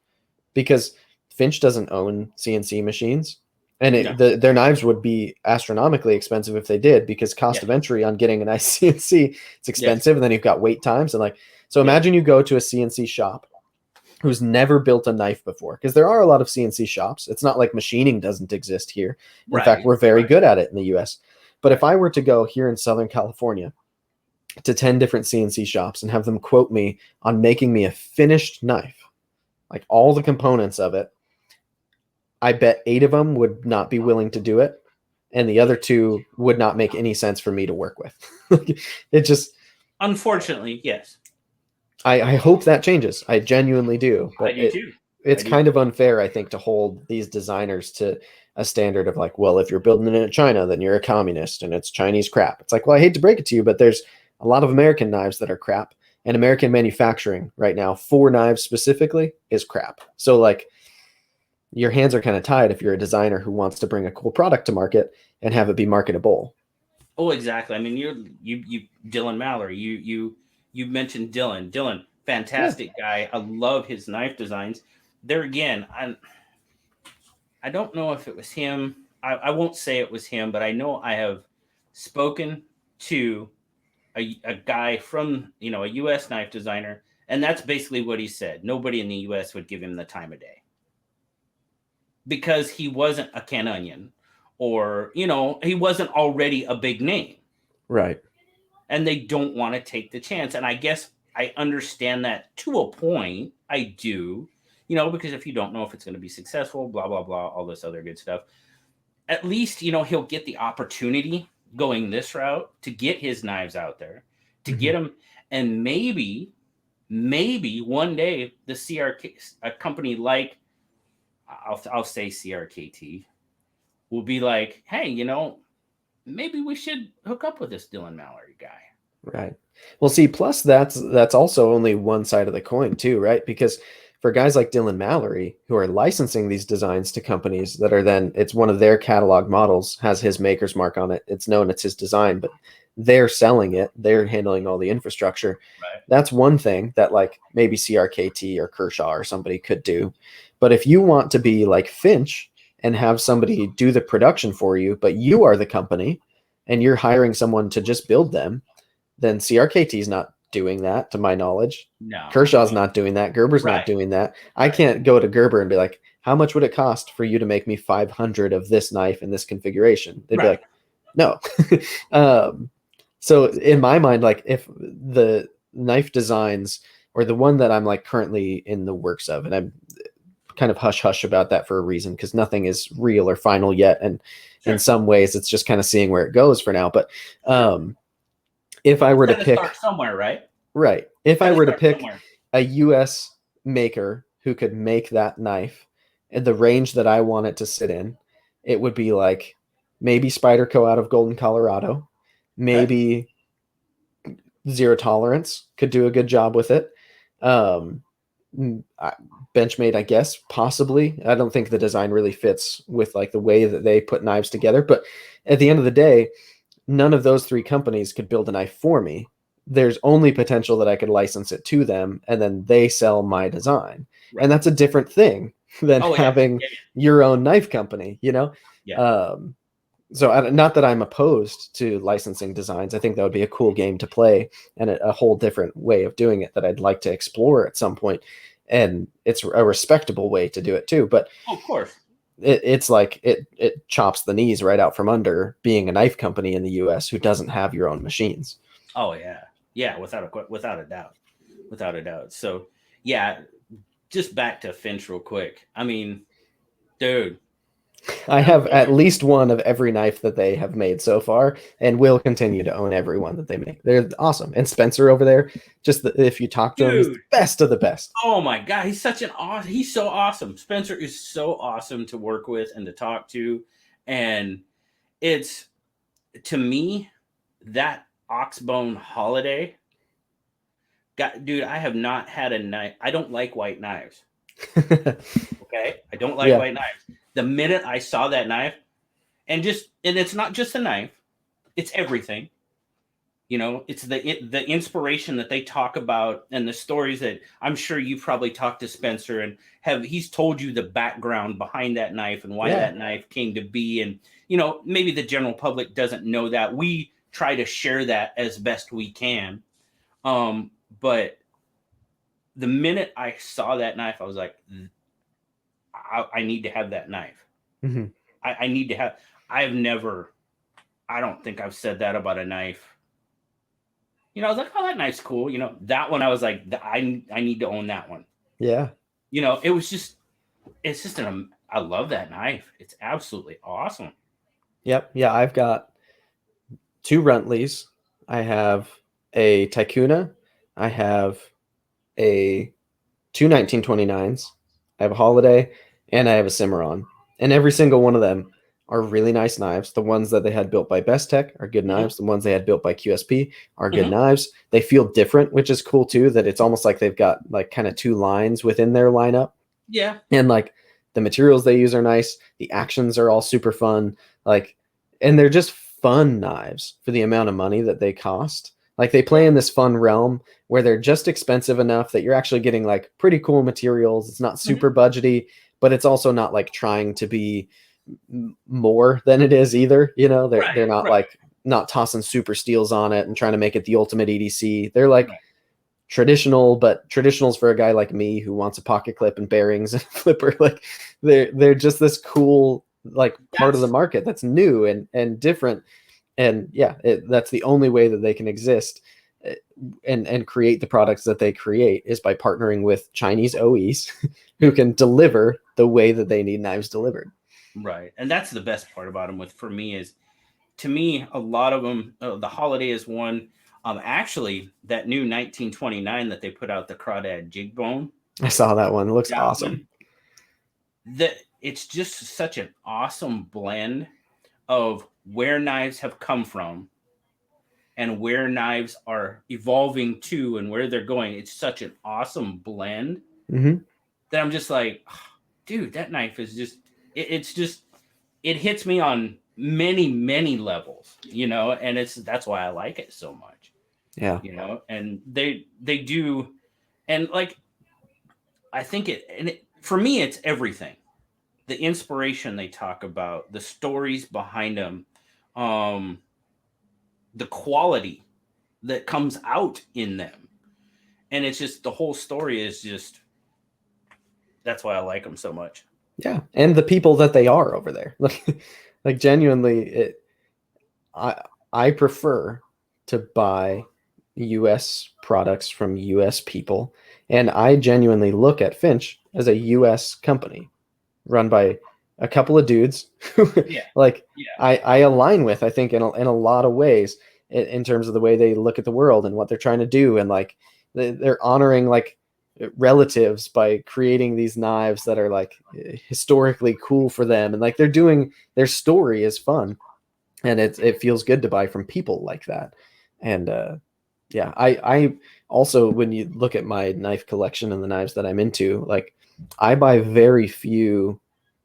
because Finch doesn't own CNC machines. And their knives would be astronomically expensive if they did, because cost of entry on getting a nice CNC, it's expensive. And then you've got wait times. And like, so imagine you go to a CNC shop who's never built a knife before, because there are a lot of CNC shops. It's not like machining doesn't exist here. In fact, we're very good at it in the US. But if I were to go here in Southern California to 10 different CNC shops and have them quote me on making me a finished knife, like all the components of it, I bet 8 of them would not be willing to do it, and the other 2 would not make any sense for me to work with. It just, unfortunately, yes. I hope that changes. I genuinely do. But I do too. It's kind of unfair, I think, to hold these designers to a standard of like, well, if you're building it in China, then you're a communist and it's Chinese crap. It's like, well, I hate to break it to you, but there's a lot of American knives that are crap, and American manufacturing right now for knives specifically is crap. So like, your hands are kind of tied if you're a designer who wants to bring a cool product to market and have it be marketable. Oh, exactly. I mean, you Dylan Mallory, you mentioned Dylan, fantastic guy. I love his knife designs. There again, I don't know if it was him. I won't say it was him, but I know I have spoken to a guy from, a US knife designer, and that's basically what he said. Nobody in the US would give him the time of day, because he wasn't a Ken Onion, or, he wasn't already a big name. Right. And they don't want to take the chance. And I guess I understand that to a point. I do, because if you don't know if it's going to be successful, blah, blah, blah, all this other good stuff, at least, he'll get the opportunity going this route to get his knives out there, to get them. And maybe one day the a company like, I'll say CRKT, will be like, hey, maybe we should hook up with this Dylan Mallory guy. Right. Well, see, plus that's also only one side of the coin too, right? Because for guys like Dylan Mallory, who are licensing these designs to companies that are then, it's one of their catalog models, has his maker's mark on it. It's known it's his design, but they're selling it. They're handling all the infrastructure. Right. That's one thing that like maybe CRKT or Kershaw or somebody could do. But if you want to be like Finch and have somebody do the production for you, but you are the company and you're hiring someone to just build them, then CRKT is not doing that, to my knowledge. No, Kershaw's no. not doing that. Gerber's not Right. doing that. I Right. can't go to Gerber and be like, how much would it cost for you to make me 500 of this knife in this configuration? They'd be Right. like, no. So in my mind, like if the knife designs or the one that I'm like currently in the works of, and I'm kind of hush hush about that for a reason because nothing is real or final yet, and in Sure. some ways it's just kind of seeing where it goes for now. But if I were to Got to pick, start somewhere, right? right, if I Got to were to start pick somewhere. a U.S. maker who could make that knife in the range that I want it to sit in, it would be like maybe Spyderco out of Golden, Colorado, Okay. maybe Zero Tolerance could do a good job with it. Um, Benchmade, I guess, possibly. I don't think the design really fits with like the way that they put knives together. But at the end of the day, none of those three companies could build a knife for me. There's only potential that I could license it to them and then they sell my design. Right. And that's a different thing than Oh yeah. having Yeah. your own knife company, you know? Yeah. Um, so not that I'm opposed to licensing designs. I think that would be a cool game to play and a whole different way of doing it that I'd like to explore at some point. And it's a respectable way to do it too. But Oh, of course. it's like it chops the knees right out from under being a knife company in the US who doesn't have your own machines. Oh yeah. Yeah. Without a doubt. Without a doubt. So yeah. Just back to Finch real quick. I mean, dude. I I'm have at sorry. least one of every knife that they have made so far, and will continue to own every one that they make. They're awesome. And Spencer over there, if you talk to him, he's the Dude. best of the best. Oh my god, he's such an awesome. He's so awesome. Spencer is so awesome to work with and to talk to, and it's to me that oxbone holiday. God, dude, I have not had a knife. I don't like white knives. Okay, I don't like Yeah. white knives. The minute I saw that knife, and it's not just a knife; it's everything. You know, it's the inspiration that they talk about and the stories that I'm sure you probably talked to Spencer and he's told you the background behind that knife and why Yeah. that knife came to be. And you know, maybe the general public doesn't know that. We try to share that as best we can. But the minute I saw that knife, I was like, I need to have that knife. Mhm. I need to have. I've never. I don't think I've said that about a knife. You know, I was like, oh, that knife's cool. You know, that one, I was like, I need to own that one. Yeah. You know, it's just I love that knife. It's absolutely awesome. Yep. Yeah. I've got two Runtleys. I have a Tycoona. I have a two 1929s. I have a Holiday, and I have a Cimarron. And every single one of them are really nice knives. The ones that they had built by Best Tech are good Mm-hmm. knives. The ones they had built by QSP are good Mm-hmm. knives. They feel different, which is cool too, that it's almost like they've got like kind of two lines within their lineup. Yeah. And like the materials they use are nice. The actions are all super fun. Like, and they're just fun knives for the amount of money that they cost. Like they play Yeah. in this fun realm where they're just expensive enough that you're actually getting like pretty cool materials. It's not Mm-hmm. super budgety, but it's also not like trying to be more than it is either. You know, they're Right. not Right. like not tossing super steels on it and trying to make it the ultimate EDC. They're like Right. traditional, but traditionals for a guy like me who wants a pocket clip and bearings and flipper. Like they're just this cool like part of the That's market that's new and different. And yeah, that's the only way that they can exist and create the products that they create is by partnering with Chinese OEs who can deliver the way that they need knives delivered. right. And that's the best part about them. With for me is to me a lot of them. The holiday is one. Actually, that new 1929 that they put out, the Crawdad Jig Bone, I saw that one. It looks that awesome. one, that it's just such an awesome blend of where knives have come from and where knives are evolving to and where they're going. It's such an awesome blend Mm-hmm. that I'm just like, oh, dude, that knife is just, it's just, it hits me on many levels, you know, and that's why I like it so much, Yeah. you know, and they do, and like, I think for me, it's everything. The inspiration they talk about, the stories behind them, um, the quality that comes out in them. And it's just the whole story is just that's why I like them so much. Yeah, and the people that they are over there. Like genuinely, I I prefer to buy US products from US people, and I genuinely look at Finch as a US company run by a couple of dudes who Yeah. like Yeah. I align with, I think, in a lot of ways in terms of the way they look at the world and what they're trying to do, and like they're honoring like relatives by creating these knives that are like historically cool for them, and like they're doing their story is fun, and it feels good to buy from people like that. And yeah, I also, when you look at my knife collection and the knives that I'm into, like I buy very few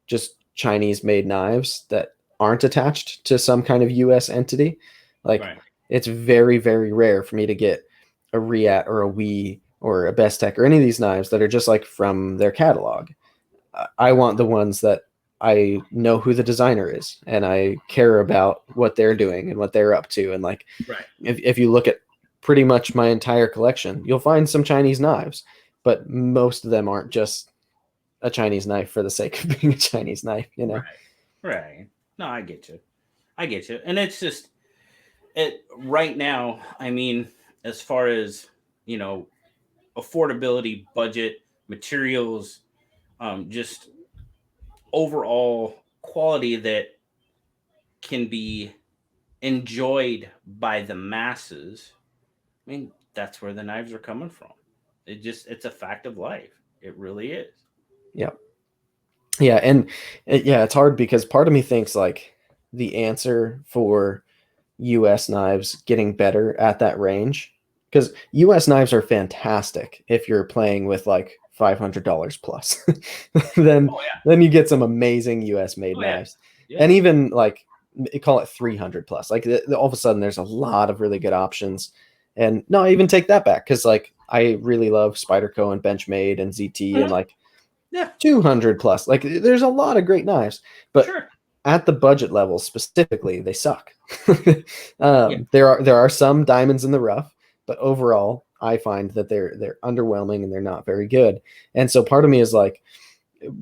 just Chinese made knives that aren't attached to some kind of US entity. Like Right. it's very, very rare for me to get a Riat or a Wee or a Bestech or any of these knives that are just like from their catalog. I want the ones that I know who the designer is and I care about what they're doing and what they're up to. And like, Right. if you look at pretty much my entire collection, you'll find some Chinese knives, but most of them aren't just a Chinese knife for the sake of being a Chinese knife, you know? Right. Right. No, I get you. I get you. And it's just it right now, I mean, as far as, you know, affordability, budget, materials, just overall quality that can be enjoyed by the masses. I mean, that's where the knives are coming from. It's a fact of life. It really is. Yeah. Yeah. And yeah, it's hard because part of me thinks like the answer for US knives getting better at that range, because US knives are fantastic if you're playing with like $500 plus. then Oh yeah. then you get some amazing US made Oh yeah. knives. Yeah. And even like call it 300 plus. Like all of a sudden there's a lot of really good options. And no, I even take that back cuz like I really love Spyderco and Benchmade and ZT and Mhm. like Yeah. 200 plus. Like there's a lot of great knives, but Sure. at the budget level specifically, they suck. Yeah. There are some diamonds in the rough, but overall, I find that they're underwhelming and they're not very good. And so part of me is like,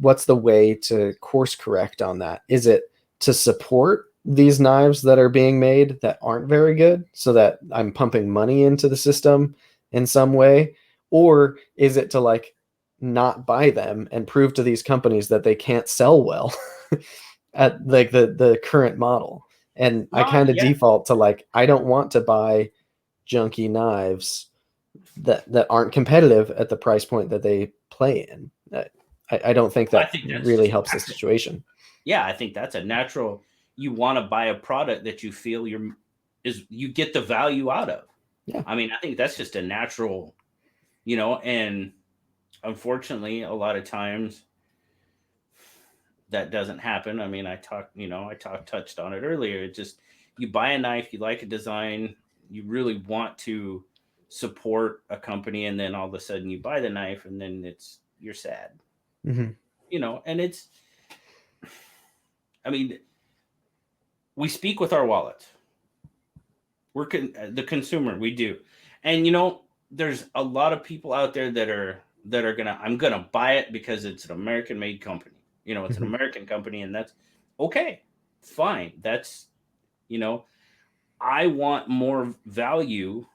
what's the way to course correct on that? Is it to support these knives that are being made that aren't very good so that I'm pumping money into the system in some way? Or is it to like not buy them and prove to these companies that they can't sell well at like the current model? And I No. kind of Yeah. default to like, I don't want to buy junky knives that aren't competitive at the price point that they play in. I don't think I that think that's really just helps the natural. situation. Yeah, I think that's a natural. You want to buy a product that you feel you get the value out of. Yeah. I mean, I think that's just a natural, and unfortunately, a lot of times that doesn't happen. I mean, touched on it earlier. It just you buy a knife, you like a design, you really want to support a company, and then all of a sudden you buy the knife, and then you're sad, Mm-hmm. and I mean, we speak with our wallets. The consumer, we do, and there's a lot of people out there that are I'm gonna buy it because it's an American made company. It's an Mm-hmm. American company, and that's okay, fine. That's you know I want more value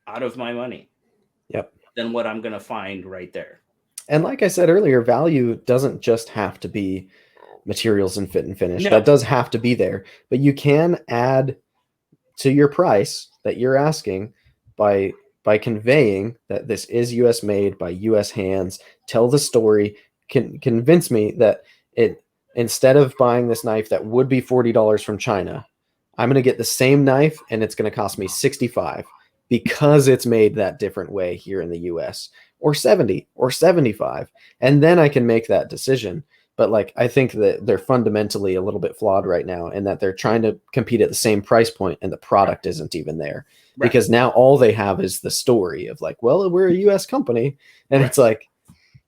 out of my money Yep. than what I'm gonna find right there. And like I said earlier, value doesn't just have to be materials and fit and finish. No. That does have to be there, but you can add to your price that you're asking by conveying that this is US made by US hands. Tell the story, can convince me that it, instead of buying this knife that would be $40 from China, I'm going to get the same knife and it's going to cost me 65 because it's made that different way here in the US, or 70 or 75, and then I can make that decision. But like I think that they're fundamentally a little bit flawed right now, and that they're trying to compete at the same price point and the product isn't even there, Right. because now all they have is the story of like, well, we're a US company, and Right. it's like,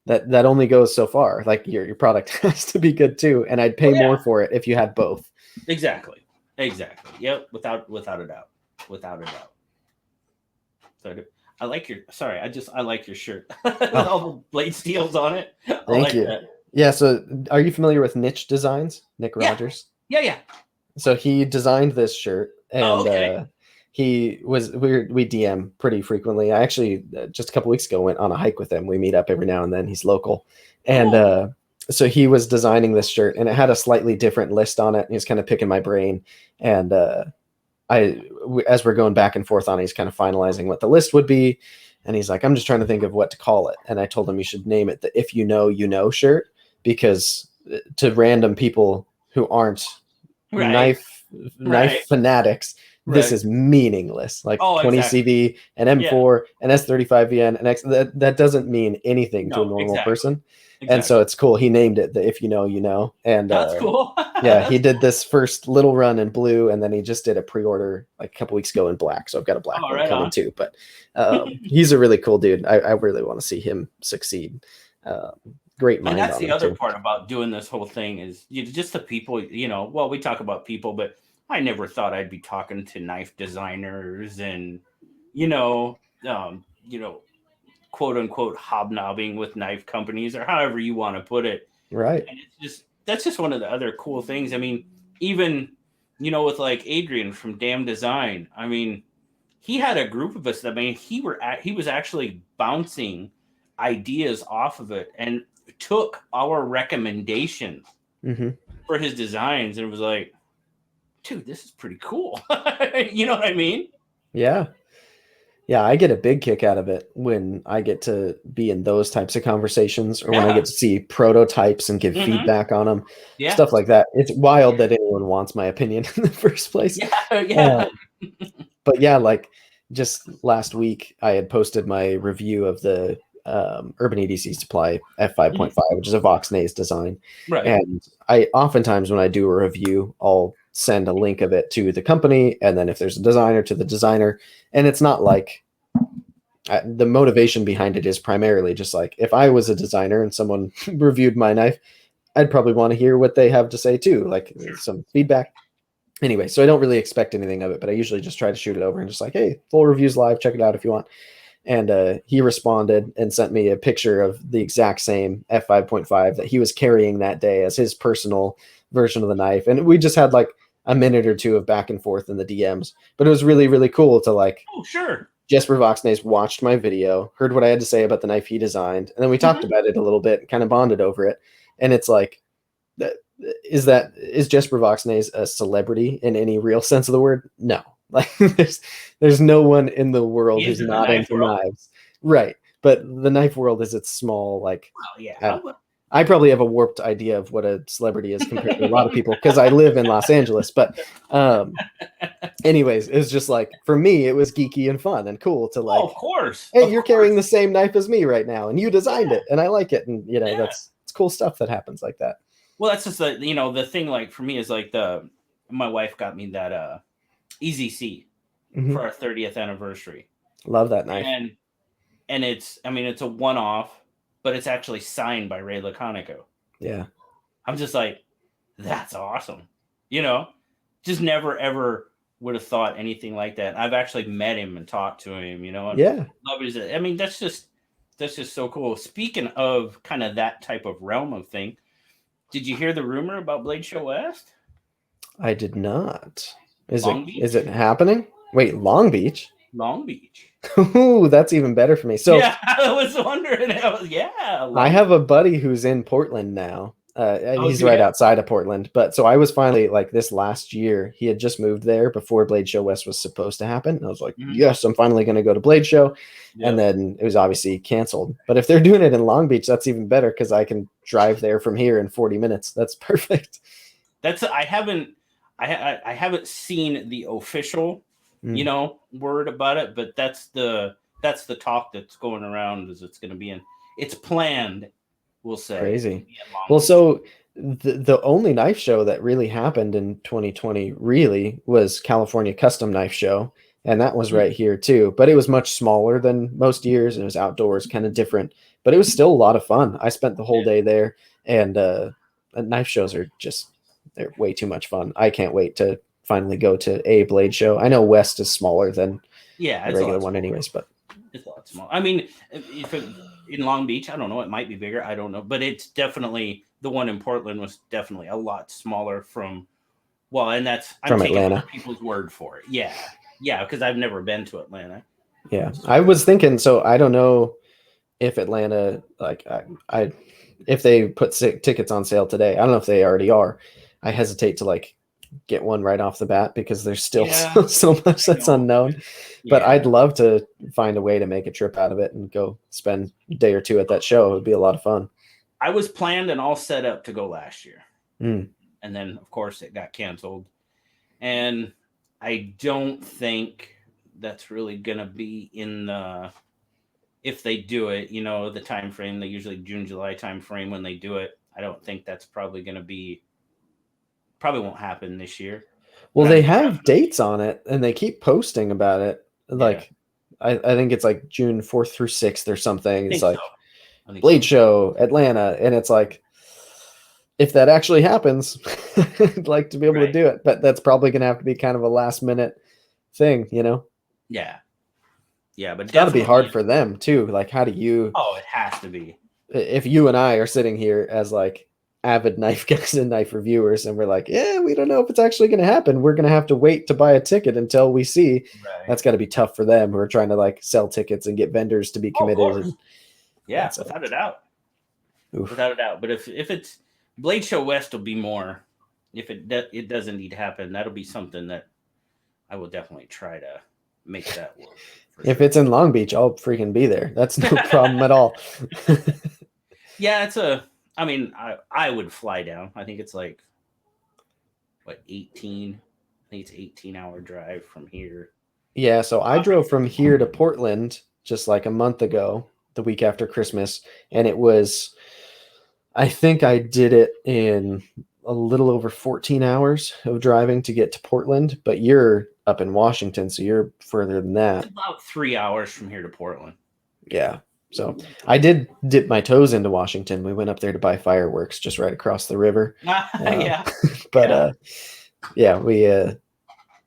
that only goes so far. Like your product has to be good too, and I'd pay more for it if you had both. Exactly. Yep. Without a doubt. Without a doubt. So I like your. Sorry, I like your shirt with all the blade steels on it. Thank you. That. Yeah. So, are you familiar with Niche Designs, Nick Rogers? Yeah. So he designed this shirt, and we DM pretty frequently. I actually just a couple weeks ago went on a hike with him. We meet up every now and then. He's local, and so he was designing this shirt, and it had a slightly different list on it. And he's kind of picking my brain, and as we're going back and forth on it, he's kind of finalizing what the list would be. And he's like, I'm just trying to think of what to call it. And I told him you should name it the "If You Know, You Know" shirt, because to random people who aren't knife fanatics, this is meaningless. Like 20 CV, an M4, an S35VN, an X. That doesn't mean anything to a normal person. And so it's cool. He named it the "If You Know, You Know." And that's cool. Yeah, he did this first little run in blue, and then he just did a pre-order like a couple weeks ago in black. So I've got a black one coming too. But he's a really cool dude. I really want to see him succeed. Great mind. And that's the other part about doing this whole thing is just the people. Well, we talk about people, but I never thought I'd be talking to knife designers and quote unquote hobnobbing with knife companies, or however you want to put it. Right. And that's just one of the other cool things. I mean, even with like Adrian from Damn Design, I mean, he had a group of us that, he was actually bouncing ideas off of it and took our recommendations for his designs, and it was like, dude, this is pretty cool. You know what I mean? Yeah. Yeah, I get a big kick out of it when I get to be in those types of conversations, or when I get to see prototypes and give feedback on them, stuff like that. It's wild that anyone wants my opinion in the first place. But yeah, like just last week, I had posted my review of the Urban EDC Supply F5.5, which is a Voxnays design. Right. And I oftentimes, when I do a review, I'll send a link of it to the company, and then if there's a designer, to the designer. And it's not like the motivation behind it is primarily just like, if I was a designer and someone reviewed my knife, I'd probably want to hear what they have to say too, like some feedback. Anyway, so I don't really expect anything of it, but I usually just try to shoot it over and just like, hey, full review's live, check it out if you want. And he responded and sent me a picture of the exact same F5.5 that he was carrying that day as his personal version of the knife. And we just had like a minute or two of back and forth in the DMs, but it was really, really cool to like, oh, sure. Jesper Voxnays watched my video, heard what I had to say about the knife he designed, and then we talked about it a little bit, kind of bonded over it. And it's like, is Jesper Voxnays a celebrity in any real sense of the word? No. Like there's no one in the world who's not into knives. Right. But the knife world is its small, like, I probably have a warped idea of what a celebrity is compared to a lot of people because I live in Los Angeles. But anyways, it's just like, for me, it was geeky and fun and cool to like, of course. Hey, you're carrying the same knife as me right now, and you designed it, and I like it. And it's cool stuff that happens like that. Well, that's just the thing, like for me is like my wife got me that EZC for our 30th anniversary. Love that knife. And it's a one-off, but it's actually signed by Ray Laconico. Yeah. I'm just like, that's awesome. Just never, ever would have thought anything like that. I've actually met him and talked to him, and love his, that's just so cool. Speaking of kind of that type of realm of thing, did you hear the rumor about Blade Show West? I did not. Is it happening? Wait, Long Beach? Long Beach. Ooh, that's even better for me. So yeah, I was wondering. I have a buddy who's in Portland now. He's right outside of Portland. But so I was finally, like, this last year, he had just moved there before Blade Show West was supposed to happen. And I was like, yes, I'm finally going to go to Blade Show. Yep. And then it was obviously canceled. But if they're doing it in Long Beach, that's even better because I can drive there from here in 40 minutes. That's perfect. I haven't seen the official, word about it, but that's the talk that's going around, is it's going to be it's planned, we'll say. Crazy. Well, so the only knife show that really happened in 2020 really was California Custom Knife Show. And that was right here too, but it was much smaller than most years. And it was outdoors, kind of different but it was still a lot of fun. I spent the whole day there, and knife shows are they're way too much fun. I can't wait to finally go to a blade show. I know West is smaller than Yeah, the it's a regular lot one smaller. anyways, but It's a lot smaller. I mean, if it, in Long Beach, I don't know, it might be bigger. I don't know, but it's definitely the one in Portland was definitely a lot smaller from. Well, and that's I'm from taking Atlanta. other people's word for it. Yeah, yeah, because I've never been to Atlanta. Yeah, I was thinking. So I don't know if Atlanta, like, I if they put tickets on sale today. I don't know if they already are. I hesitate to like get one right off the bat because there's still Yeah, so much I that's know. unknown. But Yeah, I'd love to find a way to make a trip out of it and go spend a day or two at that show. It would be a lot of fun. I was planned and all set up to go last year, Mm. and then of course it got canceled, and I don't think that's really gonna be in the if they do it, the time frame, they usually June, July time frame when they do it. I don't think that's probably going to be probably won't happen this year. Well, But they I'm have dates on it and they keep posting about it. yeah, Like, I think it's like June 4th through 6th or something. I It's think so. like I think Blade so. Show, Atlanta. And it's like, if that actually happens, I'd like to be able to Right. do it. But that's probably going to have to be kind of a last minute thing, you know? Yeah. Yeah, but It's got to be hard definitely. for them too. Like, how do you, Oh, it has to be. if you and I are sitting here as like avid knife guys and knife reviewers, and we're like, yeah, we don't know if it's actually going to happen. We're going to have to wait to buy a ticket until we see. Right. That's got to be tough for them who are trying to like sell tickets and get vendors to be Oh, of committed. course. And Yeah, that's without a doubt. oof. Without a doubt. But if it's Blade Show West will be more. If it does indeed happen, that'll be something that I will definitely try to make that work. If Sure. it's in Long Beach, I'll freaking be there. That's no problem at all. Yeah, I mean, I would fly down. I think it's like what 18. I think it's 18-hour drive from here. Yeah, so I drove from here to Portland just like a month ago, the week after Christmas, and it was, I think I did it in a little over 14 hours of driving to get to Portland, but you're up in Washington, so you're further than It's that. about 3 hours from here to Portland. Yeah. So I did dip my toes into Washington. We went up there to buy fireworks just right across the river. Yeah, But yeah. yeah, we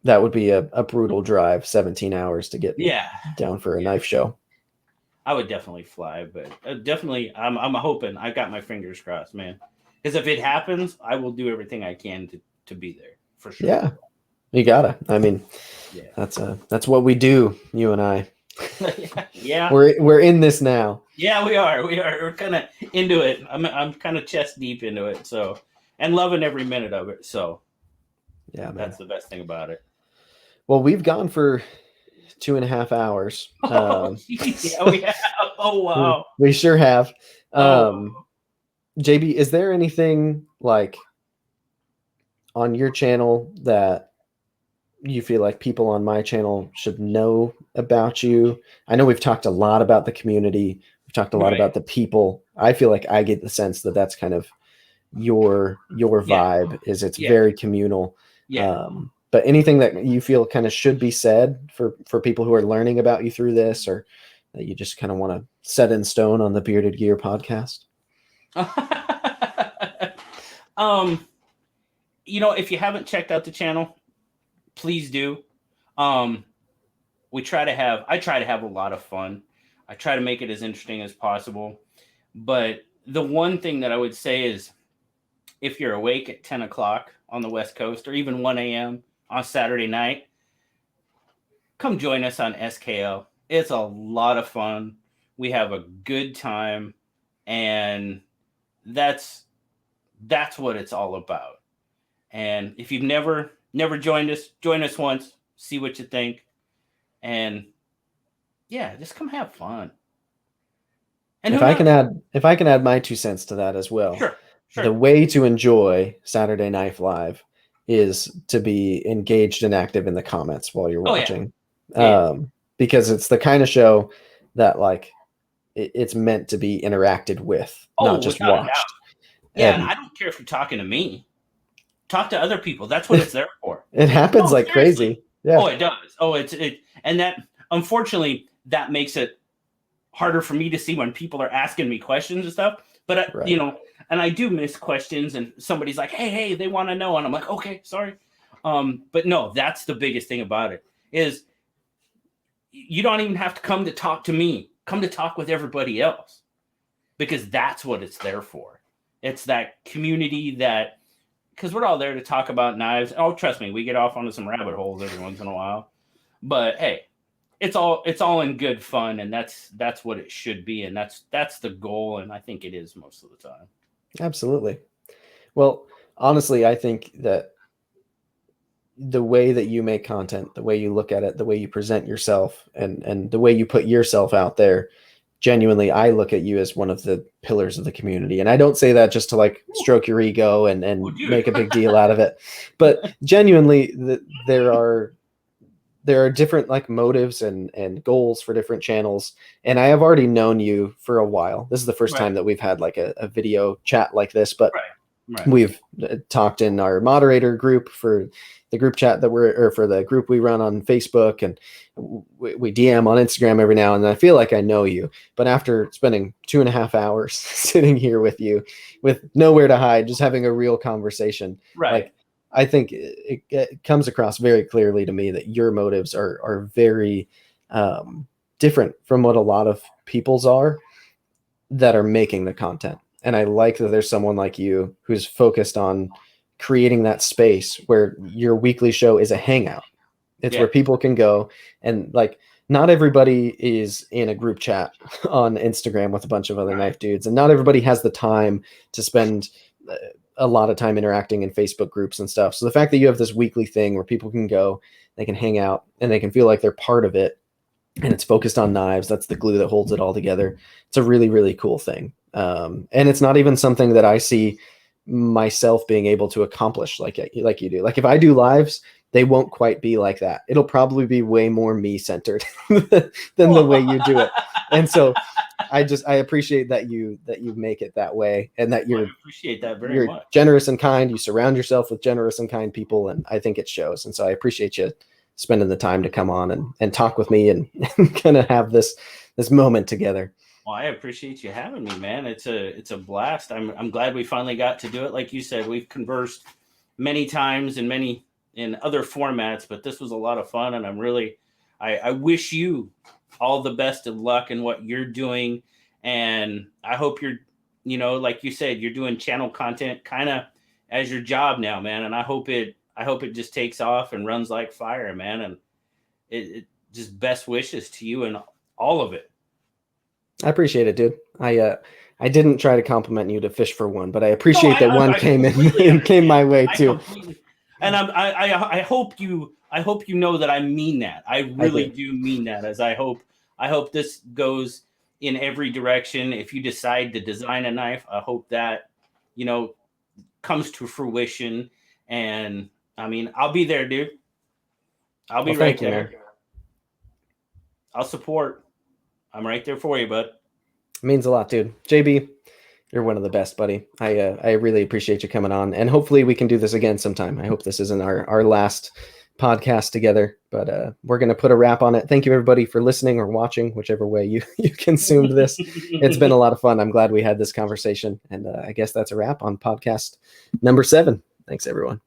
that would be a brutal drive, 17 hours to get Yeah. down for a knife show. I would definitely fly, but definitely, I'm hoping. I got my fingers crossed, man. Because if it happens, I will do everything I can to be there for sure. Yeah, you gotta. I mean, Yeah. that's what we do, you and I. Yeah. We're in this now. Yeah, we are. We're kind of into it. I'm kind of chest deep into it. So, and loving every minute of it. So, Yeah, man. that's the best thing about it. Well, we've gone for 2.5 hours. Oh, geez. Yeah, we have. Oh, wow. We sure have. Oh. JB, is there anything like on your channel that you feel like people on my channel should know about you? I know we've talked a lot about the community. We've talked a lot Right. about the people. I feel like I get the sense that that's kind of your vibe. Is it's Yeah. very communal. Yeah. But anything that you feel kind of should be said for people who are learning about you through this, or that you just kind of want to set in stone on the Bearded Gear podcast? If you haven't checked out the channel, please do. I try to have a lot of fun. I try to make it as interesting as possible. But the one thing that I would say is if you're awake at 10 o'clock on the West Coast or even 1 a.m. on Saturday night, come join us on SKL. It's a lot of fun. We have a good time, and that's what it's all about. And if you've never joined us, join us once, see what you think, and yeah, just come have fun. And if I can add my 2 cents to that as well. Sure. The way to enjoy Saturday Night Live is to be engaged and active in the comments while you're watching. Yeah. Because it's the kind of show that like it's meant to be interacted with, not just watched. Yeah, and I don't care if you're talking to me. Talk to other people. That's what it's there for. It happens like crazy. Yeah. Oh, it does. Oh, and that unfortunately that makes it harder for me to see when people are asking me questions and stuff. But Right. you know, and I do miss questions, and somebody's like, hey, they want to know, and I'm like, okay, sorry. But no, that's the biggest thing about it is you don't even have to come to talk to me. Come to talk with everybody else, because that's what it's there for. It's that community that, because we're all there to talk about knives. Oh, trust me, we get off onto some rabbit holes every once in a while. But hey, it's all in good fun, and that's what it should be, and that's the goal, and I think it is most of the time. Absolutely. Well, honestly, I think that the way that you make content, the way you look at it, the way you present yourself, and the way you put yourself out there, genuinely, I look at you as one of the pillars of the community. And I don't say that just to like stroke your ego and make a big deal out of it, but genuinely, there are different like motives and goals for different channels. And I have already known you for a while. This is the first time that we've had like a video chat like this, but we've talked in our moderator group for the group chat for the group we run on Facebook, and we DM on Instagram every now and then. I feel like I know you, but after spending 2.5 hours sitting here with you with nowhere to hide, just having a real conversation, like, I think it comes across very clearly to me that your motives are very different from what a lot of people's are that are making the content. And I like that there's someone like you who's focused on creating that space where your weekly show is a hangout. It's where people can go, and like, not everybody is in a group chat on Instagram with a bunch of other knife dudes, and not everybody has the time to spend a lot of time interacting in Facebook groups and stuff. So the fact that you have this weekly thing where people can go, they can hang out, and they can feel like they're part of it, and it's focused on knives, that's the glue that holds it all together. It's a really, really cool thing. And it's not even something that I see myself being able to accomplish like you do. Like, if I do lives, they won't quite be like that. It'll probably be way more me centered than the way you do it. And so I appreciate that you make it that way, and that I appreciate that very much. Generous and kind. You surround yourself with generous and kind people, and I think it shows. And so I appreciate you spending the time to come on and talk with me and kind of have this moment together. Well, I appreciate you having me, man. It's a blast. I'm glad we finally got to do it. Like you said, we've conversed many times in other formats, but this was a lot of fun, and I wish you all the best of luck in what you're doing. And I hope you're, like you said, you're doing channel content kind of as your job now, man. And I hope it just takes off and runs like fire, man. And it just best wishes to you and all of it. I appreciate it, dude. I didn't try to compliment you to fish for one, but I appreciate that one came my way too. And I hope you know that I mean that. I really do mean that, as I hope this goes in every direction. If you decide to design a knife, I hope that, comes to fruition. And I mean, I'll be there, dude. I'll be right there. I'll support. I'm right there for you, bud. It means a lot, dude. JB, you're one of the best, buddy. I really appreciate you coming on, and hopefully we can do this again sometime. I hope this isn't our last podcast together, but we're going to put a wrap on it. Thank you, everybody, for listening or watching, whichever way you consumed this. It's been a lot of fun. I'm glad we had this conversation, and I guess that's a wrap on podcast number 7. Thanks, everyone.